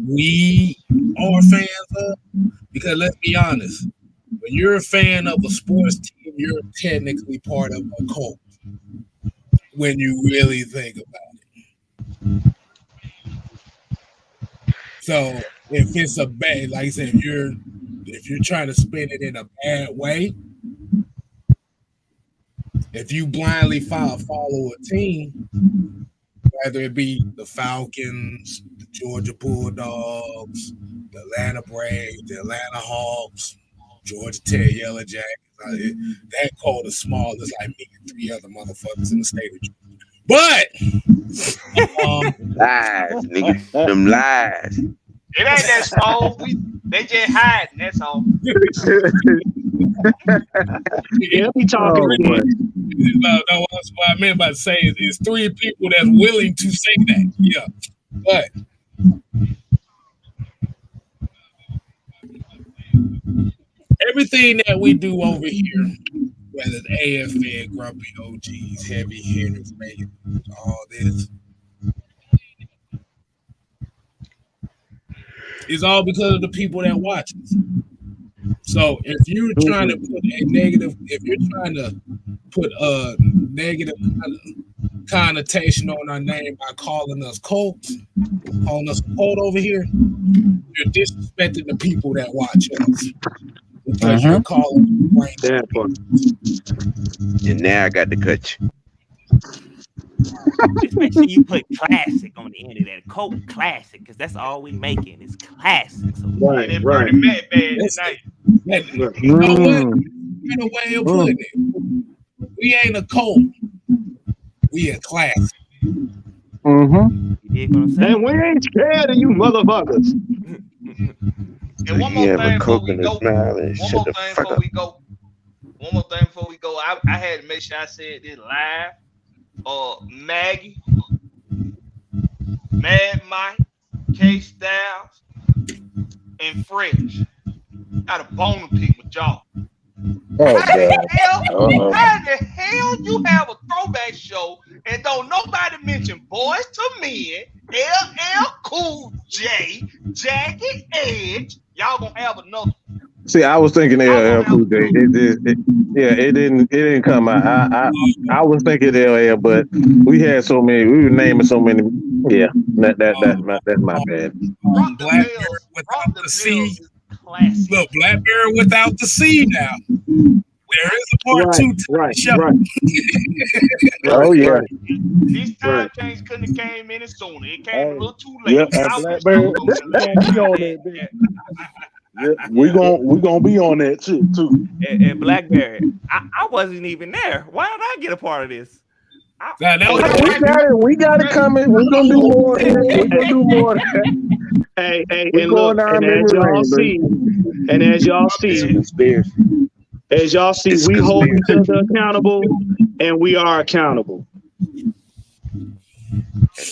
we are fans of, because let's be honest, when you're a fan of a sports team, you're technically part of a cult when you really think about it. So if it's a bad, like I said, if you're trying to spin it in a bad way, if you blindly follow a team, whether it be the Falcons, the Georgia Bulldogs, the Atlanta Braves, the Atlanta Hawks, Georgia Tech Yellow Jackets, that code is small. It's like me and 3 other motherfuckers in the state of Georgia. But lies, nigga, them lies. It ain't that small. They just hiding. That's all. Yeah, we talking. No, what I meant by to say is 3 people that's willing to say that. Yeah, but everything that we do over here, whether it's AFN, Grumpy OGs, Heavy Hitters, all this, is all because of the people that watch us. So if you're trying to put a negative connotation on our name by calling us cults, calling us a cult over here, you're disrespecting the people that watch us. Because you're calling that part. And now I got to cut you. Just make sure you put classic on the end of that. Coke classic, because that's all we making is classic. So Right. Bad tonight. You know what? Get a way of putting it. We ain't a cult. We a class. And we ain't scared of you motherfuckers. And one more thing before we go. One more thing before we go. I had to make sure I said this live. Maggie, Mad Mike, K Styles, and Fresh. Got a bone to pick with y'all. How the hell you have a throwback show and don't nobody mention Boys to Men, LL Cool J, Jackie Edge? Y'all gonna have another. See, I was thinking LL Cool J. It didn't come out. I was thinking LL, but we had so many. We were naming so many. Yeah, that's my bad. Blackberry without the C. Look, Blackberry without the C now. There is a part 2 to the show. Oh yeah. This time change couldn't have came any sooner. It came a little too late. Yep, Blackberry. We gonna be on that shit too. And Blackberry, I wasn't even there. Why did I get a part of this? We got it coming. We're gonna do more. We're gonna do more. Hey, and look, and as y'all see, As y'all see, It's we hold each conspiracy. other accountable, and we are accountable.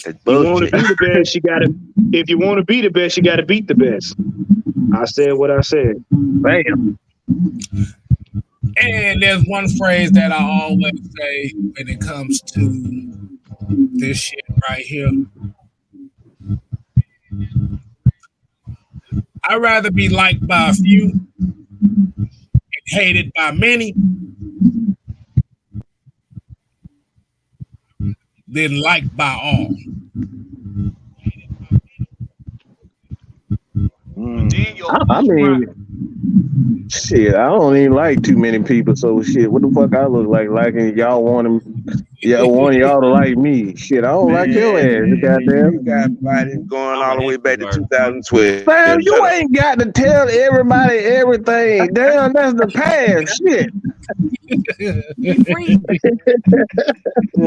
That You want to bullshit. be the best, you gotta. If you want to be the best, you gotta beat the best. I said what I said. Bam. And there's one phrase that I always say when it comes to this shit right here. I'd rather be liked by a few and hated by many than liked by all. Then your I mean, shit, I don't even like too many people, so shit, what the fuck I look like liking y'all wanting one of y'all to like me? Shit, I don't like your ass, goddamn. You got bodies going all the way back to 2012. Fam, you Shut up. ain't got to tell everybody everything. Damn, that's the past. Shit.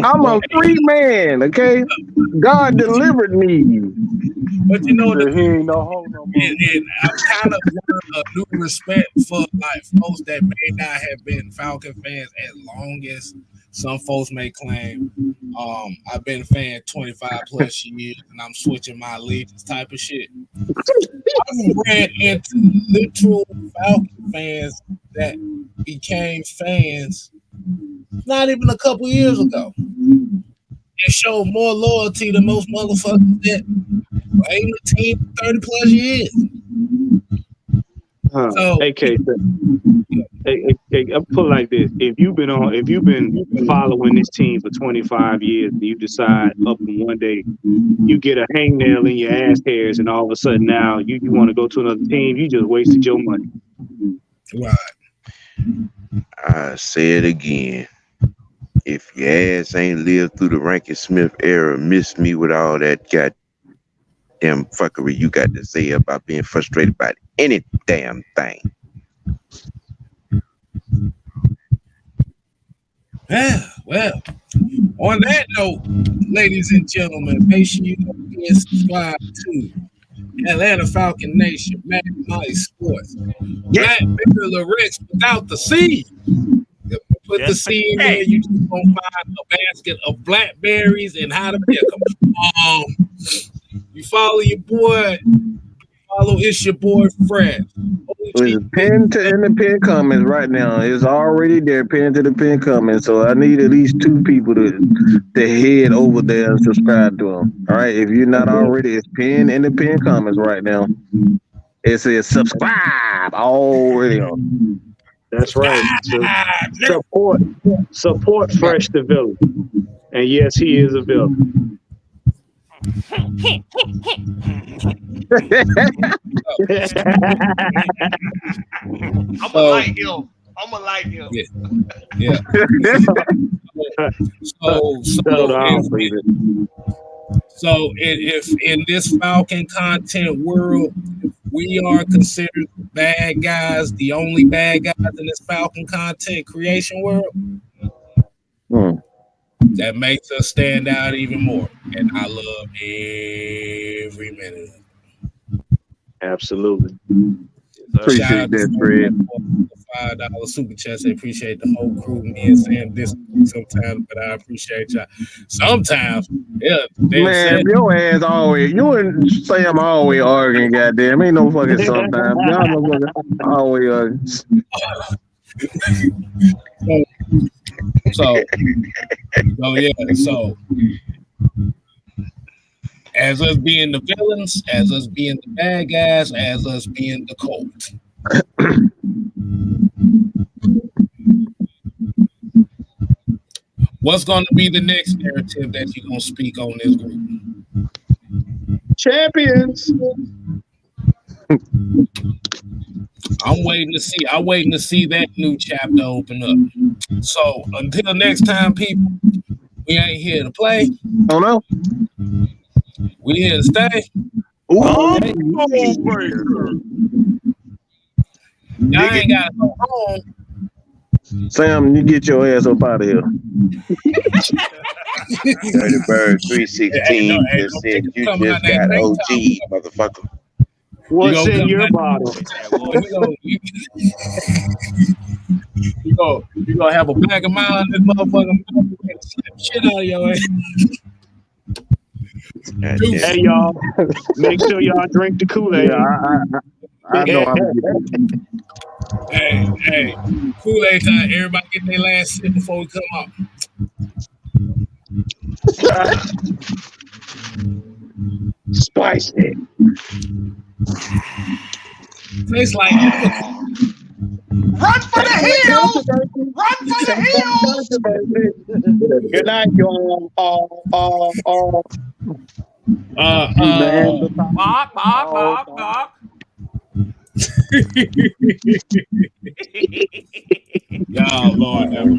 I'm a free man, okay? God delivered me. But you know, He ain't no hoe no more. and I kind of learned a new respect for like folks that may not have been Falcon fans as long as some folks may claim. I've been a fan 25 plus years and I'm switching my allegiance type of shit. I've ran into literal Falcon fans that became fans not even a couple years ago. They showed more loyalty than most motherfuckers that played the team 30 plus years. So, Hey, K, I put it like this: if you've been following this team for 25 years, and you decide up in one day you get a hangnail in your ass hairs, and all of a sudden now you want to go to another team, you just wasted your money. right. I say it again. If your ass ain't lived through the Rankin Smith era, miss me with all that goddamn fuckery you got to say about being frustrated about any damn thing. Yeah, well, on that note, ladies and gentlemen, make sure you get subscribed to Atlanta Falcon Nation, Matt Molly Sports. Black Bear lyrics without the C. If you put the C in there, you just gonna find a basket of blackberries and how to pick them. You follow your boy. Follow It's Your Boy Fred. It's pinned in the pin comments right now. It's already there, pinned to the pin comments. So I need at least 2 people to head over there and subscribe to them. All right, if you're not already, it's pinned in the pin comments right now. It says subscribe already. That's right. Support Fresh the Villain. And yes, he is a villain. I'm gonna like him. Yeah. So if in this Falcon content world, we are considered bad guys, the only bad guys in this Falcon content creation world, that makes us stand out even more. And I love every minute. Absolutely. Appreciate that, Fred. $5 super chat. I appreciate the whole crew. Me and Sam disagree sometimes, but I appreciate y'all. Sometimes, yeah. Man, your ass always, you and Sam always arguing, goddamn. Ain't no fucking sometimes. Y'all motherfuckers always arguing. So as us being the villains, as us being the bad guys, as us being the cult. What's going to be the next narrative that you're going to speak on this group? Champions. I'm waiting to see that new chapter open up. So until next time, people, we ain't here to play. Oh no. We here to stay. Y'all ain't gotta go home. Sam, you get your ass up out of here. Dirty Bird 316 just said you just got OG, motherfucker. What's in your bottle? You gonna have a bag of mile in this motherfucker. Shit out of your ass. Hey y'all, make sure y'all drink the Kool-Aid. I know I'm getting. Hey, Kool-Aid time. Everybody get their last sip before we come out. Spicy. Tastes like Run for the hills! Run for the hills! Good night, y'all. Bark, bark, bark, bark. y'all, Lord have mercy.